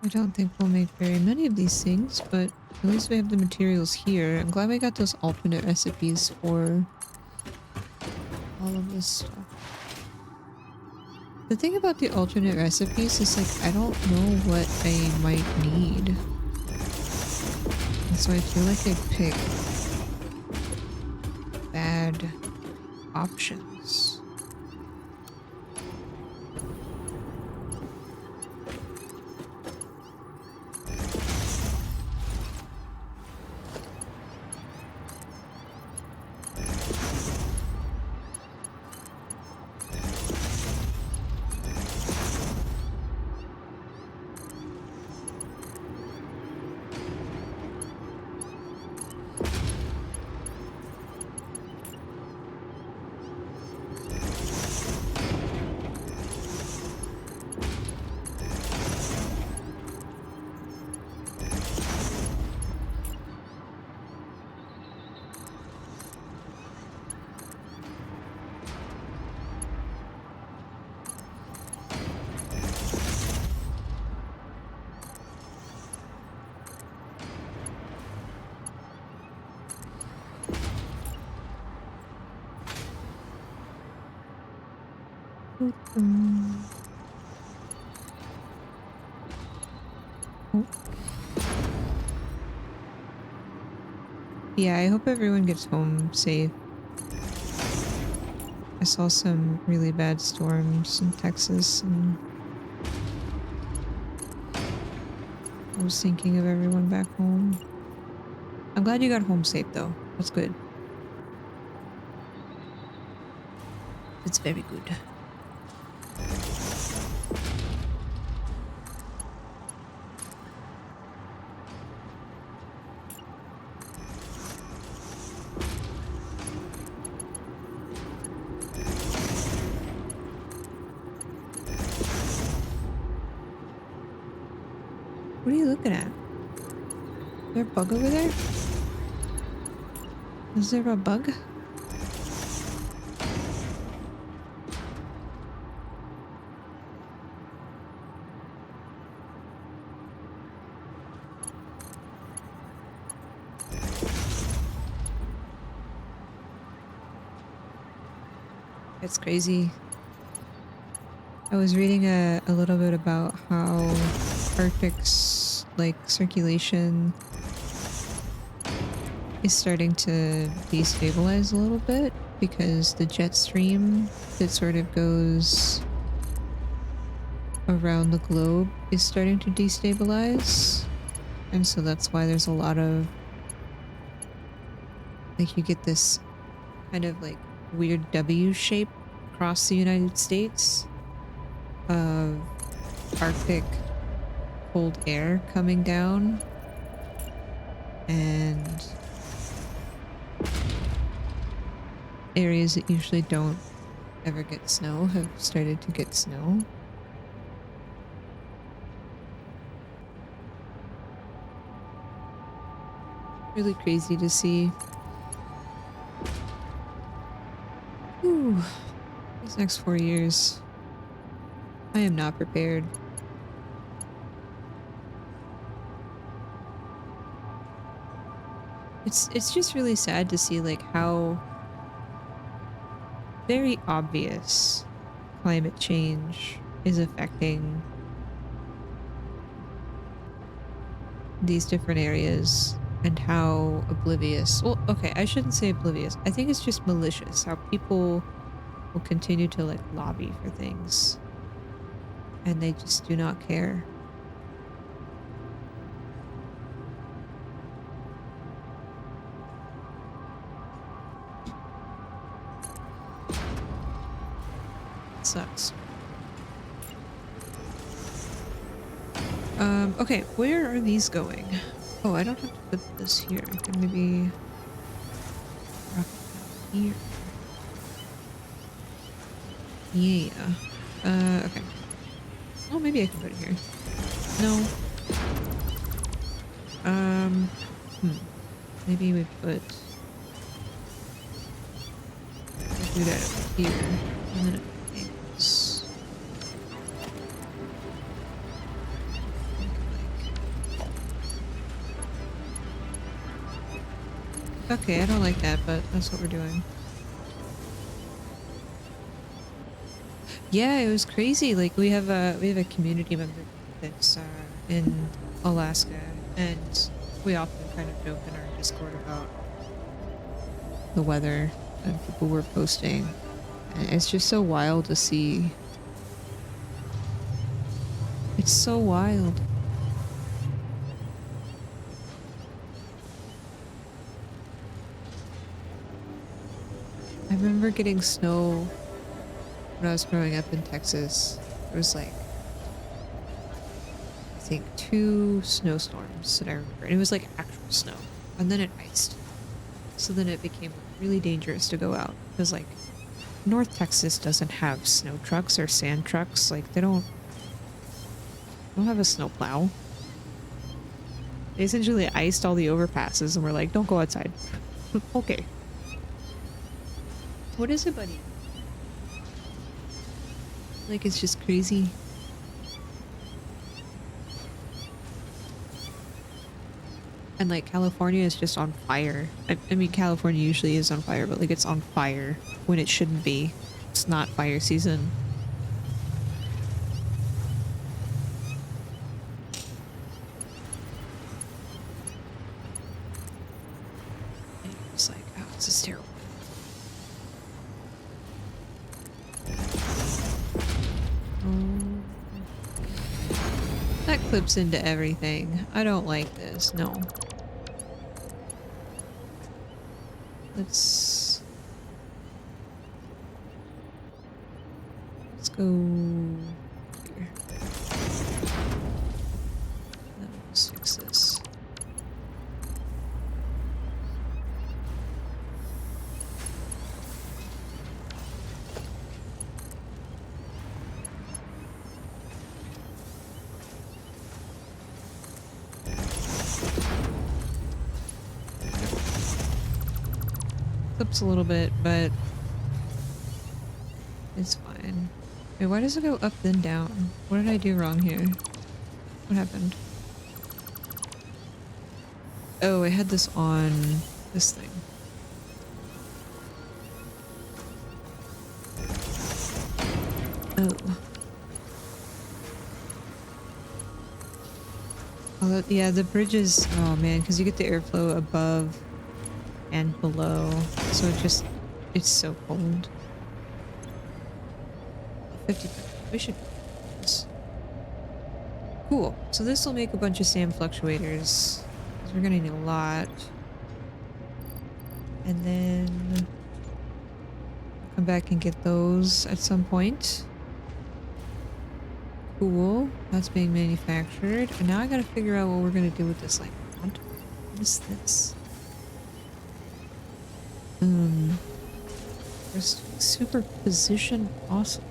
I don't think we'll make very many of these things, but at least we have the materials here. I'm glad we got those alternate recipes for all of this stuff. The thing about the alternate recipes is like, I don't know what I might need. And so I feel like I pick bad options. Oh. Yeah, I hope everyone gets home safe. I saw some really bad storms in Texas, and I was thinking of everyone back home. I'm glad you got home safe, though. That's good. It's very good. What are you looking at? Is there a bug over there? Is there a bug? It's crazy. I was reading a little bit about how Arctic's like circulation is starting to destabilize a little bit because the jet stream that sort of goes around the globe is starting to destabilize, and so that's why there's a lot of like, you get this kind of like weird W shape across the United States of Arctic cold air coming down, and areas that usually don't ever get snow have started to get snow. Really crazy to see. Ooh, these next 4 years, I am not prepared. It's just really sad to see like how very obvious climate change is affecting these different areas, and how oblivious, well, okay, I shouldn't say oblivious, I think it's just malicious how people will continue to like lobby for things and they just do not care. It sucks. Okay, where are these going? Oh, I don't have to put this here. I can maybe drop it down here. Yeah. Okay. Oh, maybe I can put it here. No. Hmm. Maybe we put... do that up here. And then it angles. Okay, I don't like that, but that's what we're doing. Yeah, it was crazy. Like we have a community member that's in Alaska, and we often kind of joke in our Discord about the weather and people were posting. And it's just so wild to see. It's so wild. I remember getting snow when I was growing up in Texas. There was like, I think 2 snowstorms that I remember. And it was like actual snow. And then it iced. So then it became really dangerous to go out. Because like, North Texas doesn't have snow trucks or sand trucks. Like they don't have a snow plow. They essentially iced all the overpasses and we're like, don't go outside. Okay. What is it, buddy? Like, it's just crazy. And like, California is just on fire. I mean, California usually is on fire, but like, it's on fire when it shouldn't be. It's not fire season. And it's like, oh, this is terrible. That clips into everything. I don't like this. No. Let's go here. Then let's fix this. Clips a little bit, but it's fine. Wait, why does it go up then down? What did I do wrong here? What happened? Oh, I had this on this thing. Oh. Oh, yeah, the bridges. Oh man, because you get the airflow above and below, so it's so cold. 50. We should do this. Cool. So this will make a bunch of sand fluctuators, because we're gonna need a lot. And then come back and get those at some point. Cool. That's being manufactured. And now I gotta figure out what we're gonna do with this, like, what is this? Superposition awesome.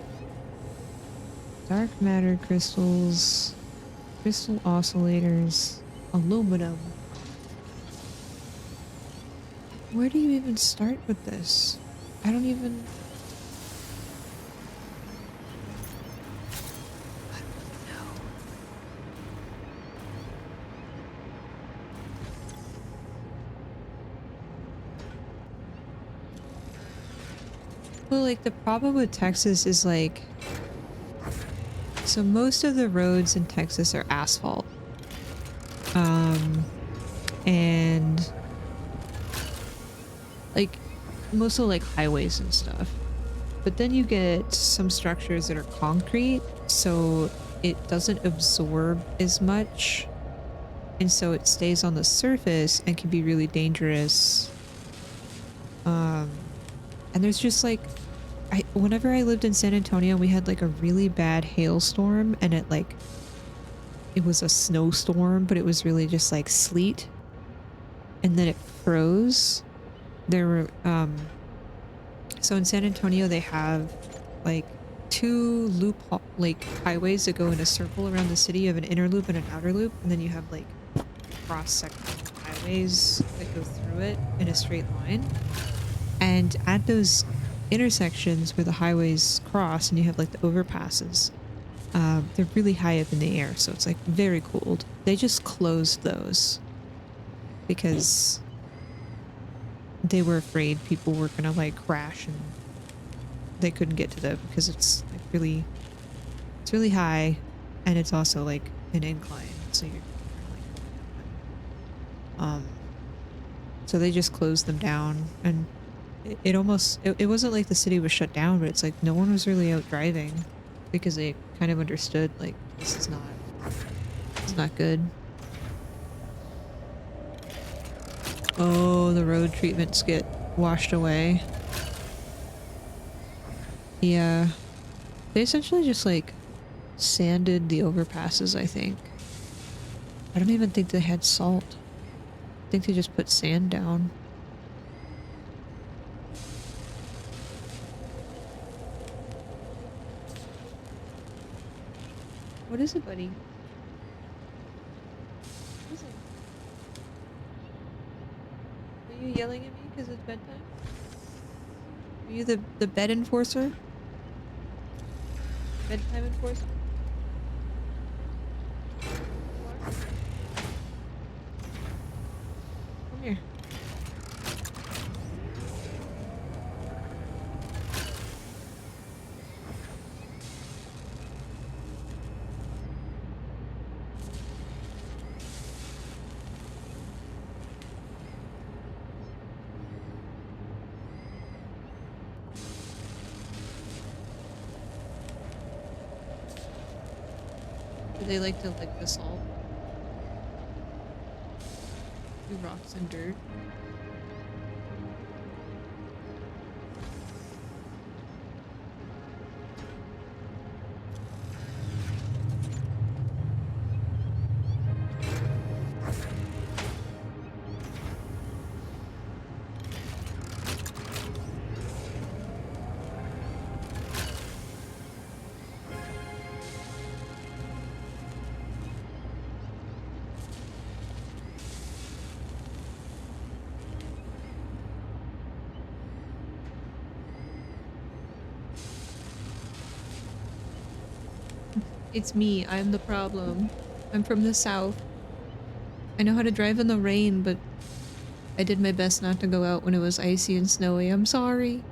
Dark matter crystals, crystal oscillators, aluminum. Where do you even start with this? I don't even... I don't know. Well, like, the problem with Texas is, like... So most of the roads in Texas are asphalt. And... like, mostly, like, highways and stuff. But then you get some structures that are concrete, so it doesn't absorb as much. And so it stays on the surface and can be really dangerous. And there's just like, whenever I lived in San Antonio, we had like a really bad hailstorm and it it was a snowstorm, but it was really just like sleet, and then it froze. There were so in San Antonio they have like two like highways that go in a circle around the city. You have an inner loop and an outer loop, and then you have like cross-sectional highways that go through it in a straight line. And at those intersections where the highways cross and you have like the overpasses, they're really high up in the air, so it's like very cold. They just closed those because they were afraid people were gonna like crash and they couldn't get to them because it's like it's really high, and it's also like an incline, so you're like so they just closed them down, and it almost it wasn't like the city was shut down, but it's like no one was really out driving because they kind of understood like it's not good. Oh, the road treatments get washed away. Yeah. They essentially just like sanded the overpasses, I think. I don't even think they had salt. I think they just put sand down. What is it, buddy? What is it? Are you yelling at me because it's bedtime? Are you the bed enforcer? Bedtime enforcer? You are? Come here. Do they like to lick the salt? Do rocks and dirt? It's me. I'm the problem. I'm from the south. I know how to drive in the rain, but I did my best not to go out when it was icy and snowy. I'm sorry.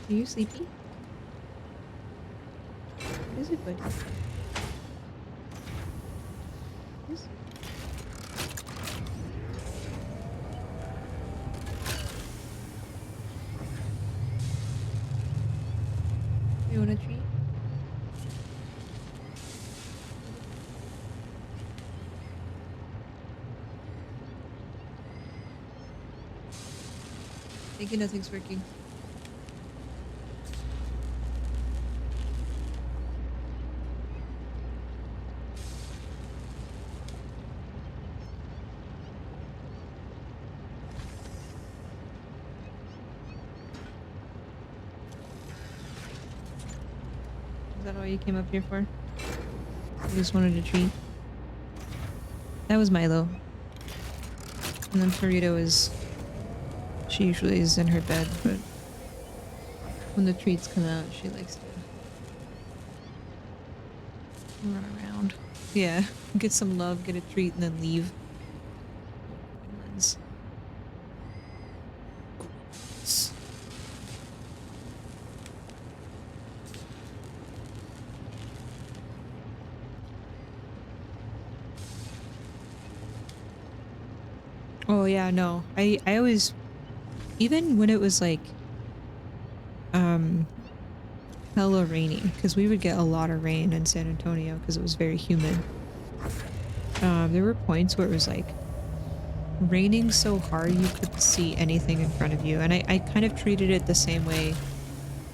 Are you sleepy? What is it, buddy? What is it? You want a treat? Thank you, nothing's working. Is that all you came up here for? You just wanted a treat? That was Milo. And then Torito is... She usually is in her bed, but when the treats come out, she likes to run around. Yeah, get some love, get a treat, and then leave. Gremlins. Oh yeah, no. I always, even when it was like hella rainy, because we would get a lot of rain in San Antonio because it was very humid. There were points where it was like raining so hard you couldn't see anything in front of you, and I kind of treated it the same way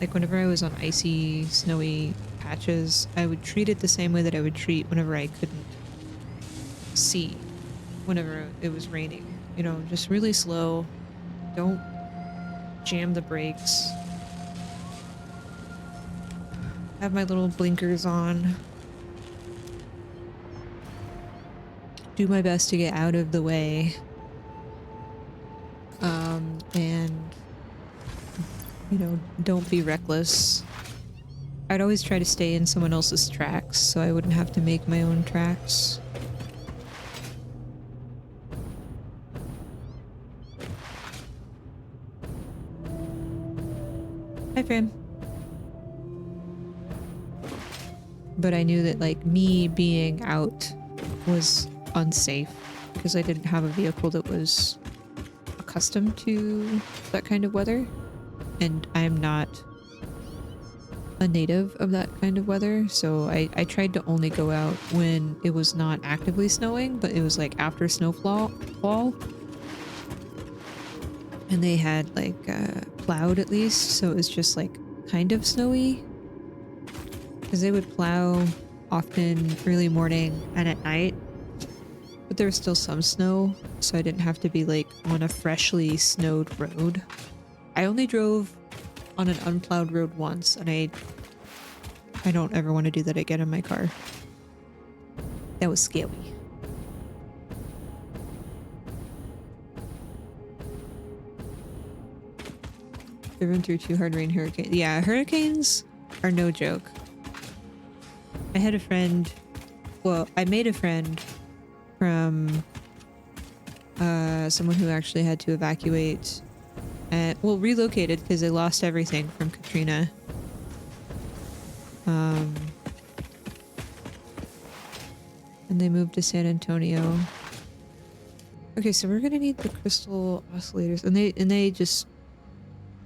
Like whenever I was on icy, snowy patches, I would treat it the same way that I would treat whenever I couldn't see, whenever it was raining. You know, just really slow. Don't jam the brakes. Have my little blinkers on. Do my best to get out of the way. And, you know, don't be reckless. I'd always try to stay in someone else's tracks so I wouldn't have to make my own tracks. Hi, Fran. But I knew that, like, me being out was unsafe because I didn't have a vehicle that was accustomed to that kind of weather, and I'm not a native of that kind of weather, so I tried to only go out when it was not actively snowing, but it was like after snowfall, and they had like plowed at least, so it was just like kind of snowy, because they would plow often early morning and at night, but there was still some snow, so I didn't have to be like on a freshly snowed road. I only drove on an unplowed road once, and I don't ever want to do that again in my car. That was scary. Driven through 2 hard rain hurricanes. Yeah, hurricanes are no joke. I had a friend, well, I made a friend from someone who actually had to evacuate, well, relocated because they lost everything from Katrina. And they moved to San Antonio. Okay, so we're gonna need the crystal oscillators, and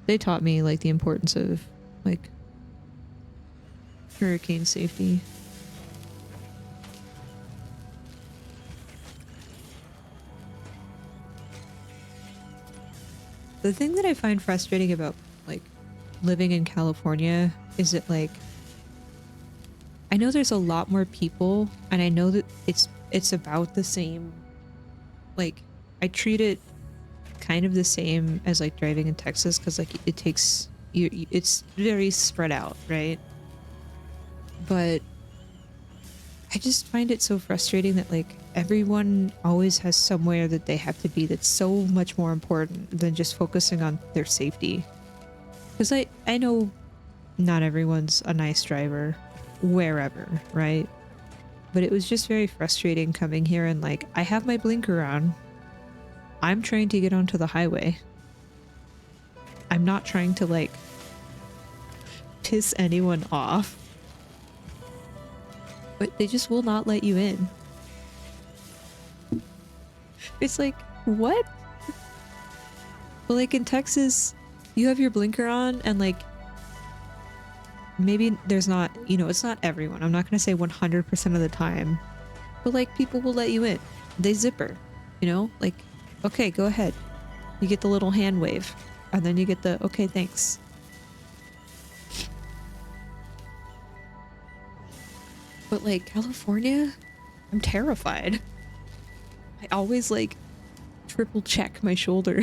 they taught me like the importance of like hurricane safety. The thing that I find frustrating about like living in California is that like I know there's a lot more people, and I know that it's about the same, like I treat it kind of the same as like driving in Texas, because like it takes it's very spread out, right? But I just find it so frustrating that like everyone always has somewhere that they have to be that's so much more important than just focusing on their safety. Because I know not everyone's a nice driver wherever, right? But it was just very frustrating coming here and like I have my blinker on. I'm trying to get onto the highway. I'm not trying to like piss anyone off. But they just will not let you in. It's like, what? Well, like in Texas, you have your blinker on and like maybe there's not, you know, it's not everyone. I'm not going to say 100% of the time, but like people will let you in. They zipper, you know, like, okay, go ahead. You get the little hand wave and then you get the, okay, thanks. But like California, I'm terrified. I always like triple check my shoulder.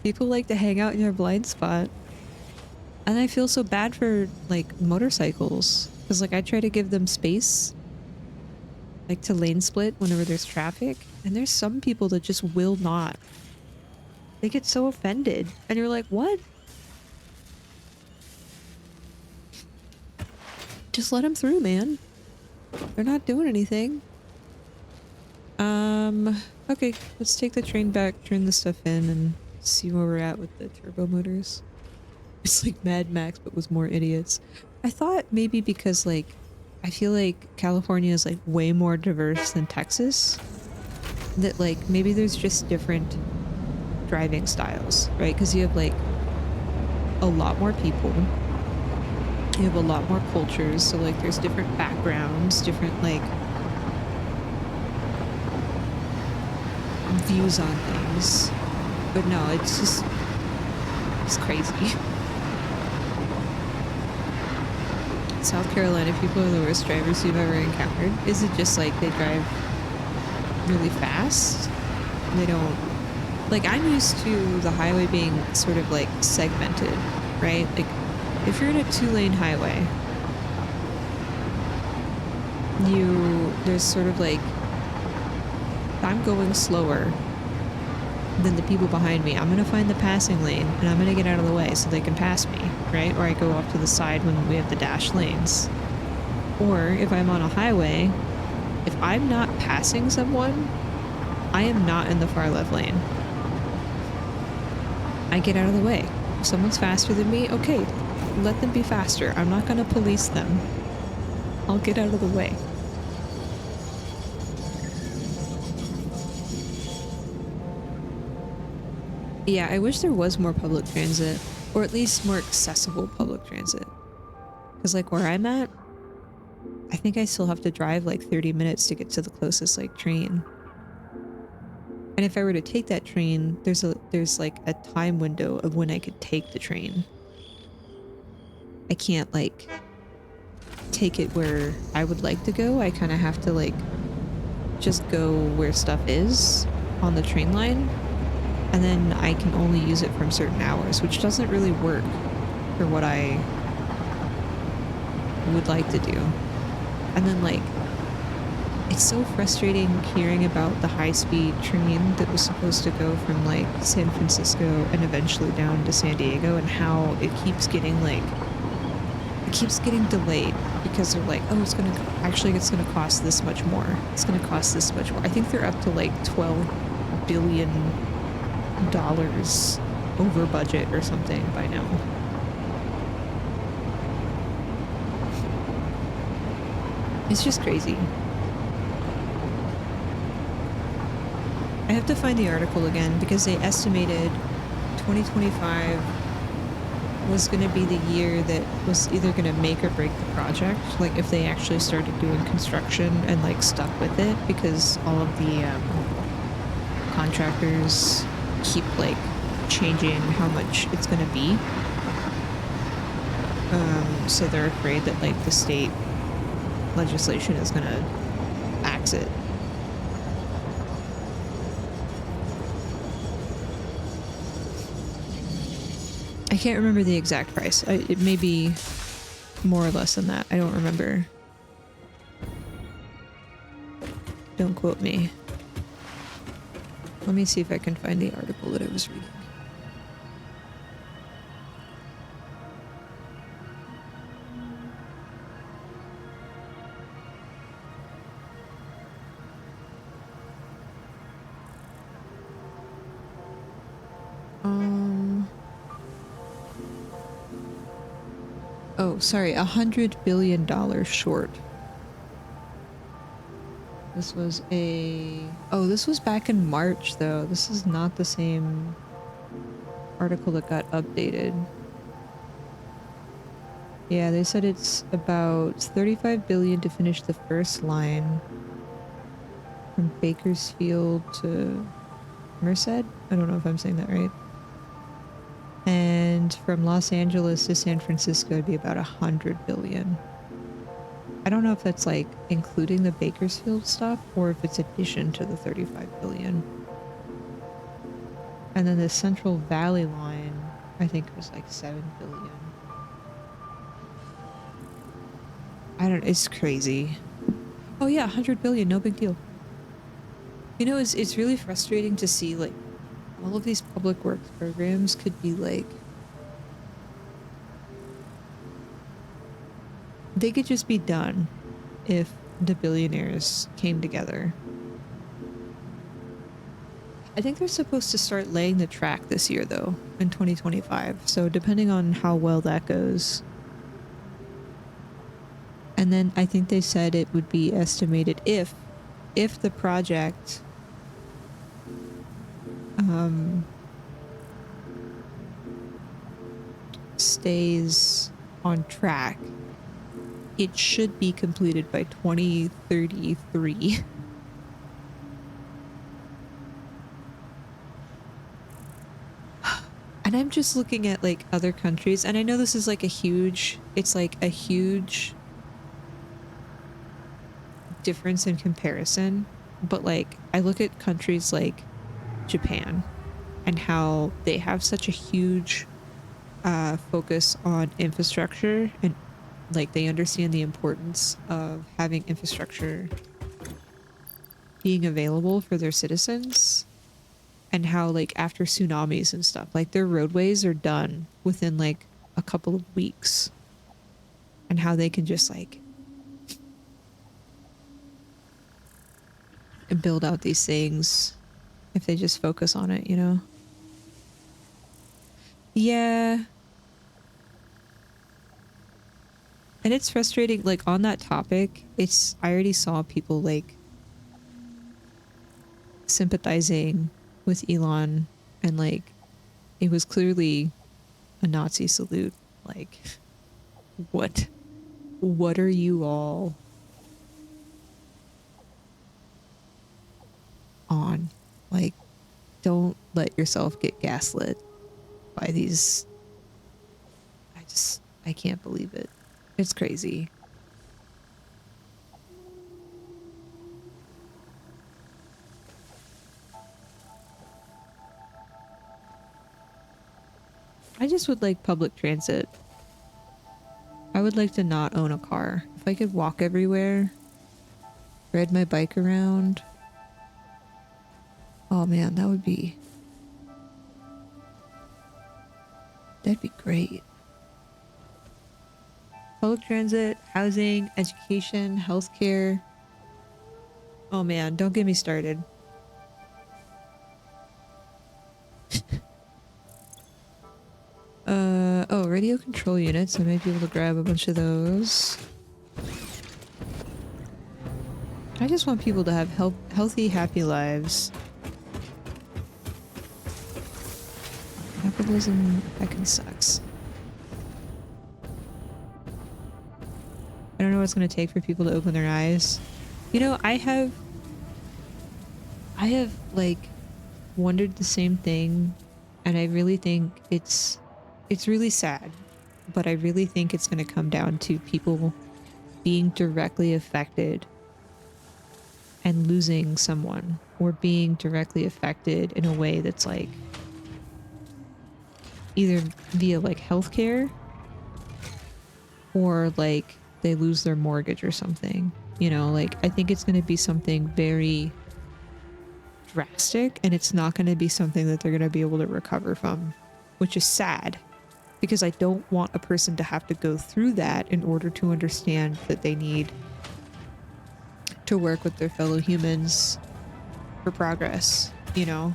People like to hang out in your blind spot. And I feel so bad for like motorcycles, because like I try to give them space, like to lane split whenever there's traffic, and there's some people that just will not. They get so offended and you're like, what? Just let them through, man. They're not doing anything. Okay, let's take the train back, turn the stuff in, and see where we're at with the turbo motors. It's like Mad Max, but with more idiots. I thought maybe because, like, I feel like California is, like, way more diverse than Texas. That, like, maybe there's just different driving styles, right? Because you have, like, a lot more people. You have a lot more cultures, so, like, there's different backgrounds, different, like, views on things. But no, it's just, it's crazy. South Carolina people are the worst drivers you've ever encountered? Is it just like they drive really fast? They don't... Like, I'm used to the highway being sort of like segmented, right? Like, if you're in a 2-lane highway, there's sort of like, if I'm going slower than the people behind me, I'm gonna find the passing lane and I'm gonna get out of the way so they can pass me, right? Or I go off to the side when we have the dash lanes. Or if I'm on a highway, if I'm not passing someone, I am not in the far left lane. I get out of the way. If someone's faster than me, okay, let them be faster. I'm not gonna police them. I'll get out of the way. Yeah, I wish there was more public transit, or at least more accessible public transit. Because like where I'm at, I think I still have to drive like 30 minutes to get to the closest like train. And if I were to take that train, there's like a time window of when I could take the train. I can't like take it where I would like to go. I kind of have to like just go where stuff is on the train line. And then I can only use it from certain hours, which doesn't really work for what I would like to do. And then like, it's so frustrating hearing about the high-speed train that was supposed to go from like San Francisco and eventually down to San Diego, and how it keeps getting delayed because they're like, oh, it's gonna cost this much more. It's gonna cost this much more. I think they're up to like $12 billion over budget or something by now. It's just crazy. I have to find the article again because they estimated 2025 was going to be the year that was either going to make or break the project, like if they actually started doing construction and like stuck with it, because all of the contractors keep like changing how much it's going to be. So they're afraid that like the state legislation is going to axe it. I can't remember the exact price. It may be more or less than that. I don't remember. Don't quote me. Let me see if I can find the article that I was reading. Oh, sorry, $100 billion short. This was this was back in March, though. This is not the same article that got updated. Yeah, they said it's about $35 billion to finish the first line from Bakersfield to Merced. I don't know if I'm saying that right. And from Los Angeles to San Francisco would be about $100 billion. I don't know if that's like including the Bakersfield stuff or if it's addition to the $35 billion. And then the Central Valley line, I think it was like $7 billion. It's crazy. Oh yeah, $100 billion, no big deal. You know, it's really frustrating to see like all of these public works programs could be like, they could just be done if the billionaires came together. I think they're supposed to start laying the track this year though, in 2025. So depending on how well that goes. And then I think they said it would be estimated if the project stays on track, it should be completed by 2033. And And I'm just looking at like other countries, and I know this is like it's like a huge difference in comparison, but like I look at countries like Japan and how they have such a huge focus on infrastructure, and like they understand the importance of having infrastructure being available for their citizens, and how like after tsunamis and stuff, like their roadways are done within like a couple of weeks, and how they can just like build out these things if they just focus on it, you know? Yeah. And it's frustrating, like on that topic, I already saw people like sympathizing with Elon, and like it was clearly a Nazi salute. Like, what are you all on? Like, don't let yourself get gaslit by these. I can't believe it. It's crazy. I just would like public transit. I would like to not own a car. If I could walk everywhere, ride my bike around. Oh man, that'd be great. Public transit, housing, education, healthcare. Oh man, don't get me started. Oh, radio control units. I might be able to grab a bunch of those. I just want people to have healthy, happy lives. Capitalism fucking sucks. I don't know what it's going to take for people to open their eyes. You know, I have like wondered the same thing, and I really think it's really sad, but I really think it's going to come down to people being directly affected and losing someone, or being directly affected in a way that's like either via like healthcare, or like they lose their mortgage or something. You know, like I think it's going to be something very drastic, and it's not going to be something that they're going to be able to recover from, which is sad, because I don't want a person to have to go through that in order to understand that they need to work with their fellow humans for progress, you know?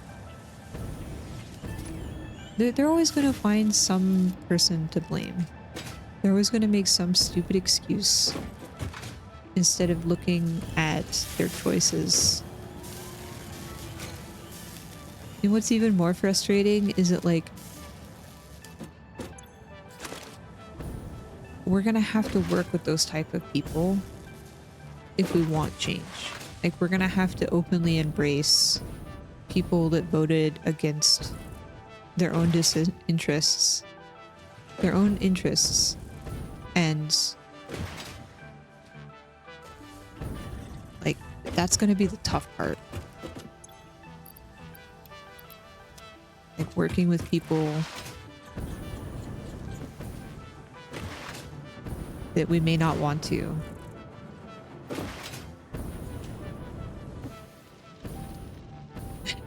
They're always going to find some person to blame. They're always going to make some stupid excuse instead of looking at their choices. And what's even more frustrating is that, like, we're gonna have to work with those type of people if we want change. Like, we're gonna have to openly embrace people that voted against their own interests, and like that's gonna be the tough part. Like working with people that we may not want to.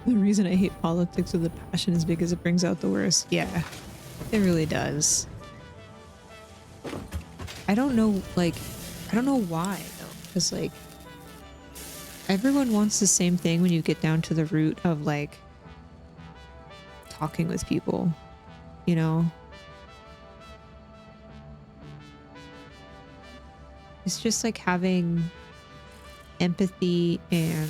The reason I hate politics with a passion is because it brings out the worst. Yeah, it really does. I don't know why though, because like everyone wants the same thing when you get down to the root of like talking with people, you know? It's just like having empathy and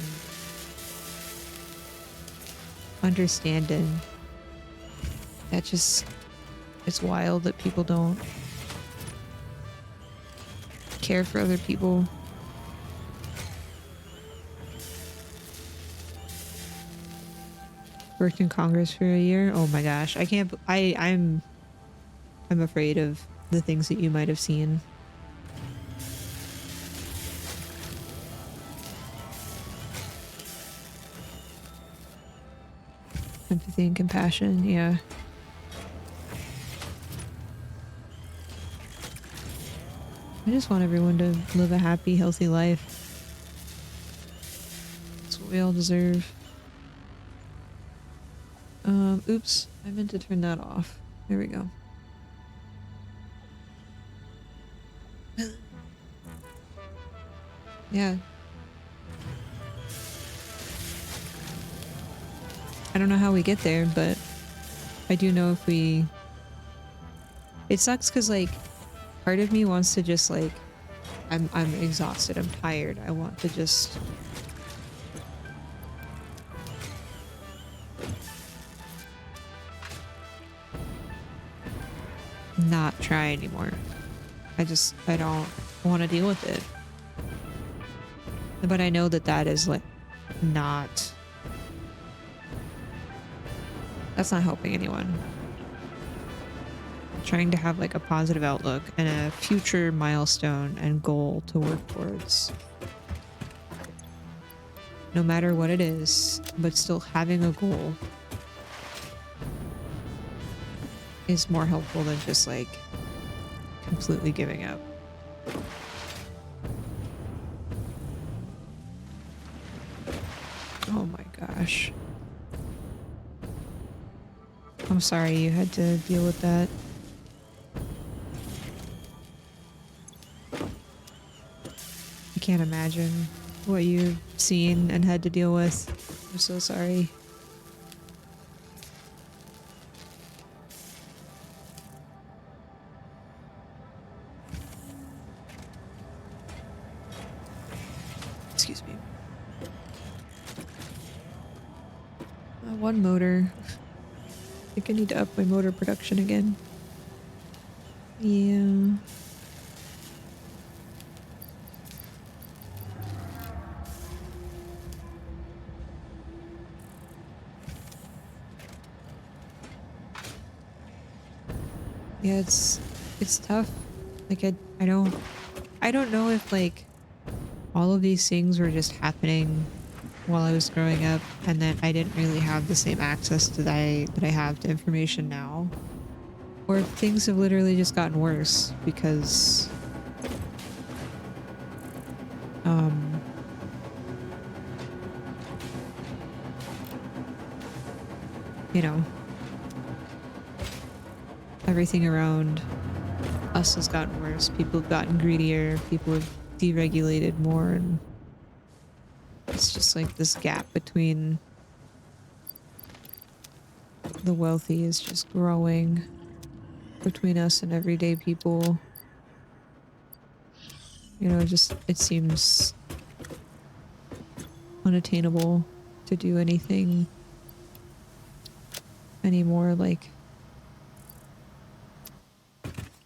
understanding. That just, it's wild that people don't care for other people. Worked in Congress for a year. Oh my gosh. I can't, I'm afraid of the things that you might have seen. Empathy and compassion, yeah. I just want everyone to live a happy, healthy life. That's what we all deserve. Oops. I meant to turn that off. There we go. Yeah. I don't know how we get there, but I do know if we... It sucks because, like, part of me wants to just, like... I'm exhausted. I'm tired. I want to just... not try anymore. I don't want to deal with it. But I know that that is, like, not... That's not helping anyone. Trying to have, like, a positive outlook and a future milestone and goal to work towards. No matter what it is, but still having a goal is more helpful than just, like, completely giving up. Oh my gosh. I'm sorry you had to deal with that. I can't imagine what you've seen and had to deal with. I'm so sorry. Excuse me. One motor. I think I need to up my motor production again. Yeah. Yeah, it's tough. Like I don't know if, like, all of these things were just happening while I was growing up and then I didn't really have the same access that I have to information now. Or if things have literally just gotten worse because you know, everything around us has gotten worse. People have gotten greedier, people have deregulated more, and it's just like this gap between the wealthy is just growing between us and everyday people. You know, just it seems unattainable to do anything anymore. Like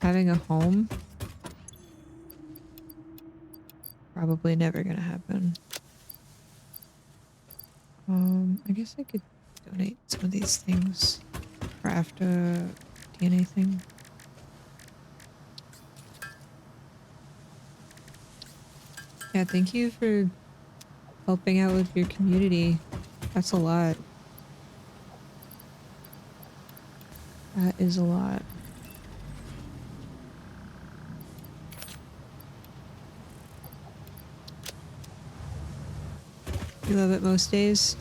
having a home, probably never gonna happen. I guess I could donate some of these things. Craft a DNA thing. Yeah, thank you for helping out with your community. That's a lot. That is a lot. You love it most days?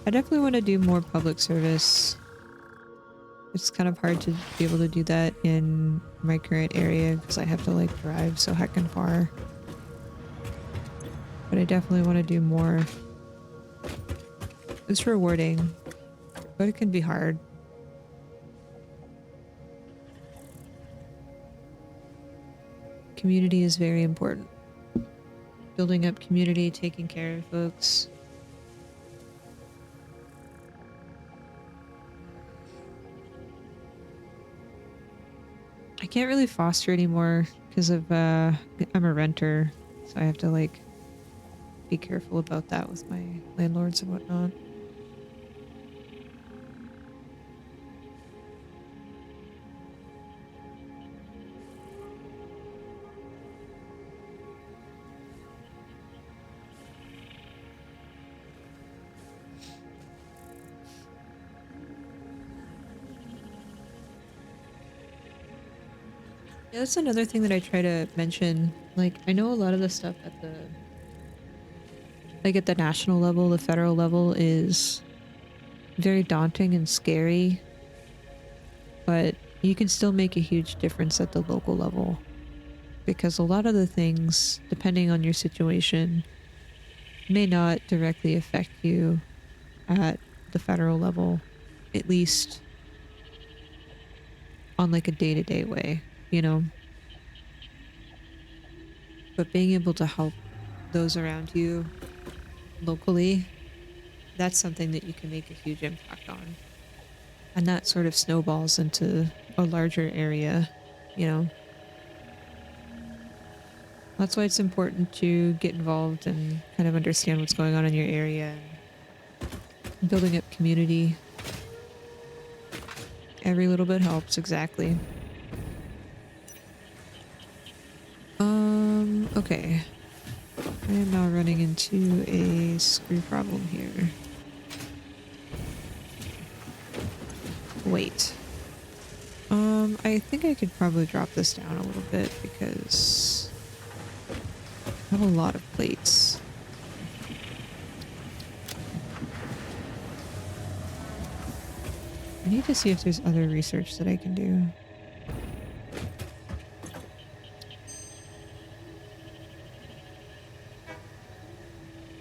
I definitely want to do more public service. It's kind of hard to be able to do that in my current area because I have to, like, drive so heckin' far. But I definitely want to do more. It's rewarding, but it can be hard. Community is very important. Building up community, taking care of folks. I can't really foster anymore because of I'm a renter, so I have to, like, be careful about that with my landlords and whatnot. Yeah, that's another thing that I try to mention. Like, I know a lot of the stuff at the at the national level, the federal level is very daunting and scary, but you can still make a huge difference at the local level because a lot of the things, depending on your situation, may not directly affect you at the federal level, at least on like a day-to-day way, you know? But being able to help those around you locally, that's something that you can make a huge impact on. And that sort of snowballs into a larger area, you know? That's why it's important to get involved and kind of understand what's going on in your area and building up community. Every little bit helps, exactly. Okay. I am now running into a screw problem here. Wait. I think I could probably drop this down a little bit because I have a lot of plates. I need to see if there's other research that I can do.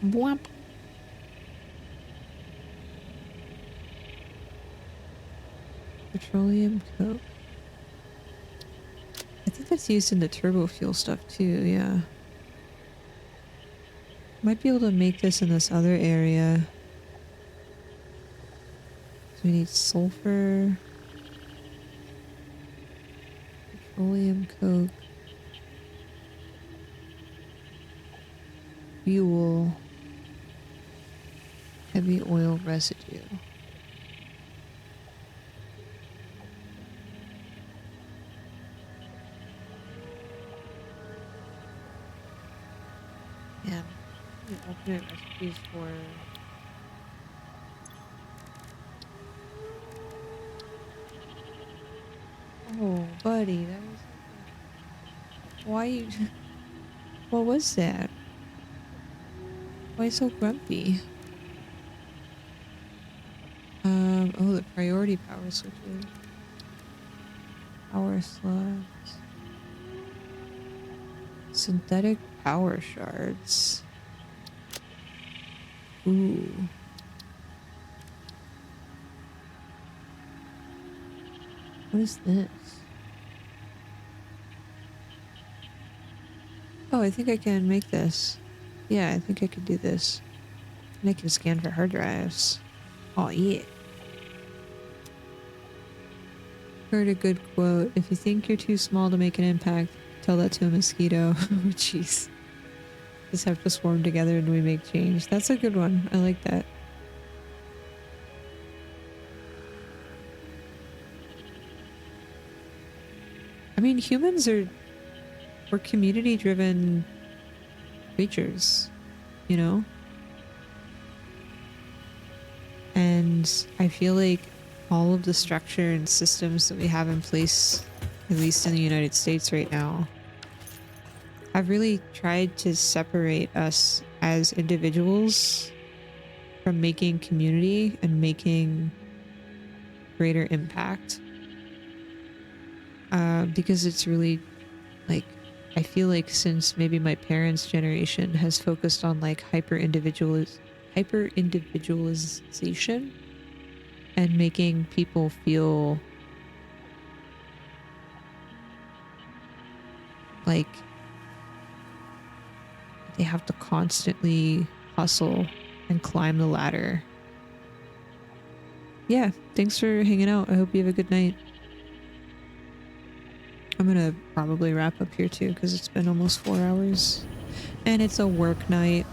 Bwomp. Petroleum coke. I think that's used in the turbo fuel stuff too, yeah. Might be able to make this in this other area. So we need sulfur, petroleum coke, fuel, heavy oil residue. Yeah, alternate recipes for. Oh, buddy, that was. Why you? What was that? Why so grumpy? Oh, the priority power switches. Power slugs. Synthetic power shards. Ooh. What is this? Oh, I think I can make this. Yeah, I think I could do this. And I can scan for hard drives. Oh, yeah. Heard a good quote. If you think you're too small to make an impact, tell that to a mosquito. Oh, jeez. Just have to swarm together and we make change. That's a good one. I like that. I mean, we're community-driven creatures, you know? And I feel like all of the structure and systems that we have in place, at least in the United States right now, have really tried to separate us as individuals from making community and making greater impact. Because it's really like, I feel like since maybe my parents' generation has focused on like hyper individualization and making people feel like they have to constantly hustle and climb the ladder. Yeah, thanks for hanging out. I hope you have a good night. I'm gonna probably wrap up here too because it's been almost 4 hours and it's a work night.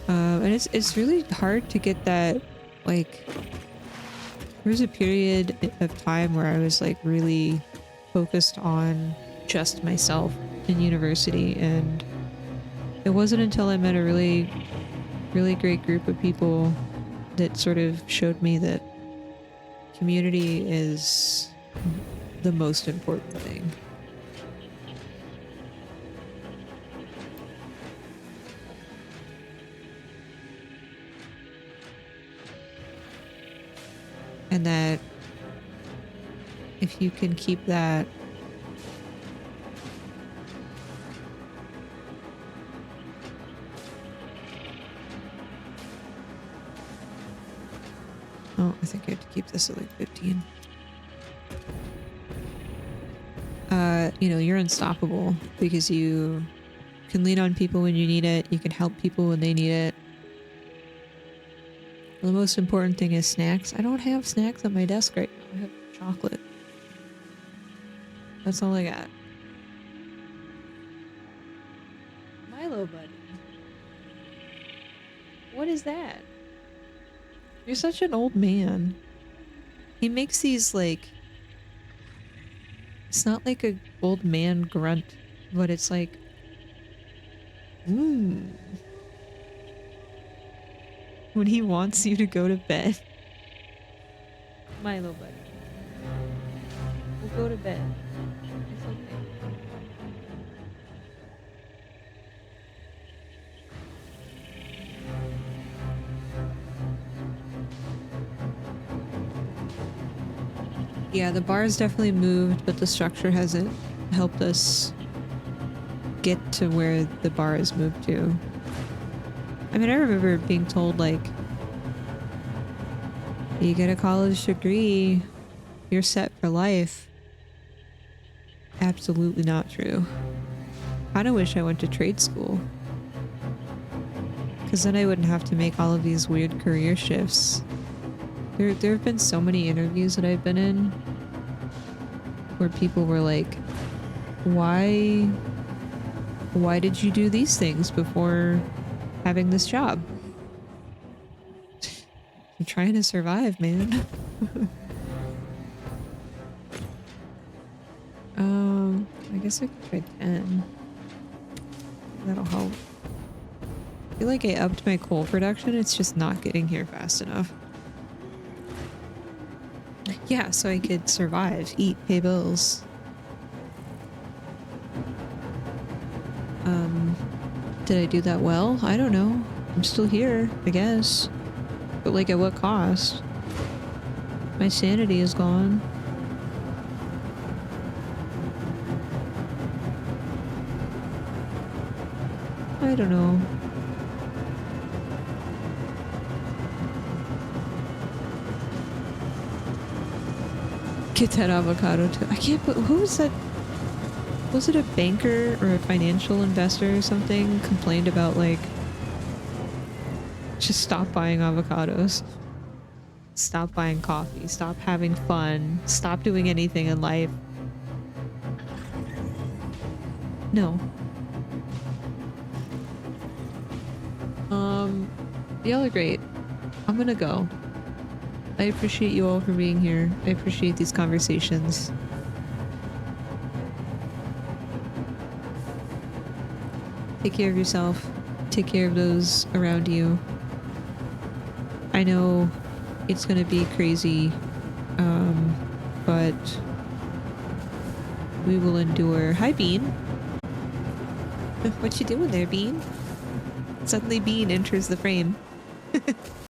And it's really hard to get that, like, there was a period of time where I was like really focused on just myself in university, and it wasn't until I met a really, really great group of people that sort of showed me that community is the most important thing. And that if you can keep that oh, I think I have to keep this at like 15. You know, you're unstoppable because you can lean on people when you need it. You can help people when they need it. The most important thing is snacks. I don't have snacks on my desk right now. I have chocolate. That's all I got. Milo buddy. What is that? You're such an old man. He makes these like... It's not like a old man grunt, but it's like... When he wants you to go to bed. Milo buddy. We'll go to bed. It's okay. Yeah, the bar's definitely moved, but the structure hasn't helped us get to where the bar has moved to. I mean, I remember being told, like, you get a college degree, you're set for life. Absolutely not true. Kinda wish I went to trade school. Because then I wouldn't have to make all of these weird career shifts. There have been so many interviews that I've been in where people were like, why did you do these things before having this job? I'm trying to survive, man. I guess I could try 10. That'll help. I feel like I upped my coal production, it's just not getting here fast enough. Yeah, so I could survive, eat, pay bills. Did I do that well? I don't know. I'm still here, I guess. But like at what cost? My sanity is gone. I don't know. Get that avocado too. I can't put. Who was that? Was it a banker or a financial investor or something complained about like just stop buying avocados, stop buying coffee, stop having fun, stop doing anything in life? No. Y'all are great. I'm gonna go. I appreciate you all for being here. I appreciate these conversations. Take care of yourself. Take care of those around you. I know it's gonna be crazy, but we will endure. Hi, Bean. What you doing there, Bean? Suddenly Bean enters the frame.